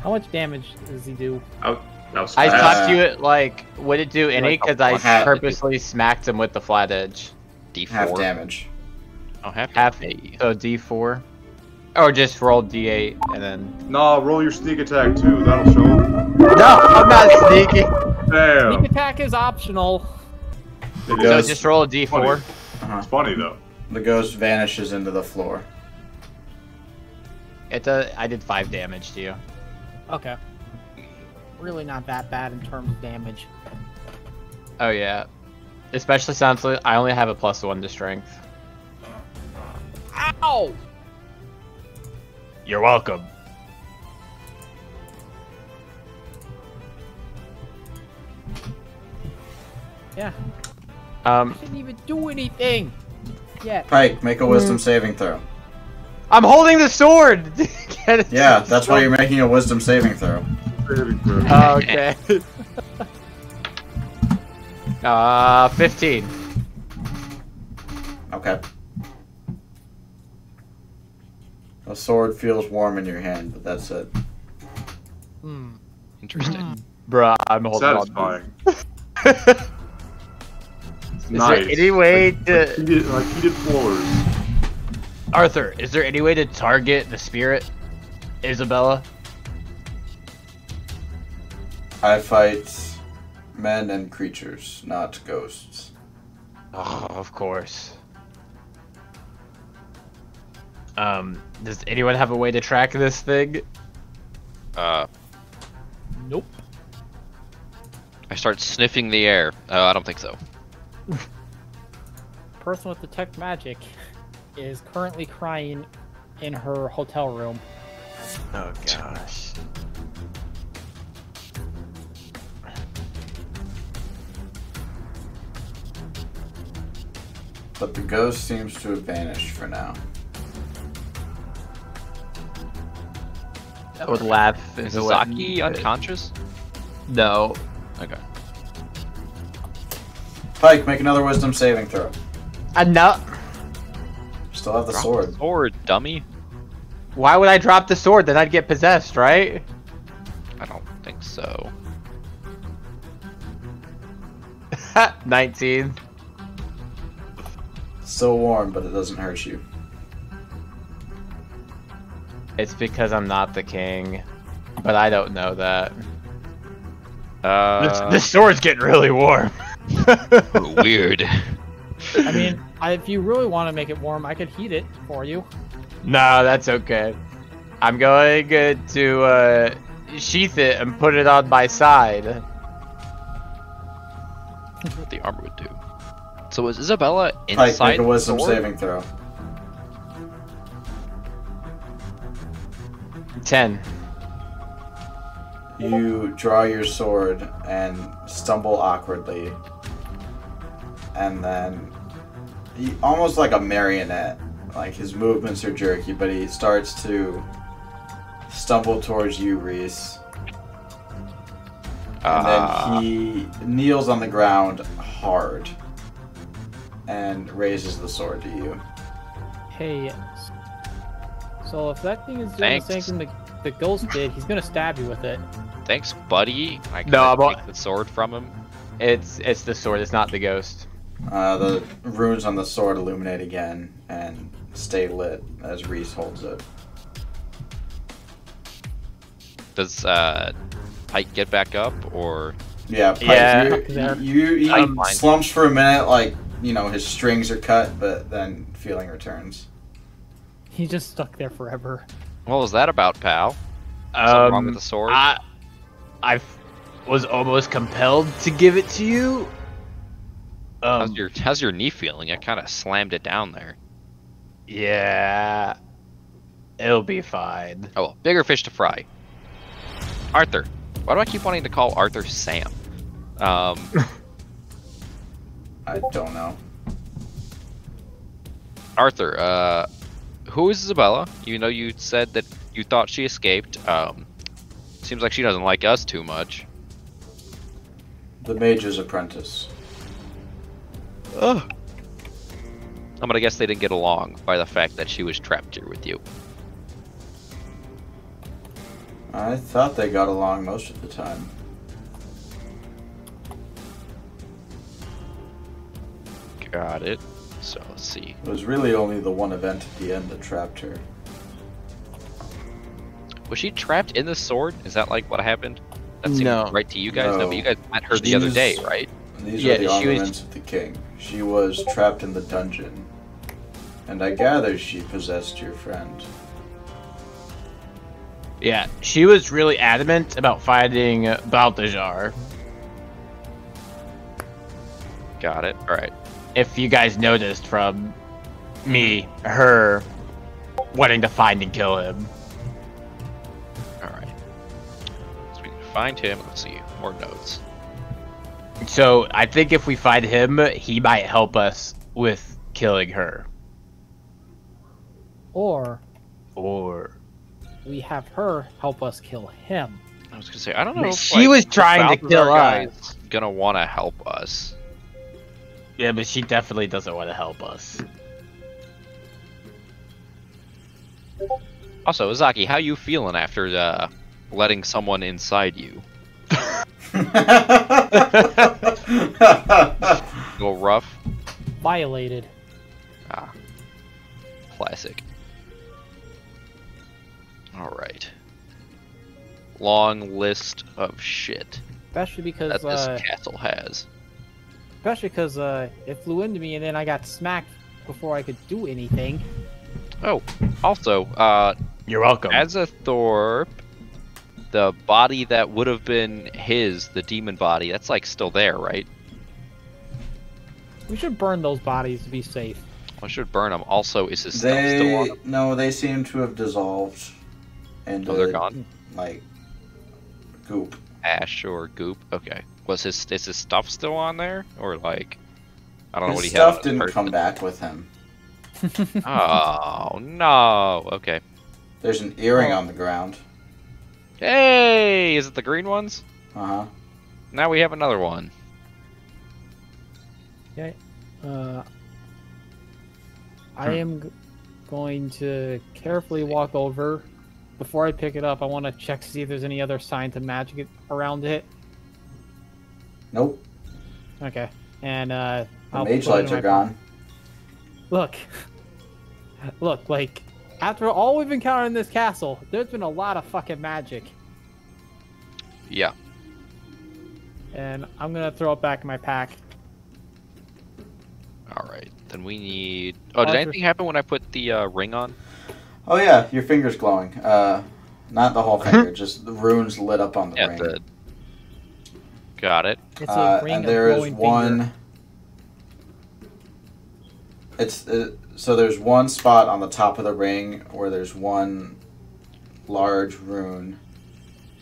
How much damage does he do? I talked to you like, would it do any? Because I half- purposely smacked him with the flat edge. D4. Half damage. Oh, half Half. damage. So D4. Or just roll D8 and then. No, roll your sneak attack too. That'll show him. No, I'm not sneaking. Damn. Sneak attack is optional. It So is. just roll a D4. It's funny though. The ghost vanishes into the floor. I did 5 damage to you. Okay. Really not that bad in terms of damage. Oh yeah. Especially since I only have a +1 to strength. Ow! You're welcome. Yeah. I Didn't even do anything. Yeah. Pike, make a wisdom saving throw. I'm holding the sword. Get it? Yeah, that's why you're making a wisdom saving throw. Oh, okay. 15. Okay. The sword feels warm in your hand, but that's it. Interesting. Bruh, I'm holding on. Satisfying. Nice. there any way to... heated floors. Arthur, is there any way to target the spirit, Isabella? I fight men and creatures, not ghosts. Oh, of course. Does anyone have a way to track this thing? Nope. I start sniffing the air. I don't think so. Person with detect magic is currently crying in her hotel room. Oh gosh. But the ghost seems to have vanished for now. I would laugh. Is Zaki unconscious? No. Okay. Pike, make another wisdom saving throw. No. Still have the Drop sword. the sword, dummy. Why would I drop the sword? Then I'd get possessed, right? I don't think so. 19. Still warm, but it doesn't hurt you. It's because I'm not the king. But I don't know that. This sword's getting really warm. Weird. I mean, if you really want to make it warm, I could heat it for you. No, that's okay. I'm going to sheath it and put it on my side. What the armor would do. So is Isabella Pike, inside make a wisdom the sword? saving throw. 10. You draw your sword and stumble awkwardly. And then, almost like a marionette, like his movements are jerky, but he starts to stumble towards you, Reese. And then he kneels on the ground hard and raises the sword to you. Hey, so if that thing is doing the same thing the ghost did, he's gonna stab you with it. Thanks, buddy. I No, can take the sword from him. It's the sword, it's not the ghost. The runes on the sword illuminate again and stay lit as Reese holds it. Does Pike get back up, or? Yeah, Pike, Yeah. he slumps for a minute, like, you know, his strings are cut, but then feeling returns. He's just stuck there forever. What was that about, pal? Something wrong with the sword? I was almost compelled to give it to you. How's your knee feeling? I kind of slammed it down there. Yeah, it'll be fine. Oh well, bigger fish to fry. Arthur. Why do I keep wanting to call Arthur Sam? I don't know. Arthur, who is Isabella? You know, you said that you thought she escaped. Seems like she doesn't like us too much. The mage's apprentice. Ugh. I'm gonna guess they didn't get along by the fact that she was trapped here with you. I thought they got along most of the time. Got it. So let's see. It was really only the one event at the end that trapped her. Was she trapped in the sword? Is that like what happened? That seemed No. right to you guys? No, but you guys met her the She's- other day, right? These Yeah, are the she was- ornaments of the king. She was trapped in the dungeon. And I gather she possessed your friend. Yeah, she was really adamant about fighting Balthazar. Got it. All right. If you guys noticed from her wanting to find and kill him. All right. So we can find him. Let's see more notes. So I think if we find him, he might help us with killing her. Or Or we have her help us kill him. I was gonna say I don't know. If, she was trying to kill Balthazar us. guy's gonna want to help us. Yeah, but she definitely doesn't want to help us. Also, Izaki, how you feeling after letting someone inside you? Go rough. Violated. Ah. Classic. Alright. Long list of shit Especially because that this castle has. Especially because it flew into me and then I got smacked before I could do anything. Oh, also, you're welcome. Azathorp, the body that would have been his, the demon body, that's like still there, right? We should burn those bodies to be safe. I should burn them. Also, is his stuff still on them? No, they seem to have dissolved. And Oh, they're gone? Like goop. Ash or goop? Okay. Is his stuff still on there? Or like, I don't know what he His had. stuff didn't come back with him. Oh, no. Okay. There's an earring on the ground. Hey! Is it the green ones? Uh-huh. Now we have another one. Okay. I am going to carefully walk over. Before I pick it up, I want to check to see if there's any other signs of magic around it. Nope. Okay. And The I'll mage put it in lights my are gone. Look. Look, like, after all we've encountered in this castle, there's been a lot of fucking magic. Yeah. And I'm gonna throw it back in my pack. Alright. Then we need... Oh, did anything happen when I put the ring on? Oh yeah, your finger's glowing. Not the whole finger, just the runes lit up on the ring. Got it. It's a ring and there is glowing one. finger. So there's one spot on the top of the ring where there's one large rune,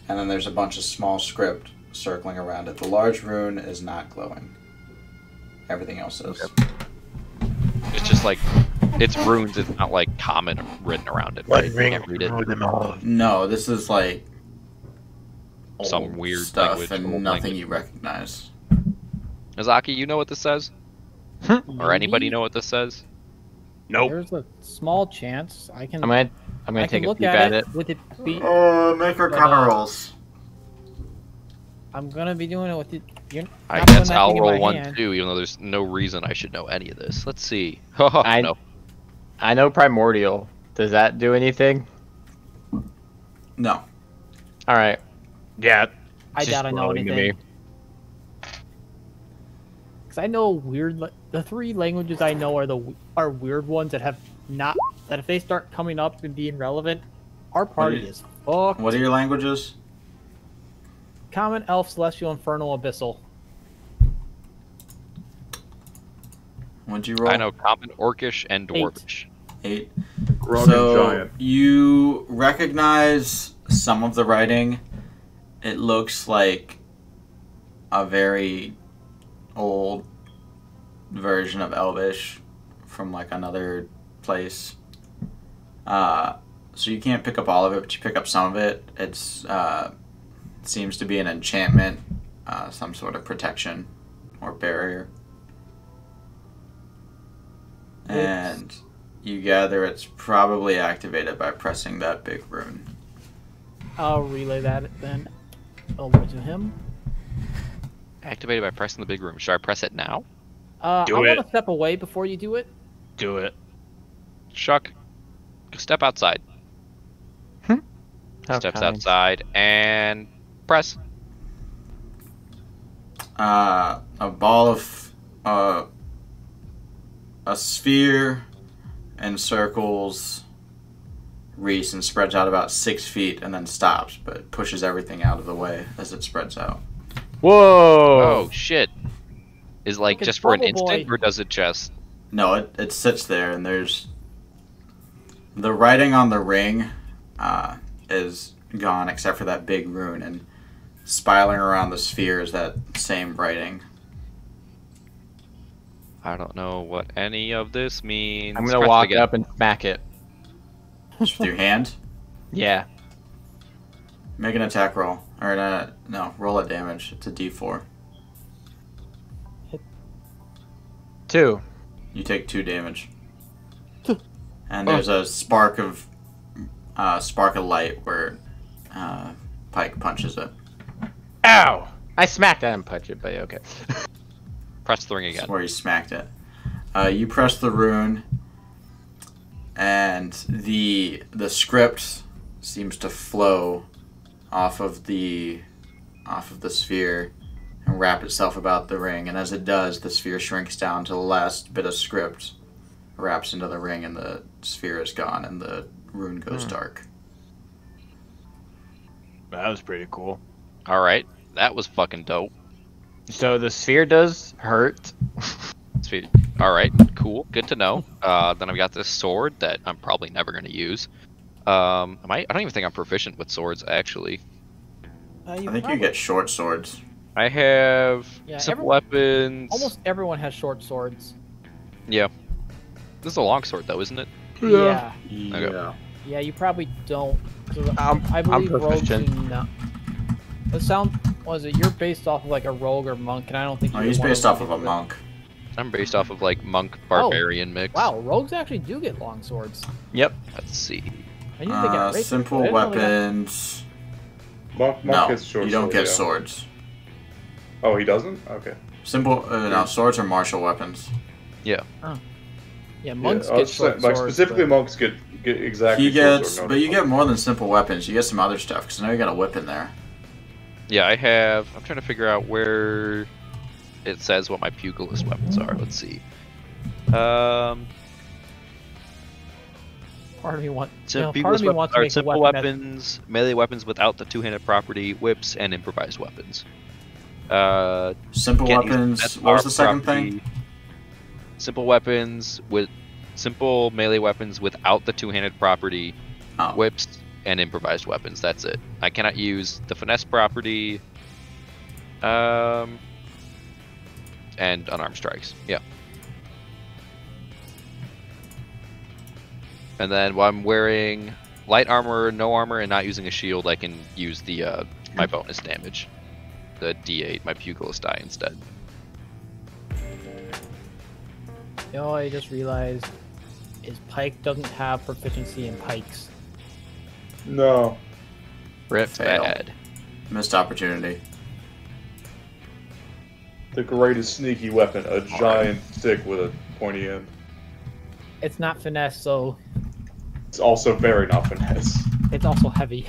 and then there's a bunch of small script circling around it. The large rune is not glowing. Everything else is. Okay. It's just like, it's runes, it's not like common written around it, right? Ring, Can't read it. No, this is like Some weird stuff language. and old nothing language. you recognize. Azaki, you know what this says? Or anybody know what this says? Nope. There's a small chance I can. I'm gonna I take can a look peek at at it with it be. Make her counter rolls. I'm gonna be doing it with it. You're I not putting guess that I'll thing in roll my one hand. too, even though there's no reason I should know any of this. Let's see. I- No. I know primordial. Does that do anything? No. All right. Yeah. I Just doubt I know glowing to anything. Because I know the three languages I know are weird ones that have not, that if they start coming up and being relevant, our party is fucked. What are your languages? Common, Elf, Celestial, Infernal, Abyssal. What'd you roll? I know Common, Orcish, and Dwarvish. 8. Grog So and giant. you recognize some of the writing. It looks like a very old version of Elvish from like another place. So you can't pick up all of it, but you pick up some of it. It's seems to be an enchantment, some sort of protection or barrier. And you gather it's probably activated by pressing that big rune. I'll relay that then over to him. Activated by pressing the big room. Should I press it now? I Do want it. to step away before you do it. Do it. Shuck. Step outside. Steps outside and press. A ball of a sphere encircles Reese and spreads out about 6 feet and then stops, but pushes everything out of the way as it spreads out. Whoa! Oh shit. Is like Look at just for an Bubble instant, Boy. or does it just? No, it sits there and there's the writing on the ring is gone except for that big rune, and spiraling around the sphere is that same writing. I don't know what any of this means. I'm gonna Press it walk again. up and smack it. Just with your hand. Yeah. Make an attack roll. Or no, roll a damage. It's a d4. 2. You take 2 damage. And there's a spark of light where Pike punches it. Ow! I smacked that and punched it, but okay. Press the ring again. That's where you smacked it. You press the rune, and the script seems to flow off of the sphere and wrap itself about the ring. And as it does, the sphere shrinks down to the last bit of script, wraps into the ring, and the sphere is gone, and the rune goes dark. That was pretty cool. All right, that was fucking dope. So the sphere does hurt. Sphere. All right, cool, good to know. Then I've got this sword that I'm probably never gonna use. I don't even think I'm proficient with swords actually. I think you get short swords. I have simple weapons. Almost everyone has short swords. Yeah. This is a long sword though, isn't it? Yeah. Okay. Yeah, you probably don't. I I'm believe rogues do proficient. not. Was it you're based off of like a rogue or monk, and I don't think. Oh, he's based off of a monk. I'm based off of like monk barbarian mix. Wow, rogues actually do get long swords. Yep. Let's see. I knew they got raped, Simple but I didn't know they got- weapons. Monk No, gets short you don't sword, get yeah. swords. Oh, he doesn't? Okay. Simple. No, swords are martial weapons. Yeah. Yeah, monks Yeah, get short like swords. specifically, but- monks get exactly. He short gets, sword, but you get more than simple weapons. You get some other stuff because I know you got a whip in there. Yeah, I'm trying to figure out where it says what my pugilist weapons are. Let's see. Part of me wants. So part of me wants to make a simple weapon weapons, melee weapons without the two-handed property, whips, and improvised weapons. Simple Can't use weapons. that What was power the second property. thing? Simple weapons with simple melee weapons without the two-handed property, Oh. whips, and improvised weapons. That's it. I cannot use the finesse property, and unarmed strikes. Yeah. And then while I'm wearing light armor, no armor, and not using a shield, I can use the my bonus damage, the D8, my pugilist die instead. You know, I just realized is Pike doesn't have proficiency in pikes. No. Rip Fail. bad. Missed opportunity. The greatest sneaky weapon, a giant stick with a pointy end. It's not finesse, so It's also very not finesse. it's also heavy.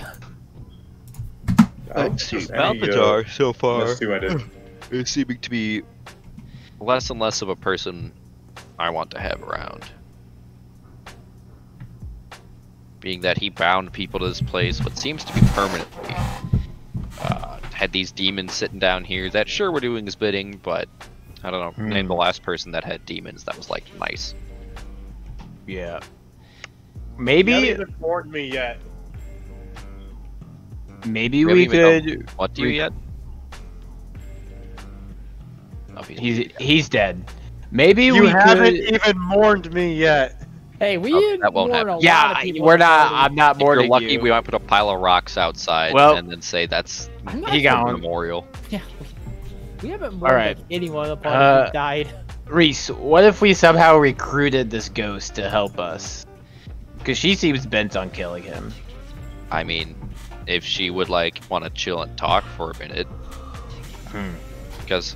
Let's see, Just Balthazar so far finesse two-handed. is seeming to be less and less of a person I want to have around. Being that he bound people to this place, what seems to be permanently. Had these demons sitting down here that sure were doing his bidding, but I don't know, name the last person that had demons that was like nice. Yeah. You Maybe haven't even warned me yet. maybe We we haven't even could. done what do you yet? Oh, He's dead. Maybe You we haven't could. even warned me yet. Hey, we Oh, didn't that won't warn a happen. lot of Yeah, people we're in the not. party. I'm not If more you're than lucky, you. we might put a pile of rocks outside Well- and then say that's I'm not He sure- got one. memorial. Yeah, we haven't warned Alright. like, anyone in the party who died. Reese, what if we somehow recruited this ghost to help us? Because she seems bent on killing him. I mean, if she would like want to chill and talk for a minute, because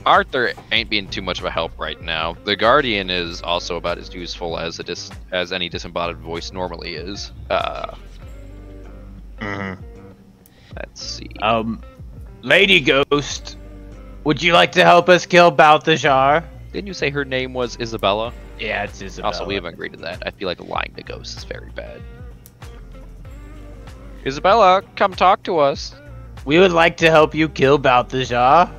Arthur ain't being too much of a help right now. The Guardian is also about as useful as as any disembodied voice normally is. Let's see. Lady Ghost, would you like to help us kill Balthazar? Didn't you say her name was Isabella? Yeah, it's Isabella. Also, we haven't agreed to that. I feel like lying to ghosts is very bad. Isabella, come talk to us. We would like to help you kill Balthazar.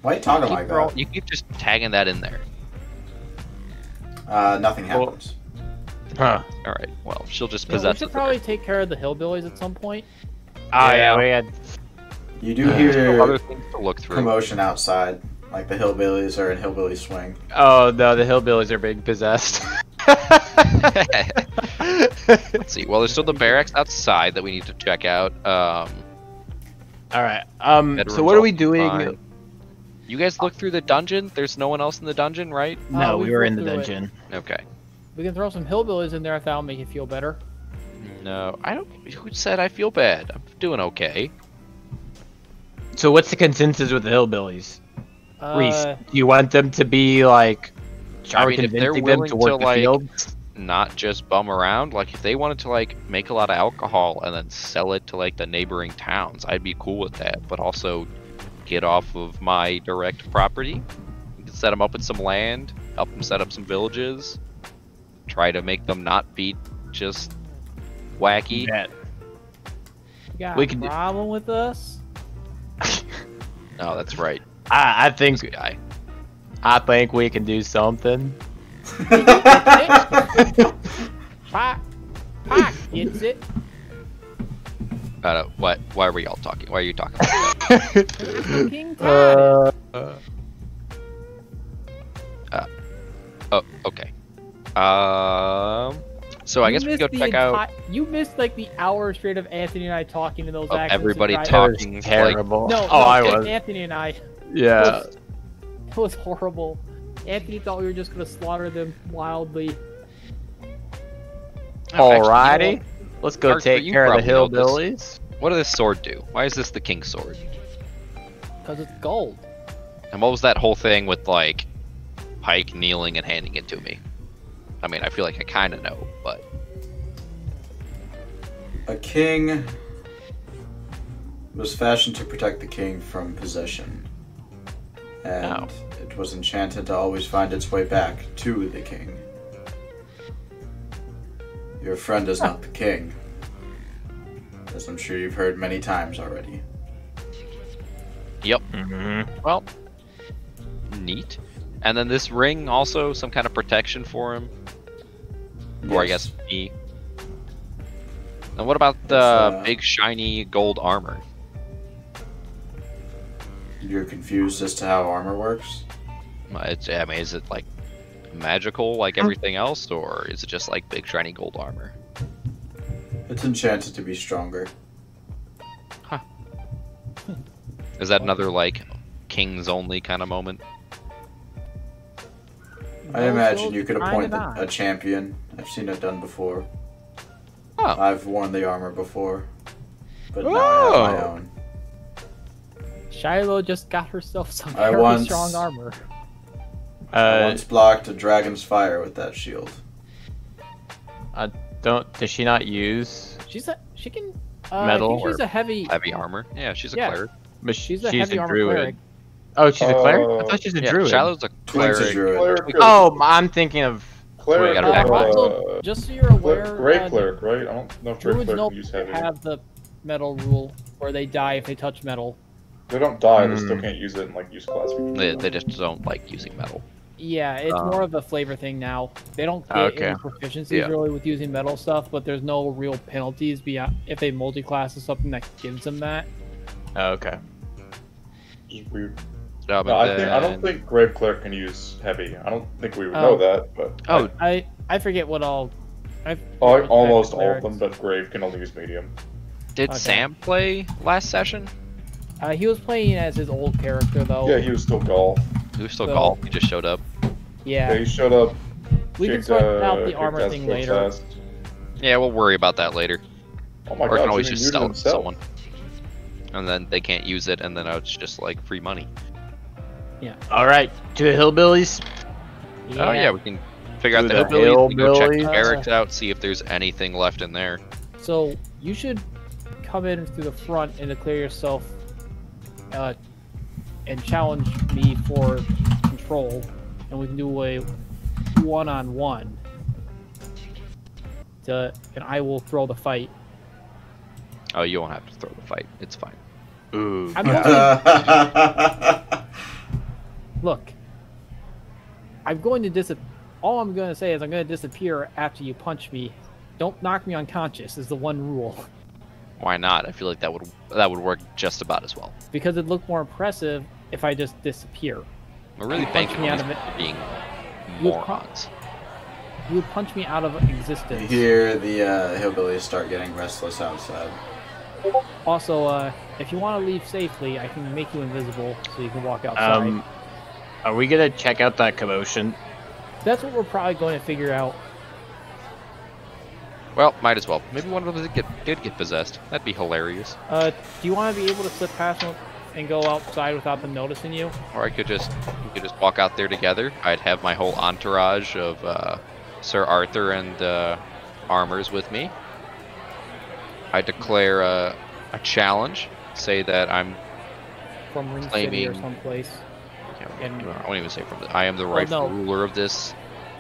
Why are you talking like that? You keep just tagging that in there. Nothing happens. Huh. All right. Well, she'll just You know, we possess should it. probably take care of the hillbillies at some point. Oh yeah, we had. You do Other hear things to look through. commotion outside, like the hillbillies are in Hillbilly Swing. Oh no, the hillbillies are being possessed. Let's see. Well, there's still the barracks outside that we need to check out. All right. Bedroom's So what are we all doing? fine. You guys look through the dungeon. There's no one else in the dungeon, right? No, we we were in the flipped through it. dungeon. Okay. We can throw some hillbillies in there if that'll make you feel better. No, I don't. Who said I feel bad? I'm doing okay. So what's the consensus with the hillbillies? Reese, Uh, do you want them to be like? Are we if they're convincing them willing to work to the like fields? not just bum around, like if they wanted to like make a lot of alcohol and then sell it to like the neighboring towns, I'd be cool with that. But also get off of my direct property. You can set them up with some land, help them set up some villages, try to make them not be just wacky. Yeah. you got We a can do- problem with us? No, that's right. I think This guy. we can do something. Pac gets it. What? Why are we all talking? Why are you talking about that? King Titus. Oh, okay. So I guess we go check out You missed like the hour straight of Anthony and I talking to those of accents. everybody and talking. Like, Terrible. No, I just was. Anthony and I. Yeah. It was horrible. Anthony thought we were just gonna slaughter them wildly. Alrighty. Let's go Arthur, take you care of the probably know hillbillies. what does this sword do? Why is this the king's sword? Because it's gold. And what was that whole thing with like Pike kneeling and handing it to me? I mean, I feel like I kind of know, but A king was fashioned to protect the king from possession, and it was enchanted to always find its way back to the king. Your friend is not the king, as I'm sure you've heard many times already. yep. Mm-hmm. Well, neat. And then this ring also some kind of protection for him, or I Yes. guess me. And what about the big shiny gold armor? You're confused as to how armor works? I mean, is it like magical like everything else, or is it just like big shiny gold armor? It's enchanted to be stronger. Is that another like kings only kind of moment? I imagine you could appoint a champion. I've seen it done before. Oh. I've worn the armor before, but now I have my own. Shiloh just got herself some I very once- strong armor. I once blocked a dragon's fire with that shield. Does she not use She can Metal I think she's a heavy armor? Yeah, she's a Yeah. cleric. but she's a heavy armor druid. cleric. Oh, she's a cleric? I thought she's a Yeah, druid. Shiloh's a Clint's a cleric. druid. Cleric, Oh, I'm thinking of cleric, gotta back up. Also, just so you're aware, Great cleric, right? I don't know if great druids cleric no can use heavy. have the metal rule where they die if they touch metal. They don't die, they still can't use it in like use class. They just don't like using metal. Yeah, it's more of a flavor thing now. They don't get Okay. any proficiencies really with using metal stuff, but there's no real penalties beyond if they multi-class or something that gives them that. okay. Which is weird. No, No, I don't think Grave Cleric can use heavy. I don't think we would Oh. know that, but Oh, I forget what all. almost all of them, but Grave can only use medium. did Okay. Sam play last session? He was playing as his old character though. Yeah, he was still Gaul. He was still So- golf. He just showed up. Yeah, Yeah, he showed up. we can kicked, sort out the kicked armor thing Azathorp later. fast. Yeah, we'll worry about that later. Oh my Or god, can always he just muted sell it to himself. someone. And then they can't use it, and then it's just like free money. All right, to the hillbillies. Oh yeah, we can figure out Do the the hillbillies, we can go check the hillbillies. barracks out, see if there's anything left in there. So you should come in through the front and declare yourself, and challenge me for control, and we can do a one-on-one. And I will throw the fight. Oh, you won't have to throw the fight. It's fine. Ooh. I'm going look. I'm going to disappear. All I'm going to say is I'm going to disappear after you punch me. Don't knock me unconscious is the one rule. Why not? I feel like that would work just about as well. Because it'd look more impressive if I just disappear. We're really Punch banking me on out these of it. being You morons. You would punch me out of You existence. hear the hillbillies start getting restless outside. Also, if you want to leave safely, I can make you invisible so you can walk outside. Are we gonna check out that commotion? That's what we're probably going to figure out. Well, might as well. Maybe one of them did get possessed. That'd be hilarious. Do you want to be able to slip past and go outside without them noticing you. Or we could just walk out there together. I'd have my whole entourage of Sir Arthur and armors with me. I declare a challenge. Say that I'm from Ring claiming City or someplace. I won't even say from. I am the rightful ruler of this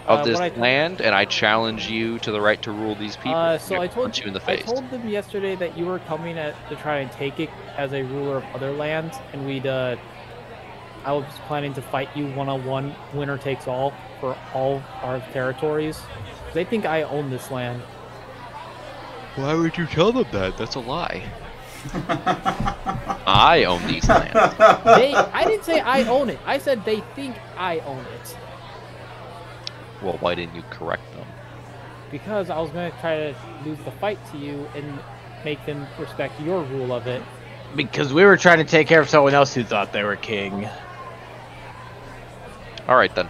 what land, and I challenge you to the right to rule these people. So I told you in the face. I told them yesterday that you were coming to try and take it as a ruler of other lands, and I was planning to fight you one-on-one, winner takes all, for all our territories. They think I own this land. Why would you tell them that? That's a lie. I own these lands. I didn't say I own it. I said they think I own it. Well, why didn't you correct them? Because I was going to try to lose the fight to you and make them respect your rule of it. Because we were trying to take care of someone else who thought they were king. Alright then.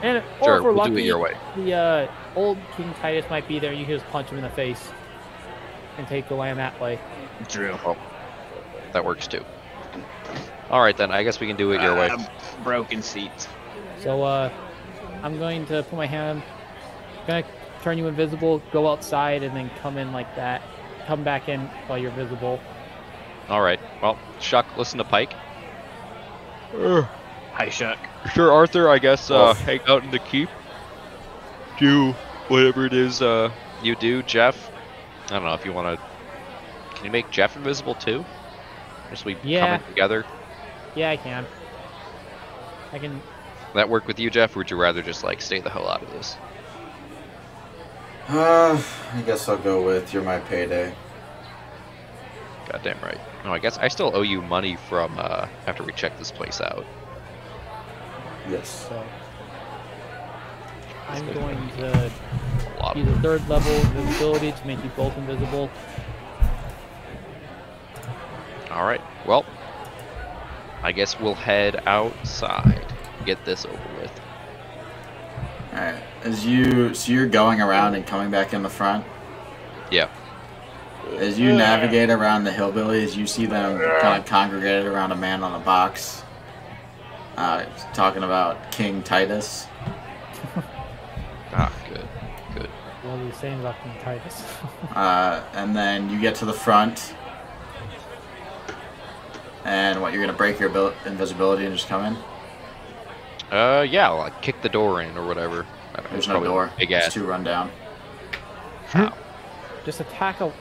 And sure, if we're we'll lucky, do it your way. The old King Titus might be there. You can just punch him in the face and take the land that way. True. Oh, that works too. Alright then, I guess we can do it your way. Broken seats. So, I'm going to put my hand, gonna turn you invisible, go outside, and then come in like that. Come back in while you're visible. Alright, well, Shuck, listen to Pike. Hi, Shuck. Sure, Arthur, I guess, hang out in the keep. Do whatever it is, you do, Jeff. I don't know if you want to... Can you make Jeff invisible too? Just we coming together? Yeah, I can. I can... That work with you, Jeff, or would you rather just, like, stay the hell out of this? I guess I'll go with you're my payday. Goddamn right. No, I guess I still owe you money from, after we check this place out. Yes. So, I'm going to use a third level invisibility to make you both invisible. Alright, well, I guess we'll head outside. Get this over with. Alright, so you're going around and coming back in the front? Yeah. As you navigate around the hillbillies, you see them kind of congregated around a man on a box. Talking about King Titus. Ah, good. Good. What are you saying about King Titus? And then you get to the front. And what, you're going to break your invisibility and just come in? Yeah, I'll like, kick the door in or whatever. I don't know, There's no door. Big It's ass. too run down. Just attack a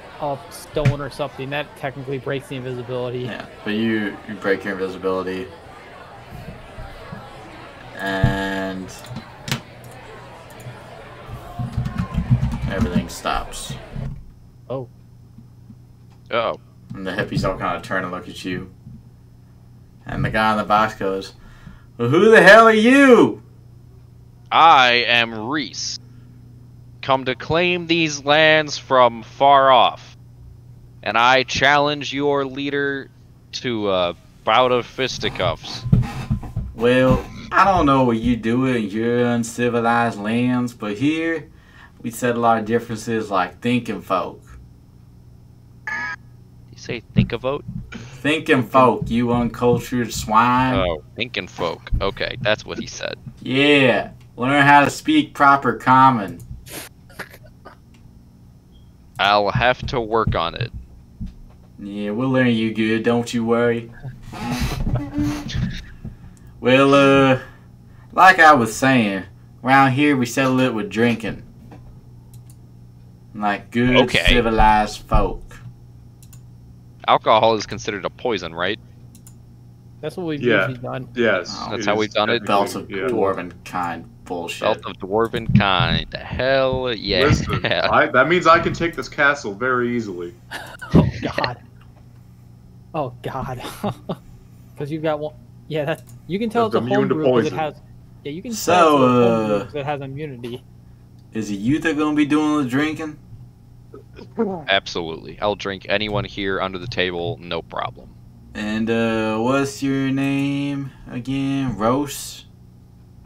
stone or something. That technically breaks the invisibility. Yeah, but you break your invisibility. And everything stops. Oh. Uh-oh. And the hippies all kind of turn and look at you. And the guy in the box goes, well, who the hell are you? I am Reese, come to claim these lands from far off, and I challenge your leader to a bout of fisticuffs. Well, I don't know what you do in your uncivilized lands, but here we settle our differences like thinking folk. You say think a vote? Thinking folk, you uncultured swine. Oh, thinking folk. Okay, that's what he said. Yeah, learn how to speak proper common. I'll have to work on it. Yeah, we'll learn you good, don't you worry. Well, like I was saying, around here we settle it with drinking. Like good, civilized folk. Alcohol is considered a poison, right? That's what we've usually done. Yes. That's how we've done it. Belts of dwarven kind bullshit. Belt of dwarven kind. Hell yeah. Listen, that means I can take this castle very easily. Oh god. Oh god. Because you've got one. Yeah, that you can tell it's a homebrew because it has. Yeah, you can tell it's a homebrew because it has immunity. Is it you that gonna be doing the drinking? Absolutely. I'll drink anyone here under the table, no problem. And what's your name again? Rose?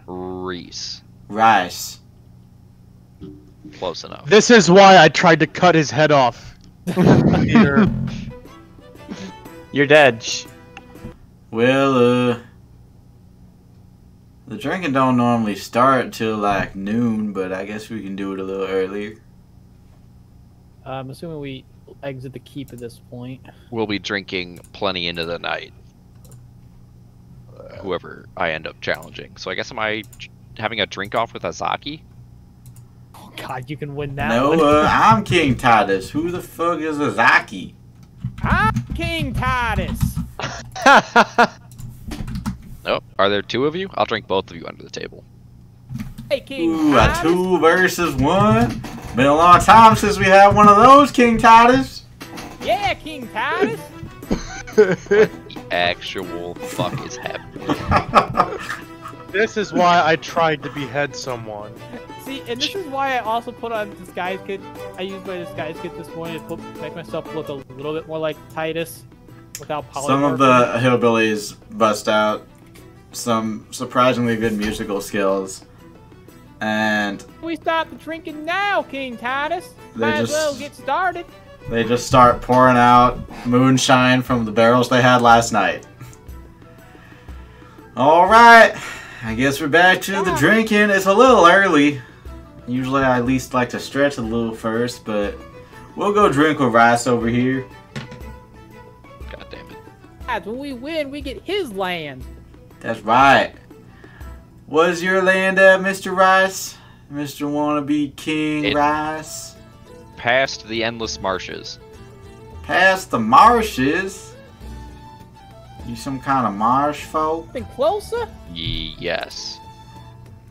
Reese. Rice. Close enough. This is why I tried to cut his head off. You're dead. Shh. Well, the drinking don't normally start till like noon, but I guess we can do it a little earlier. I'm assuming we exit the keep at this point. We'll be drinking plenty into the night. Whoever I end up challenging. So I guess am I having a drink off with Azaki? Oh God, you can win that. No, one. I'm King Titus. Who the fuck is Azaki? I'm King Titus. Oh, are there two of you? I'll drink both of you under the table. Hey, King Ooh, Titus. a 2 versus 1. Been a long time since we had one of those, King Titus. Yeah, King Titus. What the actual fuck is happening? This is why I tried to behead someone. See, and this is why I also put on disguise kit. I used my disguise kit this morning to make myself look a little bit more like Titus, without polymorphing. Some of the hillbillies bust out some surprisingly good musical skills, and We stop the drinking now, King Titus. They Might as just- well get started. they just start pouring out moonshine from the barrels they had last night. Alright, I guess we're back to the drinking. It's a little early. Usually I at least like to stretch a little first, but we'll go drink with Rice over here. God damn it. Guys, when we win, we get his land. That's right. What's your land at, Mr. Rice? Mr. Wannabe King Rice? Past the endless marshes. Past the marshes? You some kind of marsh folk? Been closer? Yes.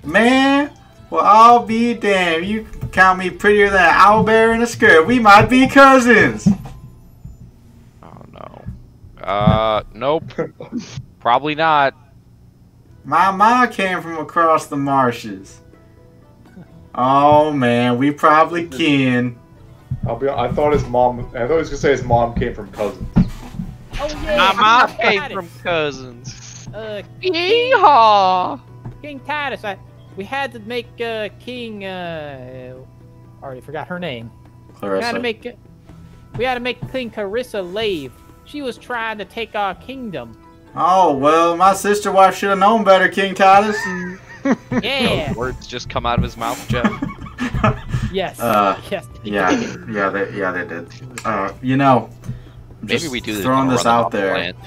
Man, well, I'll be damned. You count me prettier than an owlbear in a skirt. We might be cousins. Oh no. Nope. Probably not. My mom came from across the marshes. Oh man, we probably kin. I thought his mom. I thought he was gonna say his mom came from cousins. Oh yeah. My mom King came Titus. from cousins. Yeehaw! King Titus, we had to make King. Already forgot her name. Clarissa. We had to make Queen Carissa leave. She was trying to take our kingdom. Oh, well, my sister wife should have known better, King Titus. Yeah. Those words just come out of his mouth, Jeff. Yes. Yes. Yeah, they did. You know, Maybe we do this. throwing this run them out off the there. land.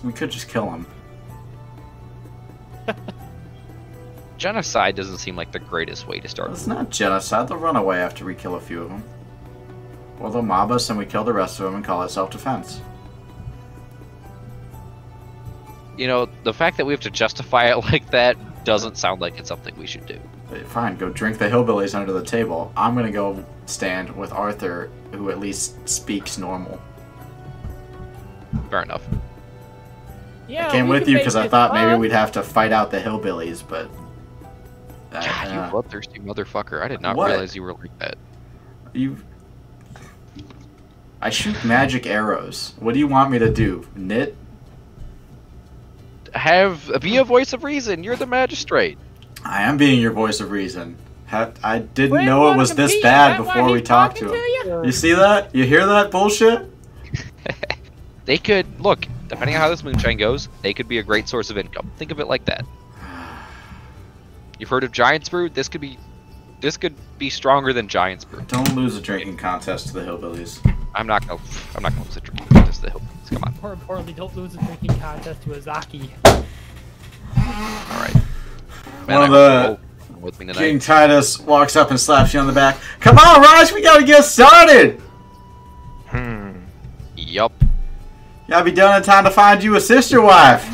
We could just kill him. Genocide doesn't seem like the greatest way to start. It's not genocide. They'll run away after we kill a few of them. Or they'll mob us and we kill the rest of them and call it self-defense. You know, the fact that we have to justify it like that doesn't sound like it's something we should do. Fine, go drink the hillbillies under the table. I'm gonna go stand with Arthur, who at least speaks normal. Fair enough. Yeah, I came we with can you make because I it thought maybe fun. we'd have to fight out the hillbillies, but... God, you bloodthirsty motherfucker. I did not What? realize you were like that. I shoot magic arrows. What do you want me to do? Knit? Be a voice of reason. You're the magistrate. I am being your voice of reason. I didn't Friend know it wanna was this compete, bad is that why before we he's talked talking to him. you? You see that? You hear that bullshit? They could look, depending on how this moonshine goes, they could be a great source of income. Think of it like that. You've heard of Giant's Brew? This could be stronger than Giant's Brew. Don't lose a drinking contest to the hillbillies. I'm not gonna lose a drinking contest to the Hillbillies. Come on. More importantly, don't lose a drinking contest to Azaki. All right. Man, One of the with me tonight. King Titus walks up and slaps you on the back. Come on, Raj, we gotta get started! Yup. You gotta be done in time to find you a sister wife.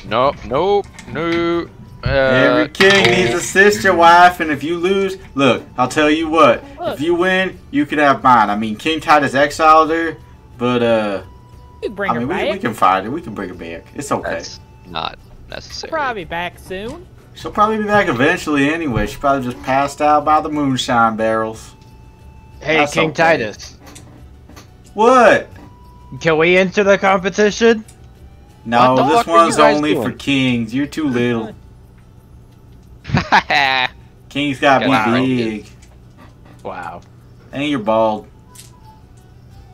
No. Every king needs a sister wife, and if you lose, look, I'll tell you what. If you win, you can have mine. I mean, King Titus exiled her, but You bring her back. we can find her. We can bring her back. It's okay. That's not necessary. Probably back soon. She'll probably be back eventually anyway. She probably just passed out by the moonshine barrels. Hey, That's King okay. Titus. What? Can we enter the competition? No, What the this fuck are you one's guys only doing? for kings. You're too little. Kings gotta Wow. be big. Wow. And you're bald.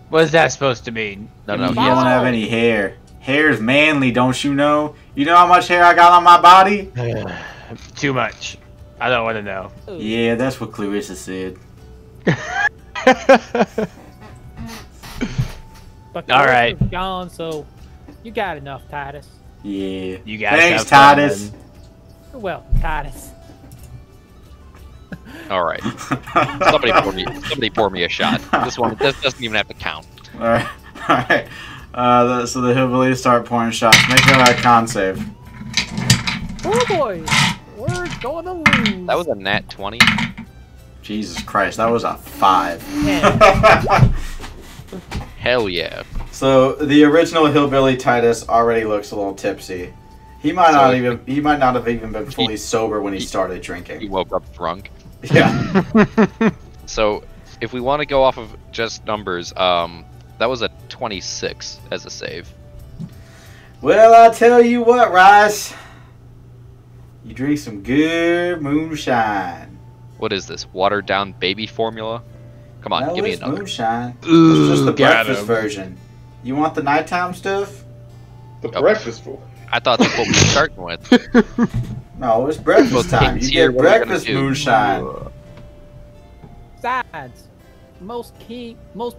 What is that supposed to mean? No, You don't have any hair. Hair's manly, don't you know? You know how much hair I got on my body? Too much. I don't want to know. Yeah, that's what Clarissa said. But all right. Gone, so you got enough, Titus. Yeah. You guys Thanks, have fun, Titus. then. You're welcome, Titus. All right. Somebody pour me a shot. This doesn't even have to count. All right. All right. So the hillbillies start pouring shots. Make a con save. Oh boy, we're going to lose. That was a nat 20. Jesus Christ, that was a 5. Hell yeah. So the original hillbilly Titus already looks a little tipsy. He might not have even been fully sober when he started drinking. He woke up drunk. Yeah. So if we want to go off of just numbers, that was a 26 as a save. Well, I'll tell you what, Rice. You drink some good moonshine. What is this? Watered down baby formula? Come on, No, give me it's another. moonshine. Ooh, It's just the got breakfast him. version. You want the nighttime stuff? The breakfast food. I thought that's what we were starting with. No, it's breakfast Well, time. You King's here, get what are we gonna breakfast do? moonshine. Besides, most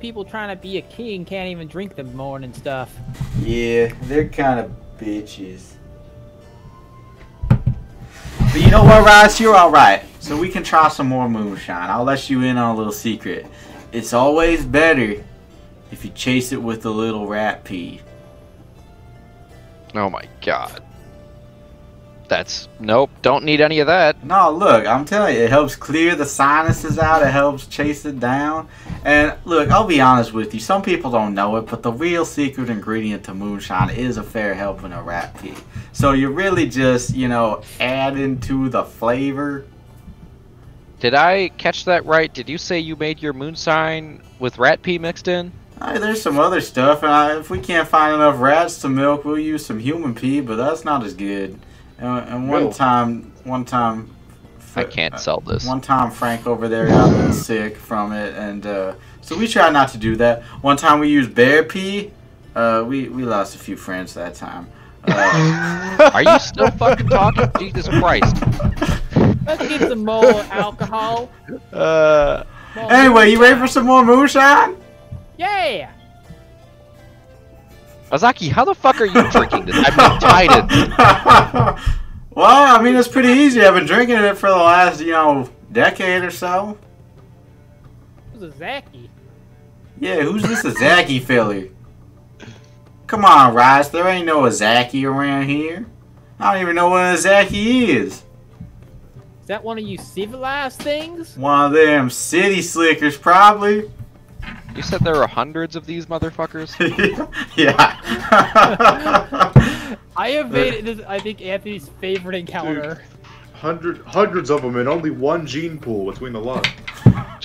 people trying to be a king can't even drink the morning stuff. Yeah, they're kind of bitches. But you know what, Rice? You're alright. So we can try some more moonshine. I'll let you in on a little secret. It's always better if you chase it with a little rat pee. Oh my god. Nope, don't need any of that. No, look, I'm telling you, it helps clear the sinuses out. It helps chase it down. And look, I'll be honest with you. Some people don't know it, but the real secret ingredient to moonshine is a fair helping of rat pee. So you're really just, adding to the flavor. Did I catch that right? Did you say you made your moonshine with rat pee mixed in? There's some other stuff, and if we can't find enough rats to milk, we'll use some human pee, but that's not as good. And one time, I can't sell this. One time, Frank over there got a little sick from it, and so we try not to do that. One time we used bear pee. We lost a few friends that time. Are you still fucking talking? Jesus Christ! Let's get some more alcohol. Anyway, you ready for some more moonshine? Yeah. Azaki, how the fuck are you drinking this? I'm tired. Well, I mean, it's pretty easy. I've been drinking it for the last, decade or so. Who's a Zaki? Yeah, who's this Azaki fella? Come on, Rice. There ain't no Azaki around here. I don't even know what an Azaki is. Is that one of you civilized things? One of them city slickers, probably. You said there are hundreds of these motherfuckers? Yeah. I have made this, I think, Anthony's favorite encounter. Dude, hundreds of them and only one gene pool between the lot.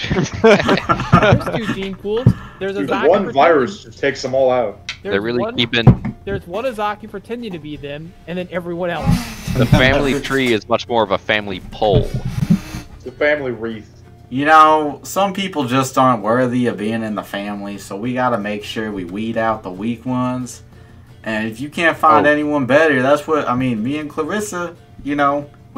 There's 2 gene pools. There's Dude, Azaki one virus just takes them all out. They're really keeping... There's one Azaki pretending to be them, and then everyone else. The family tree is much more of a family pole. It's a family wreath. Some people just aren't worthy of being in the family, so we gotta make sure we weed out the weak ones. And if you can't find anyone better, that's what, me and Clarissa, we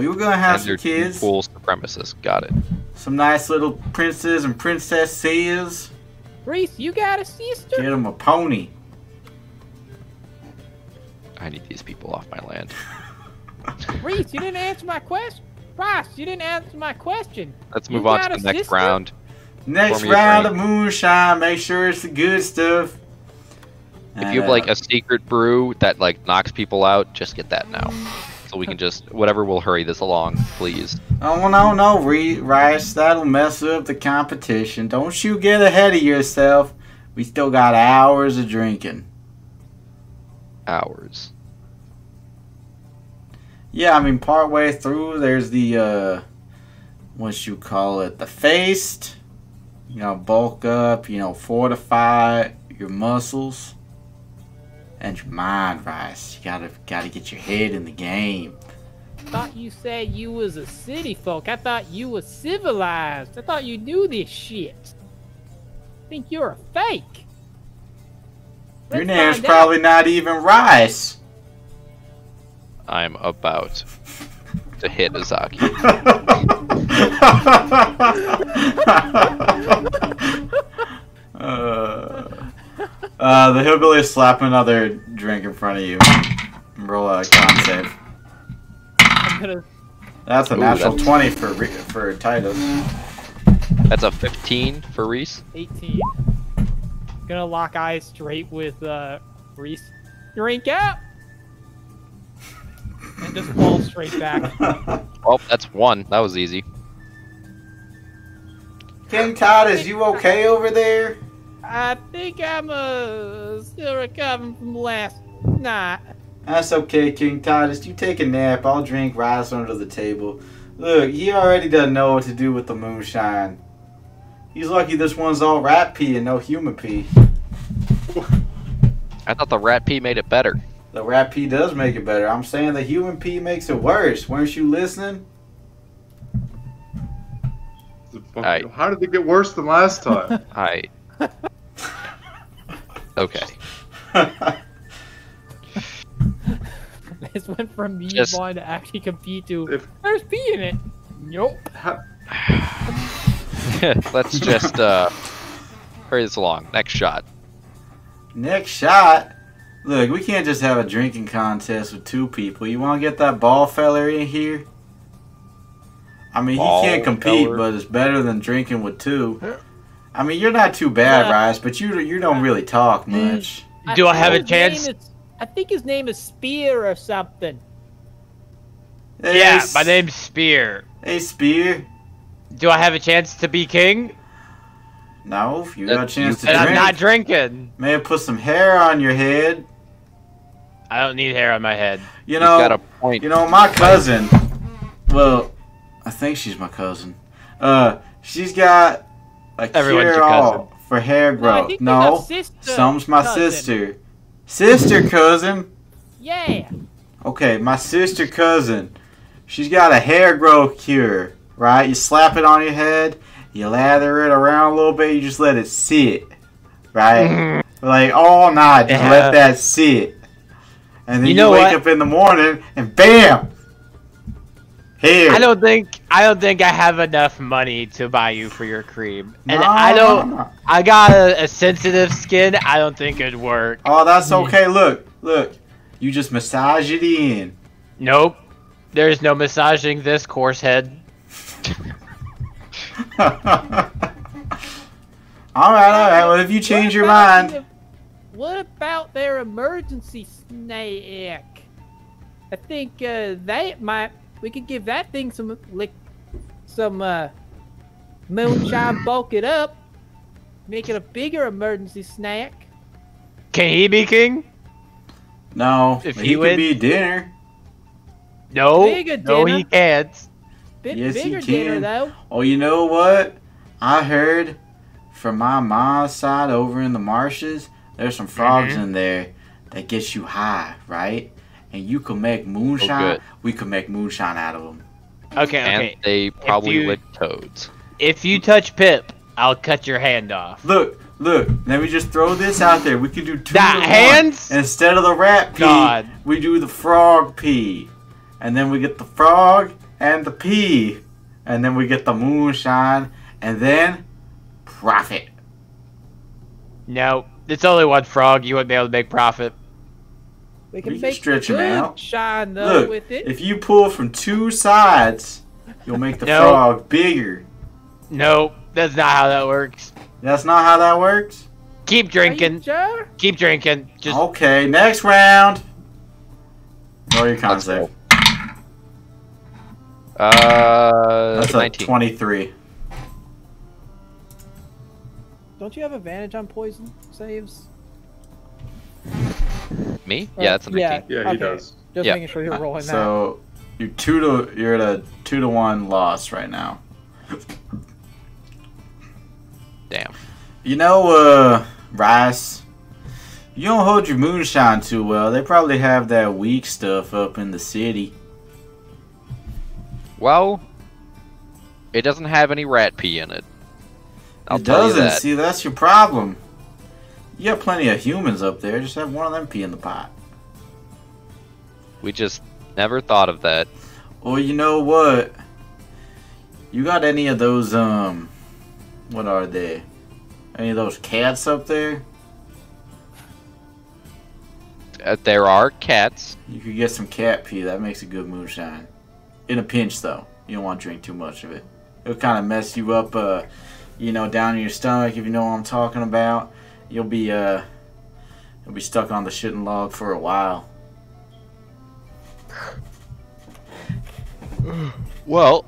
were gonna have some kids. Pool supremacists, got it. Some nice little princes and princesses. Reese, you got a sister? Get them a pony. I need these people off my land. Reese, you didn't answer my question. Ross, you didn't answer my question. Let's move on to the next round. Next round of moonshine. Make sure it's the good stuff. If you have a secret brew that knocks people out, just get that now. So we can whatever will hurry this along, please. Oh no, Rice, that'll mess up the competition. Don't you get ahead of yourself. We still got hours of drinking. Hours. Yeah, partway through, there's the, the feast. Bulk up, fortify your muscles. And your mind, Rice. You gotta get your head in the game. I thought you said you was a city folk. I thought you was civilized. I thought you knew this shit. I think you're a fake. Your name's probably not even Rice. I'm about to hit Azaki. The hillbilly is slapping another drink in front of you. Roll a con save. That's a natural 20 for Titus. That's a 15 for Reese. 18. Gonna lock eyes straight with Reese. Drink up! And just fall straight back. Well, that's 1. That was easy. King Titus, you okay over there? I think I'm still recovering from last night. That's okay, King Titus. You take a nap. I'll drink rice under the table. Look, he already doesn't know what to do with the moonshine. He's lucky this one's all rat pee and no human pee. I thought the rat pee made it better. The rat pee does make it better. I'm saying the human pee makes it worse. Weren't you listening? How did it get worse than last time? Okay. This went from me wanting to actually compete to there's pee in it. Nope. Let's just hurry this along. Next shot. Next shot? Look, we can't just have a drinking contest with 2 people. You want to get that ball feller in here? I mean, he can't compete, but it's better than drinking with 2. I mean, you're not too bad, Rice, but you don't really talk much. Do I have a chance? I think his name is Spear or something. Hey, yeah, my name's Spear. Hey, Spear. Do I have a chance to be king? No, you got a chance to and drink. I'm not drinking. May have put some hair on your head. I don't need hair on my head. You know, got a point. You know, my cousin. Well, I think she's my cousin. She's got a cure-all for hair growth. No, some's my sister. Sister cousin. Yeah. Okay, my sister cousin. She's got a hair growth cure. Right? You slap it on your head. You lather it around a little bit. You just let it sit. Right? Like all night, just let that sit. And then you wake up in the morning and bam! Here. I don't think I have enough money to buy you for your cream. And No. I got a sensitive skin. I don't think it'd work. Oh, that's okay. Look. You just massage it in. Nope. There's no massaging this coarse head. Alright. Well, if you change your mind. What about their emergency snack? I think we could give that thing some moonshine, bulk it up, make it a bigger emergency snack. Can he be king? No, if he could be dinner. No, Bigger no, dinner. he can't. Yes, bigger he can. dinner though. Oh, you know what? I heard from my mom's side over in the marshes, there's some frogs in there that gets you high, right? And you can make moonshine. We can make moonshine out of them. Okay, and they probably lick toads. If you touch Pip, I'll cut your hand off. Look. Let me just throw this out there. We could do 2 hands? Instead of the rat pee, we do the frog pee. And then we get the frog and the pee. And then we get the moonshine. And then profit. No, it's only one frog. You wouldn't be able to make profit. We can make stretch them out. Shine though. Look, with it. if you pull from 2 sides, you'll make the frog bigger. No, that's not how that works. That's not how that works? Keep drinking. Sure? Keep drinking. Just okay, next round. Roll your con save. That's 19. a 23. Don't you have advantage on poison saves? Me? Yeah, that's a 19. Yeah, he does. Just making sure you're rolling that. So you're at a 2-1 loss right now. Damn. You know, Rice, you don't hold your moonshine too well. They probably have that weak stuff up in the city. Well, it doesn't have any rat pee in it. It doesn't. See, that's your problem. You got plenty of humans up there. Just have one of them pee in the pot. We just never thought of that. Well, you know what? You got any of those, what are they? Any of those cats up there? There are cats. You could get some cat pee. That makes a good moonshine. In a pinch, though. You don't want to drink too much of it. It'll kind of mess you up, you know, down in your stomach, if you know what I'm talking about. You'll be stuck on the shitting log for a while. Well,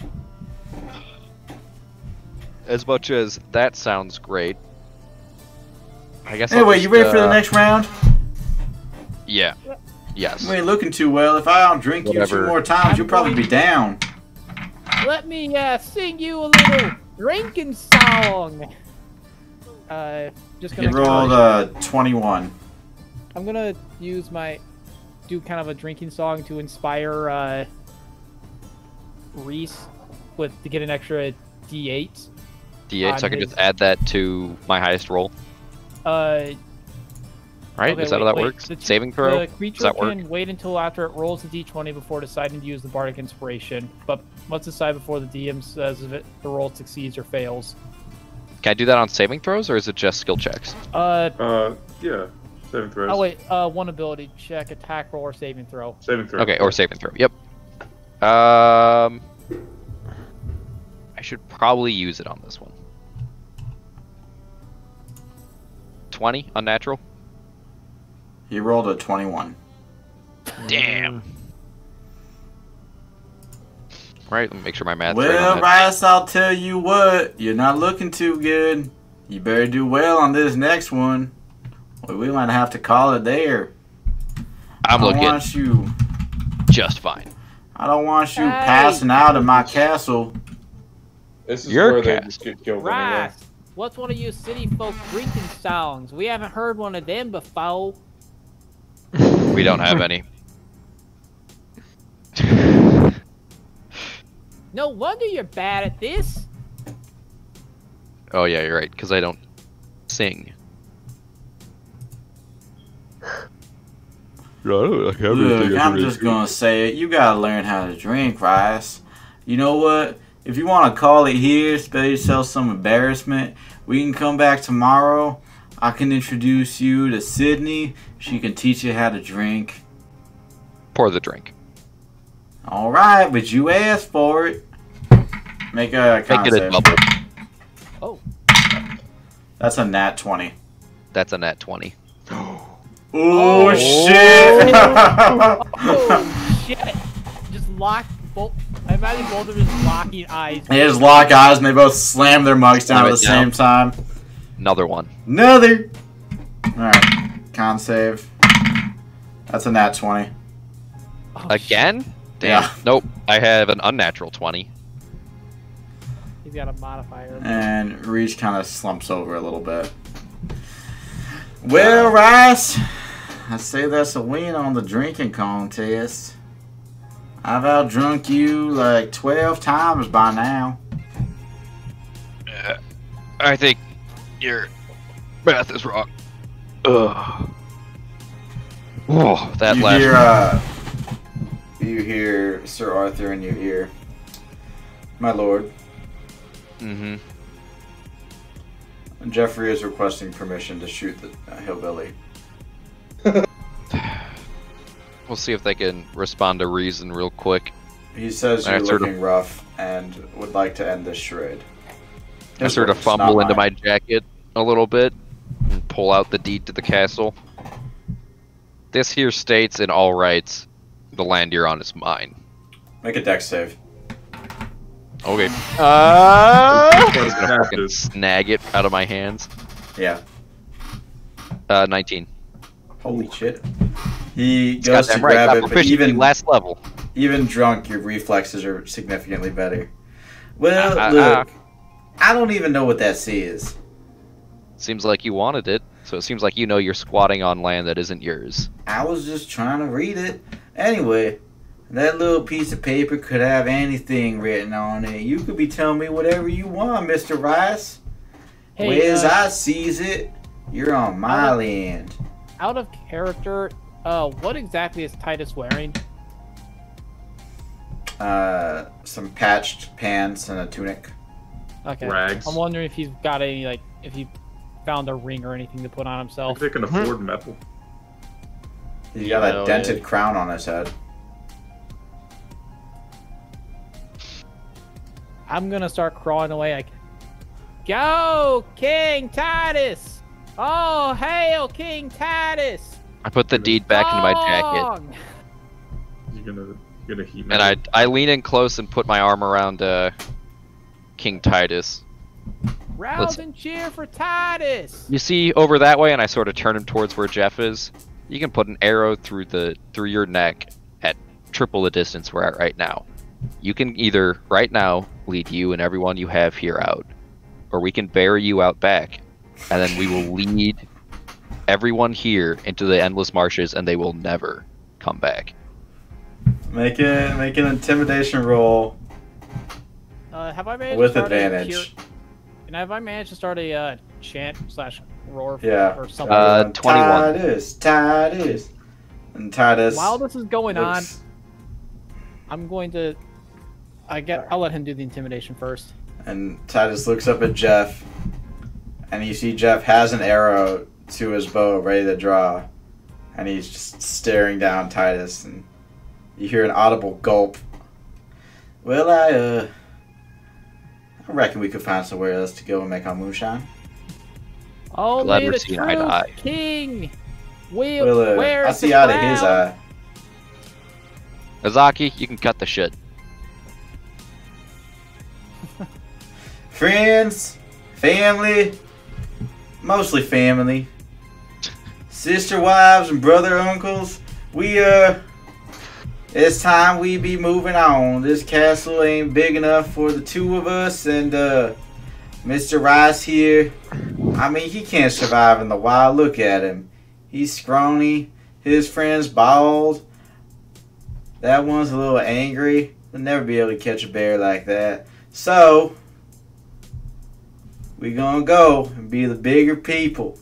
as much as that sounds great, I guess. Anyway, you ready for the next round? Yeah. Yes. You ain't looking too well. If I don't drink you 2 more times, you'll probably be down. Let me sing you a little drinking song. Just gonna roll 21. I'm gonna use do kind of a drinking song to inspire Reese to get an extra D8. D8, so I can just add that to my highest roll. Right? Okay, is that how that works? Saving throw? The creature can wait until after it rolls the d20 before deciding to use the bardic inspiration, but must decide before the DM says if the roll succeeds or fails. Can I do that on saving throws, or is it just skill checks? Yeah, saving throws. Oh wait, one ability check, attack roll, or saving throw. Saving throw. Okay, or saving throw. Yep. I should probably use it on this one. 20 unnatural. He rolled a 21. Damn. Right, let me make sure my math's well, right on that. Rice, I'll tell you what. You're not looking too good. You better do well on this next one. Well, we might have to call it there. I'm looking want you just fine. I don't want you passing out in my castle. This is Your where they castle. just get killed Right. anyway. What's one of you city folk drinking songs? We haven't heard one of them before. We don't have any. No wonder you're bad at this. Oh yeah, you're right, because I don't sing. Look, I'm just gonna say it. You gotta learn how to drink, Rice. You know what? If you want to call it here, spare yourself some embarrassment, we can come back tomorrow. I can introduce you to Sydney. She can teach you how to drink. Pour the drink. Alright, but you asked for it. Make a con Make it a save. double. Oh. That's a nat 20. That's a nat 20. Oh, shit! Oh, shit. Just lock both. I imagine both of them just locking eyes. They just lock eyes and they both slam their mugs down at the same time. Another one. Another! Alright, con save. That's a nat 20. Oh, Again? Damn. Yeah. Nope. I have an unnatural 20. He's got a modifier. And Reach kind of slumps over a little bit. Well, Rice, I say that's a win on the drinking contest. I've outdrunk you like 12 times by now. I think your math is wrong. Ugh. Oh, that last you hear Sir Arthur in your ear. My lord. Mm-hmm. Jeffrey is requesting permission to shoot the hillbilly. We'll see if they can respond to reason real quick. He says you're looking rough and would like to end this charade. I sort of fumble into my jacket a little bit and pull out the deed to the castle. This here states in all rights, the land you're on is mine. Make a dex save. Okay. I'm gonna fucking snag it out of my hands. Yeah. 19. Holy shit. He goes to right, grab it, but even last level. Even drunk, your reflexes are significantly better. Well, look, I don't even know what that says. Seems like you wanted it, so it seems like you know you're squatting on land that isn't yours. I was just trying to read it. Anyway, that little piece of paper could have anything written on it. You could be telling me whatever you want, Mr. Rice. Hey, Whereas I sees it, You're on my land. Out of character, what exactly is Titus wearing? Some patched pants and a tunic. Okay. Rags. I'm wondering if he's got any, like, if he found a ring or anything to put on himself. If they can afford metal. He's got a dented crown on his head. I'm gonna start crawling away. Like, go, King Titus! Oh, hail, King Titus! I put the deed back into my jacket. You're gonna heat And I lean in close and put my arm around King Titus. Rouse and cheer for Titus! You see over that way, and I sort of turn him towards where Jeff is. You can put an arrow through your neck at triple the distance we're at right now. You can either right now lead you and everyone you have here out, or we can bury you out back, and then we will lead everyone here into the endless marshes, and they will never come back. Make an intimidation roll. Have I managed with to start advantage. And have I managed to start a chant / roar or something? 21. Titus. And Titus. While this is going on, I'm going to. I'll let him do the intimidation first. And Titus looks up at Jeff, and you see Jeff has an arrow to his bow ready to draw, and he's just staring down Titus, and you hear an audible gulp. Well, I reckon we could find somewhere else to go and make our moonshine. Oh, Glad may we're the seeing eye to true eye. king I see out of his eye. Azaki, you can cut the shit. Friends, family, mostly family, sister wives and brother uncles, it's time we be moving on. This castle ain't big enough for the two of us, and Mr. Rice here, I mean, he can't survive in the wild. Look at him. He's scrawny, his friend's bald, that one's a little angry. They'll never be able to catch a bear like that. So we're gonna go and be the bigger people.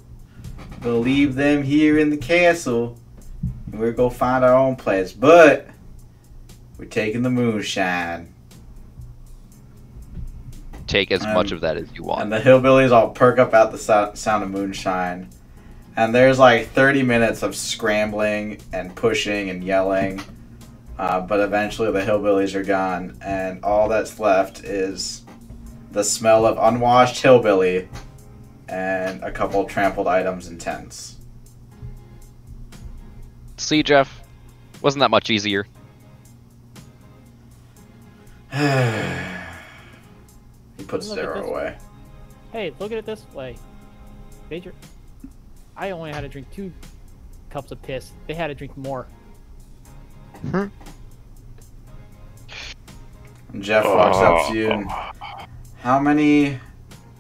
We'll leave them here in the castle, and we're gonna find our own place. But we're taking the moonshine. Take as much of that as you want. And the hillbillies all perk up at the sound of moonshine. And there's like 30 minutes of scrambling and pushing and yelling. But eventually the hillbillies are gone, and all that's left is the smell of unwashed hillbilly and a couple trampled items and tents. See, Jeff? Wasn't that much easier? He puts his arrow away. Hey, look at it this way. Major, I only had to drink 2 cups of piss. They had to drink more. Jeff walks up to you and, how many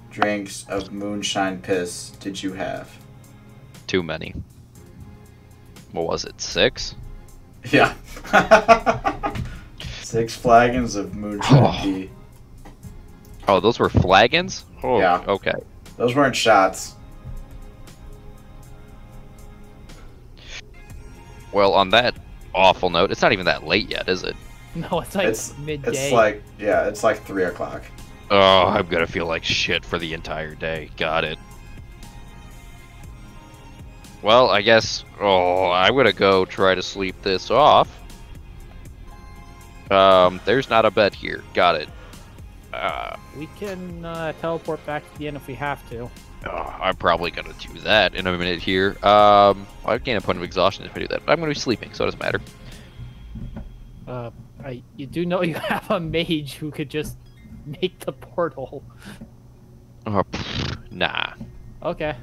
drinks of moonshine piss did you have? Too many. What was it, 6? Yeah. 6 flagons of moonshine tea. Oh, those were flagons? Oh, yeah. Okay. Those weren't shots. Well, on that awful note, it's not even that late yet, is it? No, it's like midday. It's like 3 o'clock. Oh, I'm gonna feel like shit for the entire day. Got it. Well, I guess... Oh, I'm gonna go try to sleep this off. There's not a bed here. Got it. We can teleport back to the inn if we have to. I'm probably gonna do that in a minute here. I gain a point of exhaustion if I do that, but I'm gonna be sleeping, so it doesn't matter. You do know you have a mage who could just make the portal. Nah. Okay.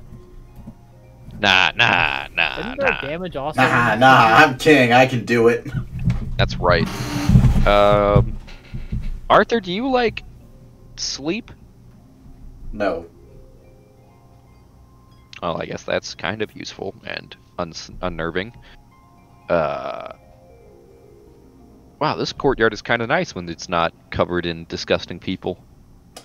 Nah. Isn't there damage also? Nah, I'm king. I can do it. That's right. Arthur, do you like sleep? No. Well, I guess that's kind of useful and unnerving. Wow, this courtyard is kind of nice when it's not covered in disgusting people.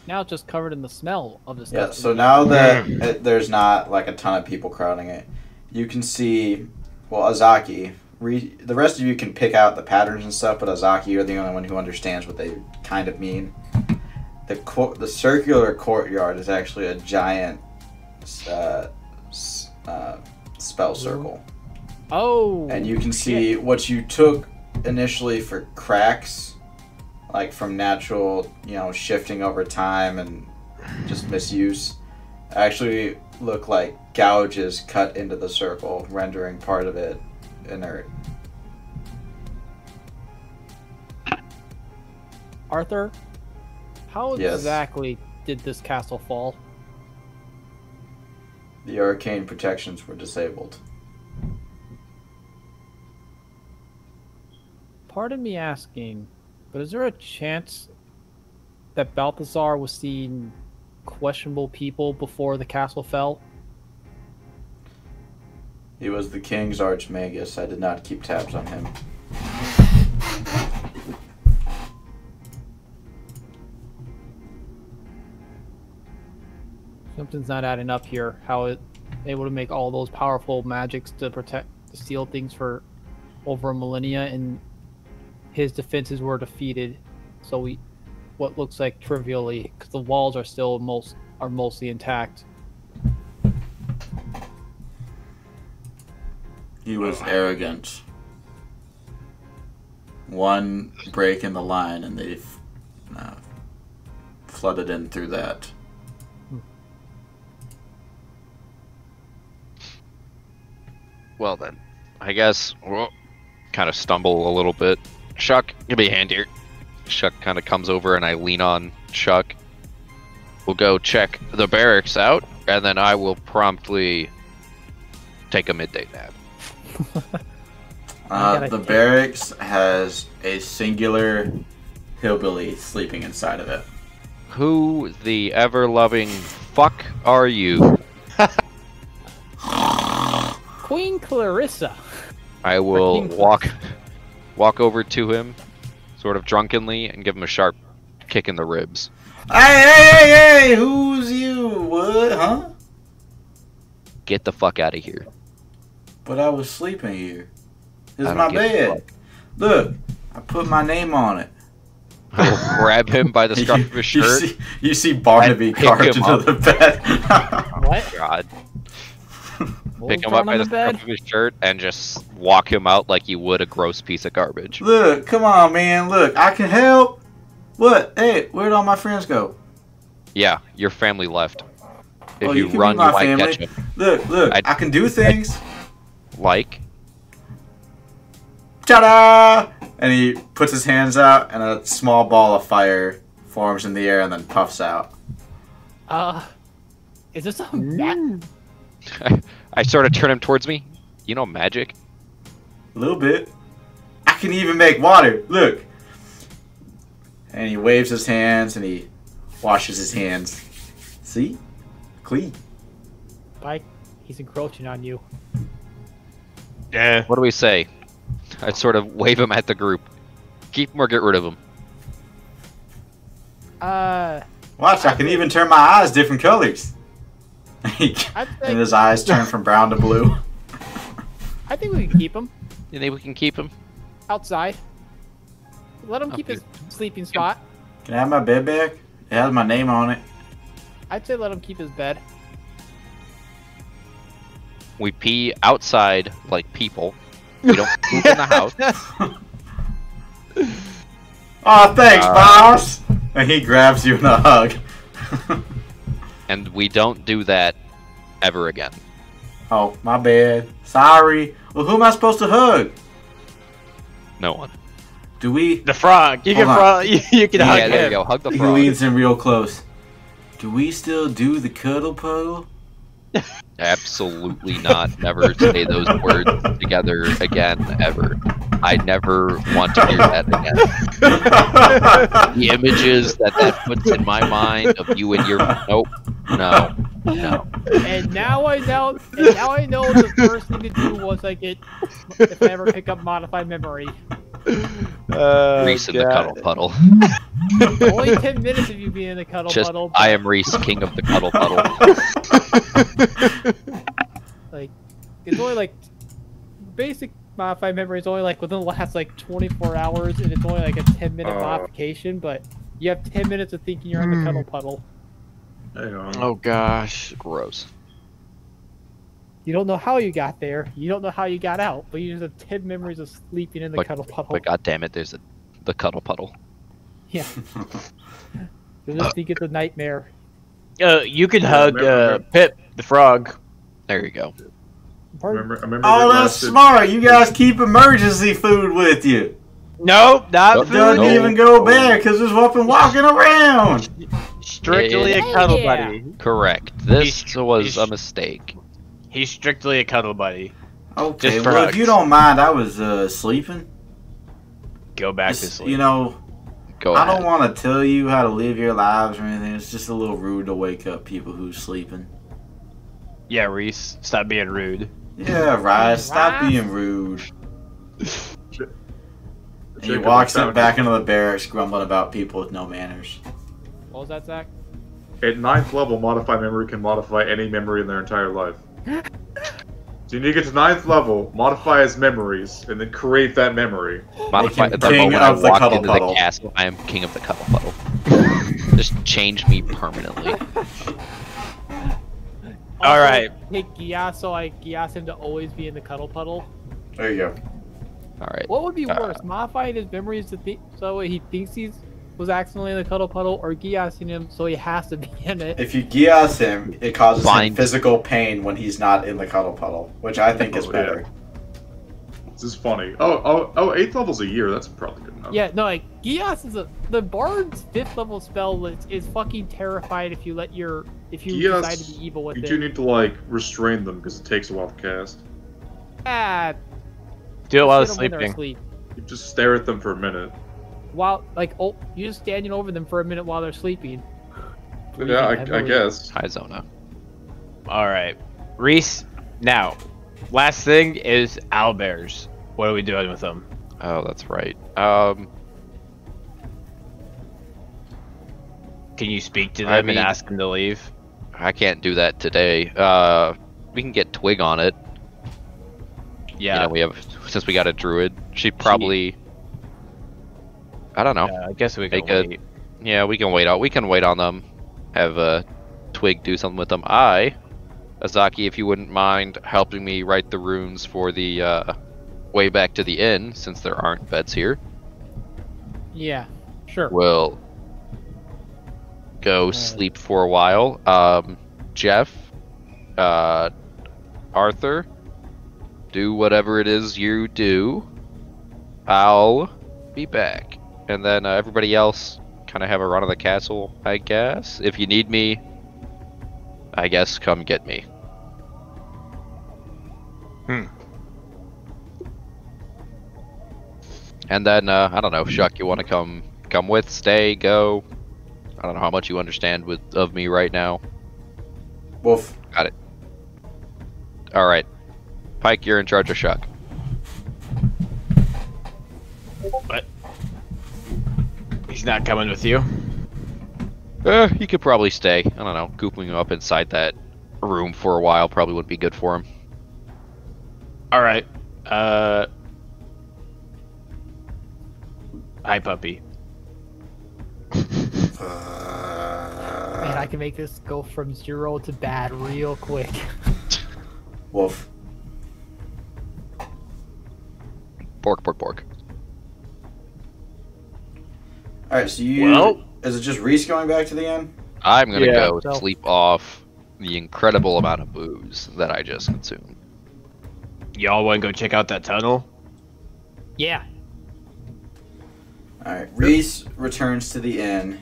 Now it's just covered in the smell of this. Yeah, so now that there's not like a ton of people crowding it, you can see, well, Azaki, the rest of you can pick out the patterns and stuff, but Azaki, you're the only one who understands what they kind of mean. The circular courtyard is actually a giant spell circle. Oh! And you can see what you took initially for cracks, like from natural, shifting over time and just misuse, actually look like gouges cut into the circle, rendering part of it inert. Arthur, how exactly did this castle fall? The arcane protections were disabled. Pardon me asking, but is there a chance that Balthazar was seeing questionable people before the castle fell? He was the king's archmagus. I did not keep tabs on him. Something's not adding up here. How it able to make all those powerful magics to steal things for over a millennia, and his defenses were defeated. So what looks like trivially, because the walls are still mostly intact. He was arrogant. One break in the line, and they flooded in through that. Well then, I guess we'll kind of stumble a little bit. Shuck, give me a hand here. Shuck kind of comes over and I lean on Shuck. We'll go check the barracks out, and then I will promptly take a midday nap. The barracks has a singular hillbilly sleeping inside of it. Who the ever-loving fuck are you? Queen Clarissa. I will walk over to him, sort of drunkenly, and give him a sharp kick in the ribs. Hey, who's you? What, huh? Get the fuck out of here. But I was sleeping here. This is my bed. Look, I put my name on it. I will grab him by the scruff of his shirt. You see Barnaby carved into the bed. What? God. Pick him up by the scruff of his shirt and just walk him out like you would a gross piece of garbage. Look, come on, man. Look, I can help. What? Hey, where'd all my friends go? Yeah, your family left. If you run, you might catch him. Look, I can do things. Like? Ta-da! And he puts his hands out, and a small ball of fire forms in the air and then puffs out. Is this a magic? I sort of turn him towards me. You know magic? A little bit. I can even make water. Look. And he waves his hands and he washes his hands. See? Clean. Mike, he's encroaching on you. Yeah. What do we say? I sort of wave him at the group. Keep him or get rid of him. Watch, I can even turn my eyes different colors. And his eyes turn from brown to blue. I think we can keep him. You think we can keep him? Outside. Let him keep his sleeping spot. Can I have my bed back? It has my name on it. I'd say let him keep his bed. We pee outside like people. We don't poop in the house. Oh, thanks, boss! And he grabs you in a hug. And we don't do that ever again. Oh, my bad. Sorry. Well, who am I supposed to hug? No one. Do we? The frog. You can hug him. There you go. Hug the frog. He leans in real close. Do we still do the cuddle puddle? Absolutely not. Never say those words together again, ever. I never want to hear that again. The images that puts in my mind of you and your no. And now I know the first thing to do once if I ever pick up modified memory. Grease in the cuddle puddle. Only 10 minutes of you being in the cuddle puddle. I am Reese, king of the cuddle puddle. Like, it's only like basic modified memory is only like within the last like 24 hours, and it's only like a 10-minute modification. But you have 10 minutes of thinking you're in the cuddle puddle. Hang on. Oh gosh, Gross. You don't know how you got there. You don't know how you got out, but you just have 10 memories of sleeping in the cuddle puddle. But god damn it, there's the cuddle puddle. Yeah. You'll just think it's a nightmare. You can hug Pip the frog. There you go. I remember oh, that's smart. You guys keep emergency food with you. Nope, not food. Doesn't even go bad because there's walking around. Strictly a cuddle buddy. Correct. This was a mistake. He's strictly a cuddle buddy. Okay, well, if you don't mind, I was sleeping. Go back to sleep. You know, Go I ahead. don't want to tell you how to live your lives or anything. It's just a little rude to wake up people who's sleeping. Yeah, Reese, stop being rude. Yeah, right. Stop being rude. And he walks back into the barracks grumbling about people with no manners. What was that, Zach? At 9th level, Modify Memory can modify any memory in their entire life. So you need to get to 9th level, modify his memories, and then create that memory. Modify the moment I walk into the castle, I am king of the cuddle puddle. Just change me permanently. All right. Take Gias, so I Gias him to always be in the cuddle puddle. There you go. All right. What would be worse, modifying his memories to think so he thinks he was accidentally in the cuddle puddle, or Giasing him so he has to be in it? If you Gias him, it causes him physical pain when he's not in the cuddle puddle, which I think is better. Yeah. This is funny. Oh, 8th level's a year. That's probably good enough. Yeah, no, like Gias is the Bard's 5th level spell is fucking terrified if you Gias, decide to be evil with it. You do need to like restrain them because it takes a while to cast. Do it while they're sleeping. You just stare at them for a minute. While you just standing over them for a minute while they're sleeping. Yeah, I guess. Hi, Zona. All right, Reese. Now, last thing is owlbears. What are we doing with them? Oh, that's right. Can you speak to them and ask them to leave? I can't do that today. We can get Twig on it. Yeah. You know, since we got a druid, she'd probably. I don't know. Yeah, I guess we can wait. Yeah, we can wait out. We can wait on them. Have Twig do something with them. Azaki, if you wouldn't mind helping me write the runes for the way back to the inn, since there aren't beds here. Yeah, sure. We'll go sleep for a while. Jeff, Arthur, do whatever it is you do. I'll be back. And then everybody else kind of have a run of the castle, I guess. If you need me, I guess come get me. And then, I don't know, Shuck, you want to come with, stay, go? I don't know how much you understand of me right now. Wolf. Got it. Alright. Pike, you're in charge of Shuck. What? He's not coming with you? He could probably stay. I don't know. Cooping him up inside that room for a while probably wouldn't be good for him. Alright. Hi, puppy. Man, I can make this go from 0 to bad real quick. Wolf. Bork, bork, bork. Alright, so you... is it just Reese going back to the inn? I'm gonna go sleep off the incredible amount of booze that I just consumed. Y'all want to go check out that tunnel? Yeah. Alright, Reese returns to the inn.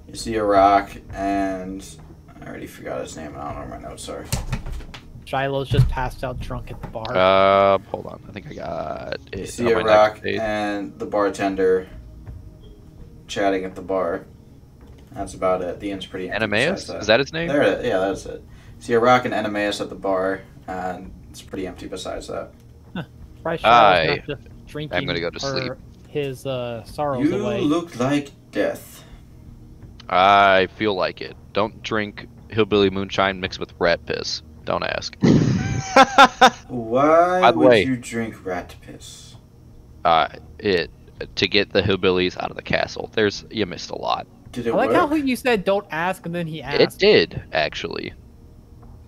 You see a rock, and... I already forgot his name. I don't know where my notes are. Shiloh's just passed out drunk at the bar. Hold on. I think I got it. You see a rock and the bartender chatting at the bar. That's about it. The inn's pretty empty. Animeus? Is that his name? There it is. Yeah, that's it. See a rock and Animeus at the bar, and it's pretty empty besides that. Huh. Probably Shiloh's not just drinking. I'm gonna go to sleep. His sorrows you away. look like death. I feel like it. Don't drink hillbilly moonshine mixed with rat piss. Don't ask. Why By the would way, you drink rat piss? To get the hillbillies out of the castle. You missed a lot. Did it I like work? how you said don't ask and then he asked. It did, actually.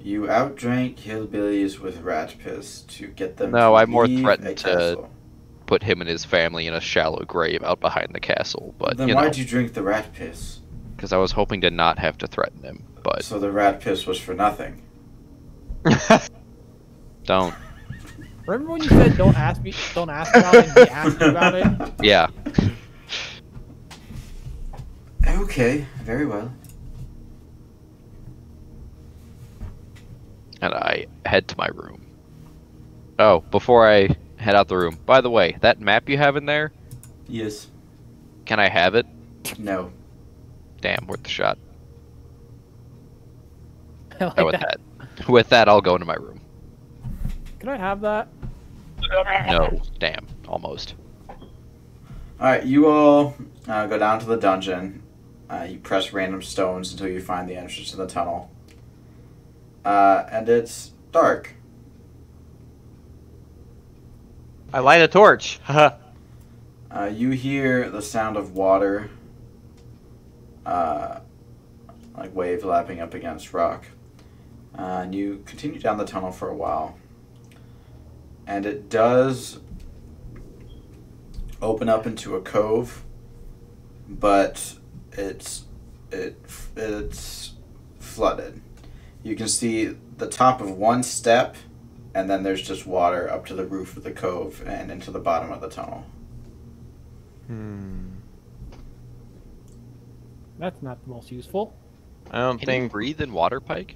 You outdrank hillbillies with rat piss to get them No, to I more leave threatened a to castle. put him and his family in a shallow grave out behind the castle, but Then you why'd know, you drink the rat piss? because I was hoping to not have to threaten him, but So the rat piss was for nothing. don't. Remember when you said don't ask about it and he asked you about it? Yeah. Okay, very well. And I head to my room. Oh, before I head out the room, by the way, that map you have in there, Yes. can I have it? No. Damn, worth the shot. I like Oh, with that. with that, I'll go into my room. Can I have that? No, damn, almost. Alright, you all go down to the dungeon. You press random stones until you find the entrance to the tunnel. And it's dark. I light a torch. You hear the sound of water, like wave lapping up against rock. And you continue down the tunnel for a while. And it does open up into a cove, but it's flooded. You can see the top of one step, and then there's just water up to the roof of the cove and into the bottom of the tunnel. That's not the most useful. I don't Can you think breathe in water, Pike?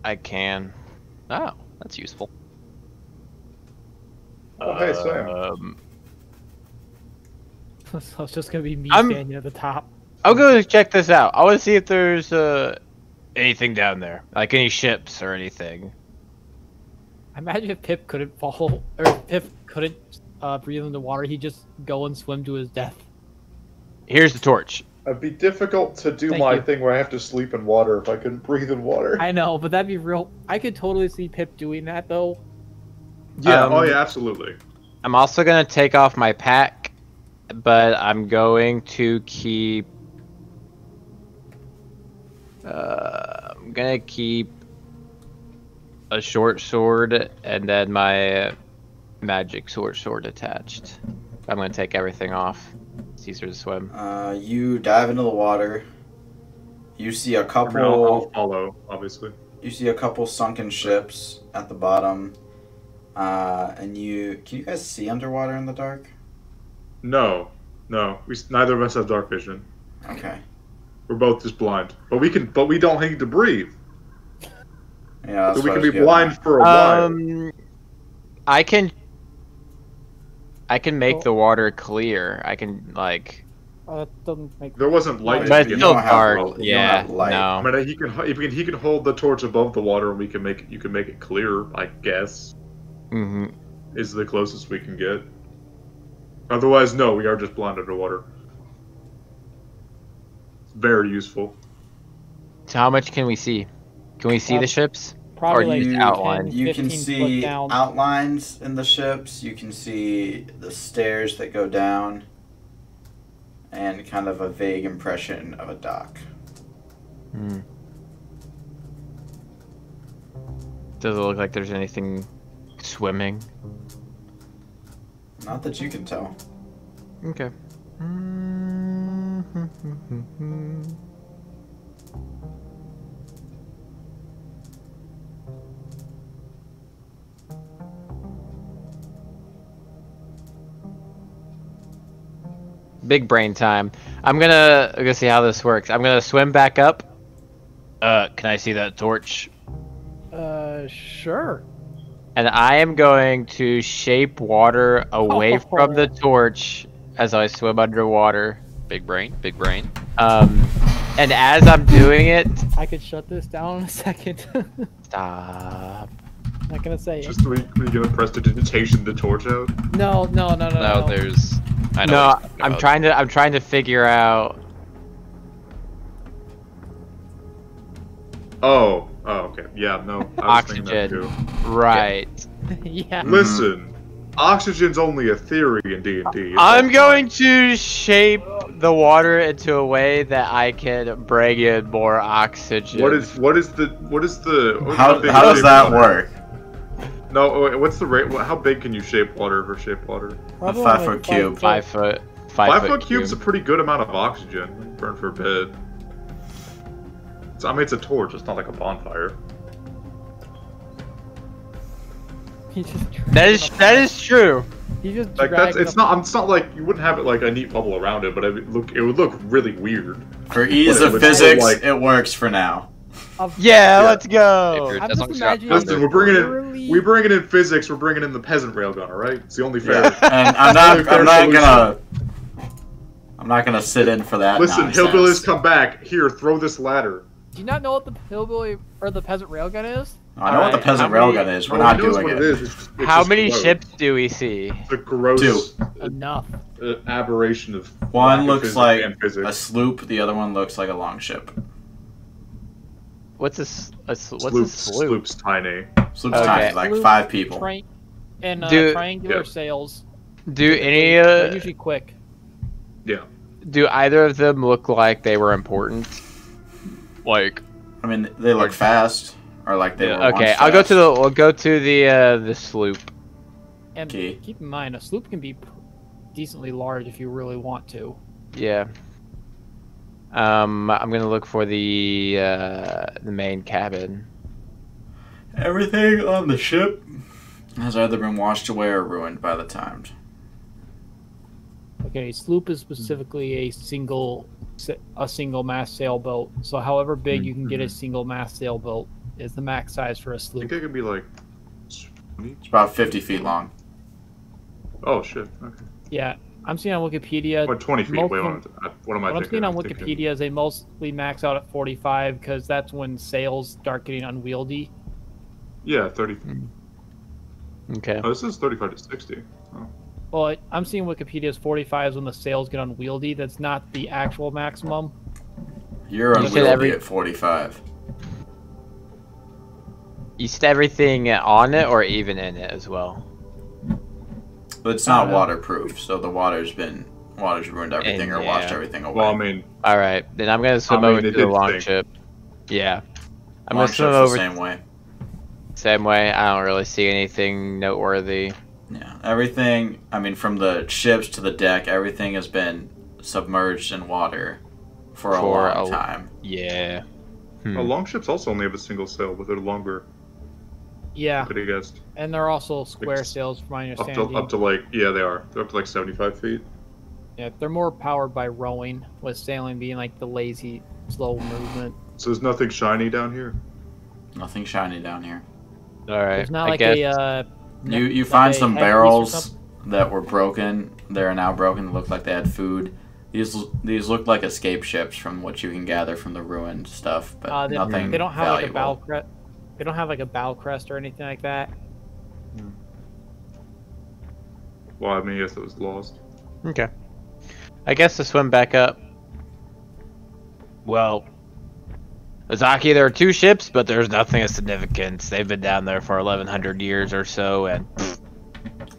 I can. Oh, that's useful. Oh, hey, Sam. So it's just gonna be me I'm- standing at the top. I'll go check this out. I want to see if there's anything down there, like any ships or anything. I imagine if Pip couldn't fall, or if Pip couldn't breathe in the water, he'd just go and swim to his death. Here's the torch. It'd be difficult to do Thank my you. thing where I have to sleep in water if I couldn't breathe in water. I know, but that'd be real. I could totally see Pip doing that though. Yeah, Um, oh yeah, absolutely. I'm also gonna take off my pack, but I'm going to keep. I'm gonna keep a short sword and then my magic sword attached. I'm gonna take everything off. It's easier to swim. You dive into the water. You see a I mean, couple. I'll follow, obviously. You see a couple sunken ships at the bottom. And can you guys see underwater in the dark? No, neither of us have dark vision. Okay. We're both just blind, but we don't need to breathe. Yeah, that's So we what I can was be getting blind at. for a while. I can make the water clear. I can like. That doesn't make. There wasn't light. But to it's begin still with. dark. You don't Yeah. have light. I No. mean, he can hold the torch above the water, and we can make it clear. I guess is the closest we can get. Otherwise, no, we are just blind underwater. It's very useful. So how much can we see? Can we see the ships? Probably Or like use 10, outline. You can 15 foot see down. outlines in the ships. You can see the stairs that go down, and kind of a vague impression of a dock. Does it look like there's anything swimming? Not that you can tell. Okay. Big brain time. I'm gonna see how this works. I'm gonna swim back up. Can I see that torch? Sure. And I am going to shape water away from the torch as I swim underwater. Big brain, big brain. And as I'm doing it, I could shut this down in a second. stop. Not gonna say it. Just we gonna press the digitation the torch out. No. No, there's. I know. No, what you're talking I'm about. trying to figure out Oh, okay. Yeah, no. I was thinking that too. Right. Yeah. Listen, oxygen's only a theory in D&D. I'm going to shape the water into a way that I can bring in more oxygen. What is the How does that work? No, wait, what's the rate? How big can you shape water for shape water? A 5 foot cube. 5 foot. 5 foot cube's a pretty good amount of oxygen. Burn for a bit. I mean, it's a torch. It's not like a bonfire. That is true. He just like that's it's not like you wouldn't have it like a neat bubble around it, but it would look really weird. For ease of physics, it works for now. Yeah, let's go. Listen, we bring it in physics. We're bringing in the peasant railgun. All right, it's the only fair. Yeah. And I'm not gonna sit in for that. Listen, nonsense. hillbillies, come back here. Throw this ladder. Do you not know what the hillbilly or the peasant railgun is? I know what the peasant railgun is. We're not doing it. It's how many ships do we see? The gross. 2. Enough. Aberration of. One looks like a sloop. The other one looks like a longship. What's a sloop? Sloop's tiny. Sloop's tiny, like 5 people. And triangular sails. Do any? They're usually quick. Yeah. Do either of them look like they were important? Like, I mean, they look fast, or like they were. Okay, I'll go to the sloop. And keep in mind, a sloop can be decently large if you really want to. Yeah. I'm gonna look for the main cabin. Everything on the ship has either been washed away or ruined by the times. Okay, sloop is specifically a single mast sailboat. So however big you can get a single mast sailboat is the max size for a sloop. I think it could be like 20? It's about 50 feet long. Oh shit. Okay. Yeah, I'm seeing on Wikipedia. What 20 feet? Wait, what am I thinking? What I'm seeing on Wikipedia is they mostly max out at 45 because that's when sails start getting unwieldy. Yeah, 30. Okay. Oh, this is 35 to 60. Oh. Well, I'm seeing Wikipedia's 45 is when the sails get unwieldy. That's not the actual maximum. You're unwieldy at 45. You said everything on it or even in it as well? But it's not waterproof, so the water's ruined everything or washed everything away. Well, I mean... Alright, then I'm gonna swim over to the longship. Yeah. I'm gonna swim over... the same way. Same way, I don't really see anything noteworthy. Yeah, everything, I mean, from the ships to the deck, everything has been submerged in water for a long time. Yeah. Longships also only have a single sail, but they're longer. Yeah. Could have guessed. And they're also square sails, from my understanding. Up to like, yeah, they are. They're up to like 75 feet. Yeah, they're more powered by rowing, with sailing being like the lazy, slow movement. So there's nothing shiny down here? Nothing shiny down here. Alright, there's not like a... You find some barrels that were broken. They're now broken. It looked like they had food. These look like escape ships from what you can gather from the ruined stuff, but nothing They don't have valuable. like a bow crest. They don't have like a bow crest or anything like that. Well, I mean, yes, it was lost. Okay. I guess to swim back up. Well, Azaki, there are 2 ships, but there's nothing of significance. They've been down there for 1,100 years or so, and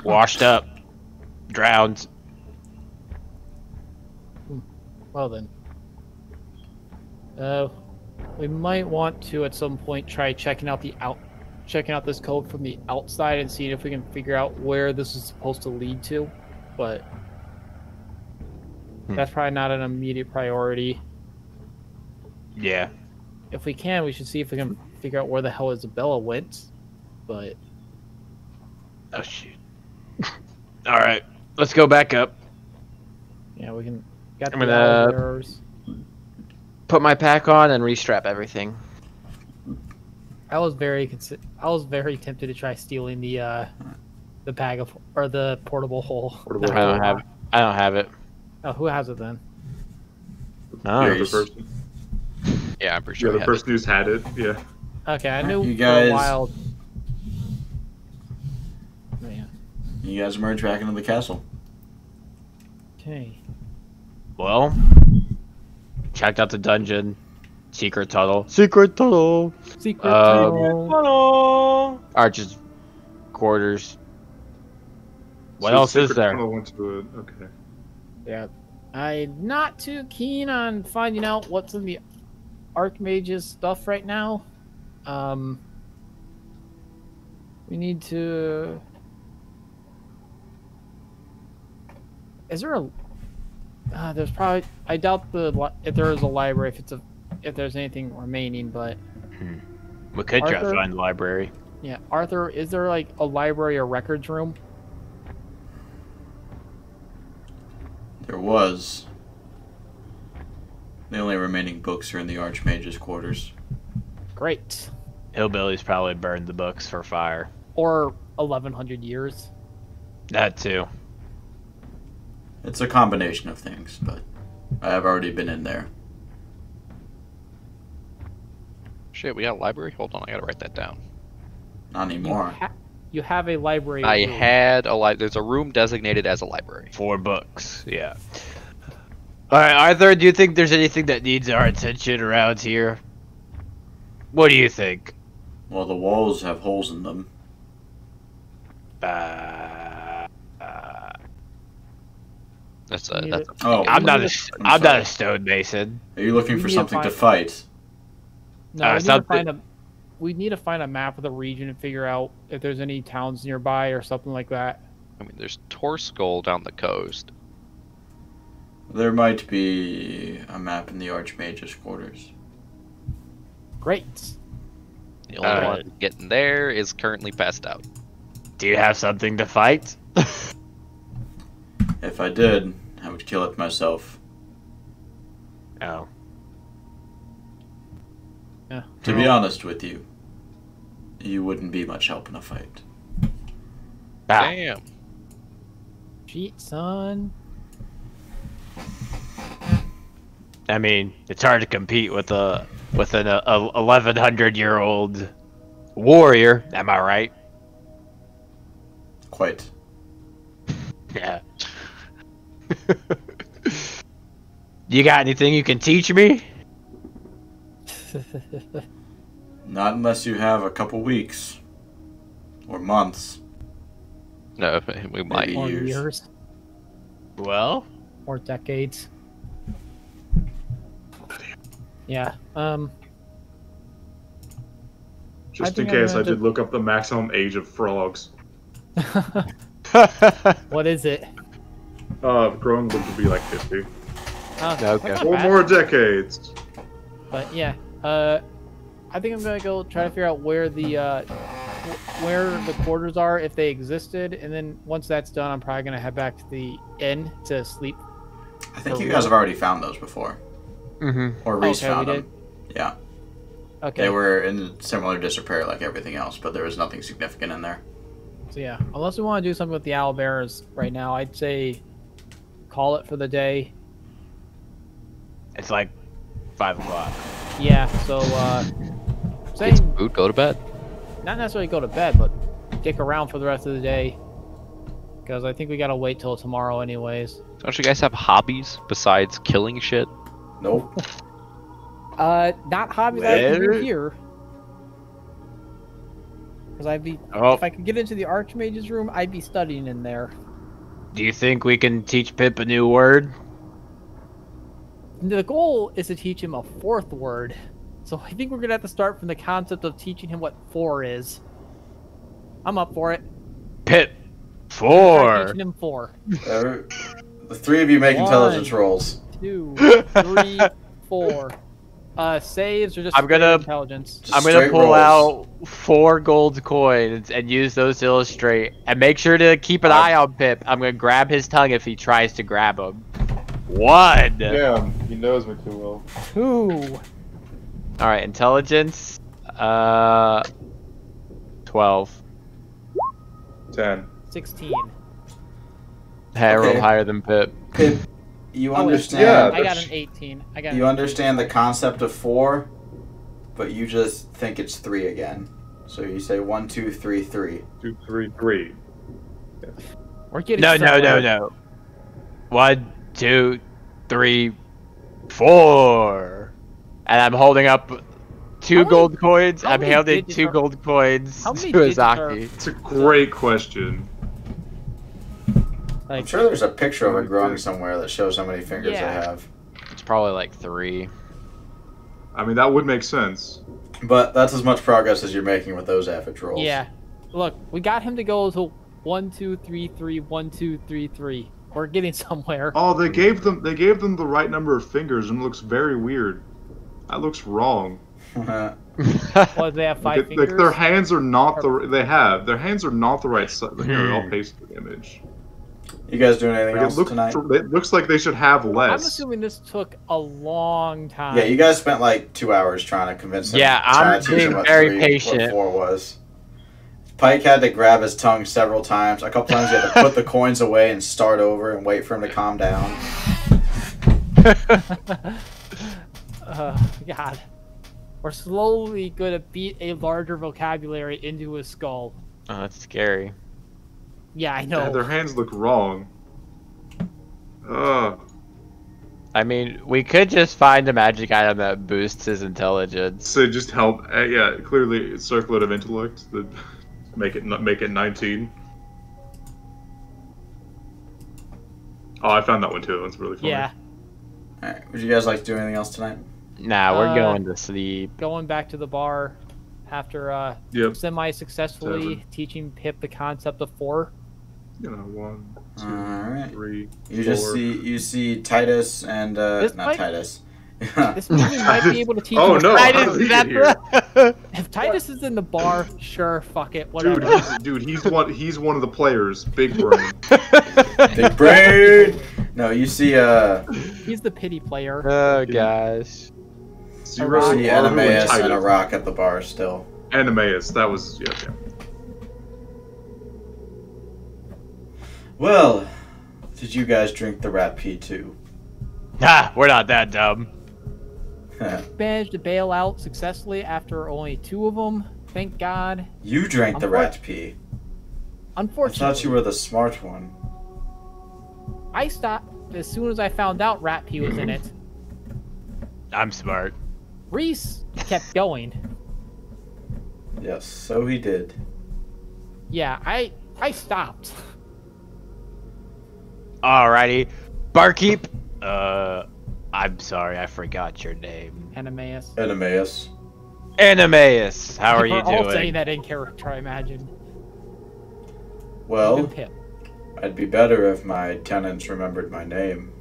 washed up, drowned. Well then, we might want to at some point try checking out this code from the outside and seeing if we can figure out where this is supposed to lead to, but that's probably not an immediate priority. Yeah. If we can, we should see if we can figure out where the hell Isabella went, but... Oh, shoot. Alright, let's go back up. Yeah, we can... I'm gonna put my pack on and restrap everything. I was very tempted to try stealing the bag of... or the portable hole. I don't have it. Oh, who has it then? Nice. Yeah, I'm pretty sure. Yeah, the person who's had it. Yeah. Okay, I knew you guys, for a while. Man. You guys emerge back into the castle. Okay. Well, checked out the dungeon. Secret tunnel. Secret tunnel. Secret tunnel. Tunnel. Archer's quarters. What So else is Secret there? Tunnel went to it. Okay. Yeah. I'm not too keen on finding out what's in the Archmage's stuff right now. We need to... Is there a... there's probably... I doubt if there is a library, if there's anything remaining, but... We could try to find the library. Yeah, Arthur, is there like a library or records room? There was. The only remaining books are in the Archmage's quarters. Great. Hillbillies probably burned the books for fire. Or 1100 years. That too. It's a combination of things, but I have already been in there. Shit, we got a library? Hold on, I gotta write that down. Not anymore. You have a library. I room. had a there's a room designated as a library. 4 books, yeah. Alright, Arthur, do you think there's anything that needs our attention around here? What do you think? Well, the walls have holes in them. That's Oh, I'm not a stonemason. Are you looking for something to fight? No, we need to find a map of the region and figure out if there's any towns nearby or something like that. I mean, there's Torskoal down the coast. There might be a map in the Archmage's quarters. Great. The only one getting there is currently passed out. Do you have something to fight? If I did, I would kill it myself. Oh. Yeah. To be honest with you, you wouldn't be much help in a fight. Damn. Cheat, son. I mean, it's hard to compete with an 1100-year-old warrior. Am I right? Quite. Yeah. You got anything you can teach me? Not unless you have a couple weeks. Or months. No, we might. Maybe Or years. years. Well? Or decades. Yeah. Just in case, I did look up the maximum age of frogs. What is it? Growing would be like 50. Okay. 4 more decades. But yeah, I think I'm gonna go try to figure out where the quarters are, if they existed, and then once that's done, I'm probably gonna head back to the inn to sleep. I think you guys have already found those before. Mm-hmm. Or Reese Okay, found we them. Yeah. Okay. They were in similar disrepair like everything else, but there was nothing significant in there. So yeah, unless we want to do something with the owlbears right now, I'd say call it for the day. It's like 5 o'clock. Yeah, so Get some food, go to bed. not necessarily go to bed, but dick around for the rest of the day. Because I think we gotta wait till tomorrow anyways. Don't you guys have hobbies besides killing shit? Nope. Not hobbies that I can do Where? here. Because Oh. if I could get into the Archmage's room, I'd be studying in there. Do you think we can teach Pip a new word? The goal is to teach him a 4th word. So I think we're gonna have to start from the concept of teaching him what 4 is. I'm up for it. Pip. Try 4. teaching him 4. The 3 of you make 1, intelligence rolls. 2, 3, 4. Saves or just I'm gonna- intelligence. Just I'm gonna straight pull rolls. out 4 gold coins and use those to illustrate. And make sure to keep an eye on Pip. I'm gonna grab his tongue if he tries to grab him. 1. Damn, he knows me too well. 2. Alright, intelligence. 12. 10. 16. Hey, I rolled Okay. higher than Pip. Pip, you Oh, wait. understand. Yeah, I got that's- an 18. I got You an understand the concept of 4, but you just think it's 3 again. So you say 1, 2, 3, 3. 2, 3, 3. We're getting No. somewhere. 1, 2, 3, 4. and I'm holding up two gold coins. I'm holding two are, gold coins to Azaki. It's a great question. I'm sure there's a picture of it growing somewhere that shows how many fingers they have. It's probably like 3. I mean, that would make sense. But that's as much progress as you're making with those average rolls. Yeah. Look, we got him to go to 1, 2, 3, 3, 1, 2, 3, 3. We're getting somewhere. Oh, they gave them the right number of fingers, and it looks very weird. That looks wrong. Well, they have 5 fingers. Like their hands are not their hands are not the right size. Here, I'll paste the image. You guys doing anything else tonight? It looks like they should have less. I'm assuming this took a long time. Yeah, you guys spent like 2 hours trying to convince him. Yeah, I'm being very patient. What 4 was. Pike had to grab his tongue several times. A couple times he had to put the coins away and start over and wait for him to calm down. God. We're slowly going to beat a larger vocabulary into his skull. Oh, that's scary. Yeah, I know. Yeah, their hands look wrong. I mean, we could just find a magic item that boosts his intelligence. So just help. Yeah, clearly, circlet of intellect. That make it 19. Oh, I found that one too. That's really funny. Yeah. All right. Would you guys like to do anything else tonight? Nah, we're going to sleep. Going back to the bar after semi-successfully teaching Pip the concept of 4. 1, 2, right. 3. You 4. just see Titus and not Titus. This movie might be able to teach. Oh no! Titus, if Titus is in the bar, sure, fuck it, whatever. Dude, he's one of the players. Big brain. Big brain. No, you see he's the pity player. Oh gosh. You see Animaeus and a rock at the bar still. Animaeus, that was yeah. Well, did you guys drink the rat pee too? Nah, we're not that dumb. Managed to bail out successfully after only 2 of them. Thank God. You drank the rat pee. Unfortunately. I thought you were the smart one. I stopped as soon as I found out rat pee was in it. I'm smart. Reese kept going. Yes, so he did. Yeah, I stopped. Alrighty. Barkeep. I'm sorry, I forgot your name. Animaeus. Animaeus. Animaeus, how are you doing? We're all saying that in character, I imagine. Well, I'd be better if my tenants remembered my name.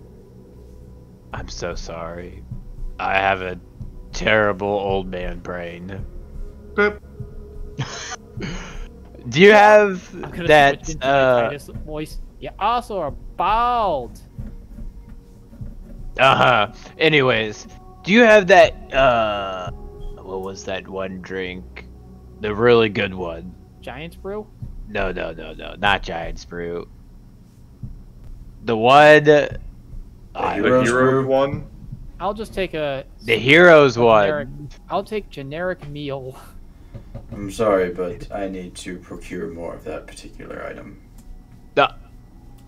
I'm so sorry. I have a terrible old man brain. Pip. Do you have that Titus voice? You also are bald. Anyways, do you have that what was that one drink? The really good one. Giant's Brew? No, not Giant's Brew. The one the Heroes one? I'll just take the Heroes one. I'll take generic meal. I'm sorry, but I need to procure more of that particular item.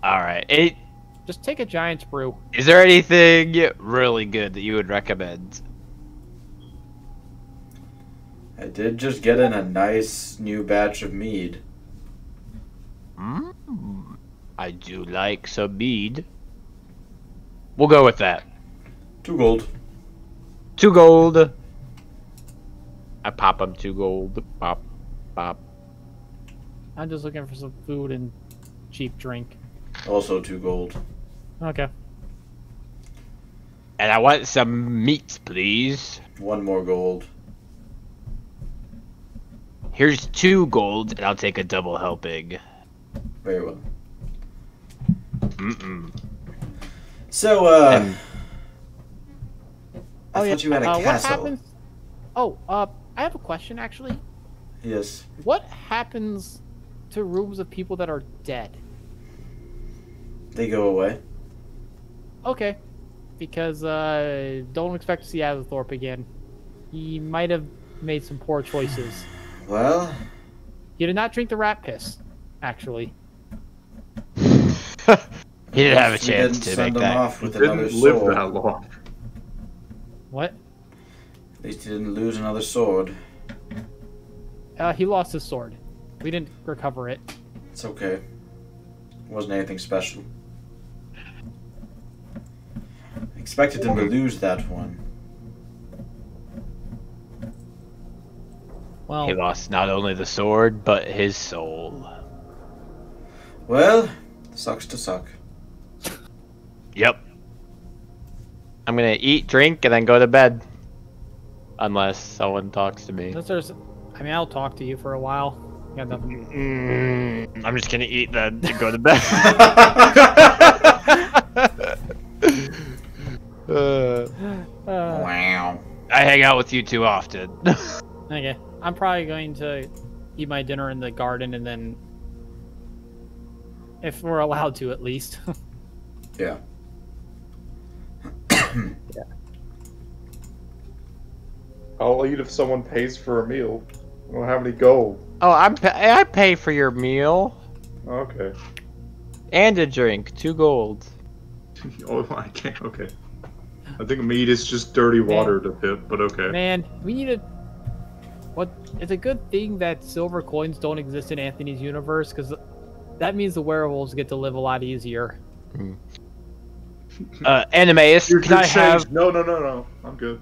Alright. Just take a Giant's Brew. Is there anything really good that you would recommend? I did just get in a nice new batch of mead. I do like some mead. We'll go with that. 2 gold. 2 gold. I pop them 2 gold. Pop. I'm just looking for some food and cheap drink. Also 2 gold. Okay. And I want some meat, please. 1 more gold. Here's 2 gold, and I'll take a double helping. Very well. So, I thought you had a castle. What happens? Oh, I have a question, actually. Yes. What happens to rooms of people that are dead? They go away. Okay. Because, don't expect to see Azathorp again. He might have made some poor choices. Well... He did not drink the rat piss, actually. He didn't have a chance to make that. Off with he didn't live that long. What? At least he didn't lose another sword. He lost his sword. We didn't recover it. It's okay. It wasn't anything special. I expected him to lose that one. Well, he lost not only the sword, but his soul. Well, sucks to suck. Yep. I'm gonna eat, drink, and then go to bed. Unless someone talks to me. unless there's, I mean, I'll talk to you for a while. Got nothing. I'm just gonna eat then to go to bed. Wow. I hang out with you too often. Okay, I'm probably going to eat my dinner in the garden and then, if we're allowed to, at least. Yeah. Yeah. I'll eat if someone pays for a meal. I don't have any gold. Oh, I pay for your meal Okay. and a drink, 2 gold. Oh, I can't. Okay. I think meat is just dirty water to pip, but okay. Man, we need a. What? It's a good thing that silver coins don't exist in Anthony's universe, because that means the werewolves get to live a lot easier. Animeus, can I have? No. I'm good.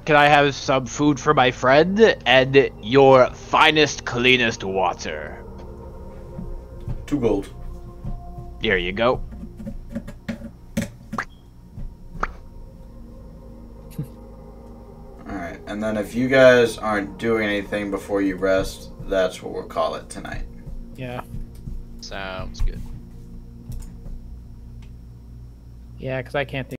Can I have some food for my friend and your finest, cleanest water? 2 gold. Here you go. Alright, and then if you guys aren't doing anything before you rest, that's what we'll call it tonight. Yeah. Sounds good. Yeah, because I can't think.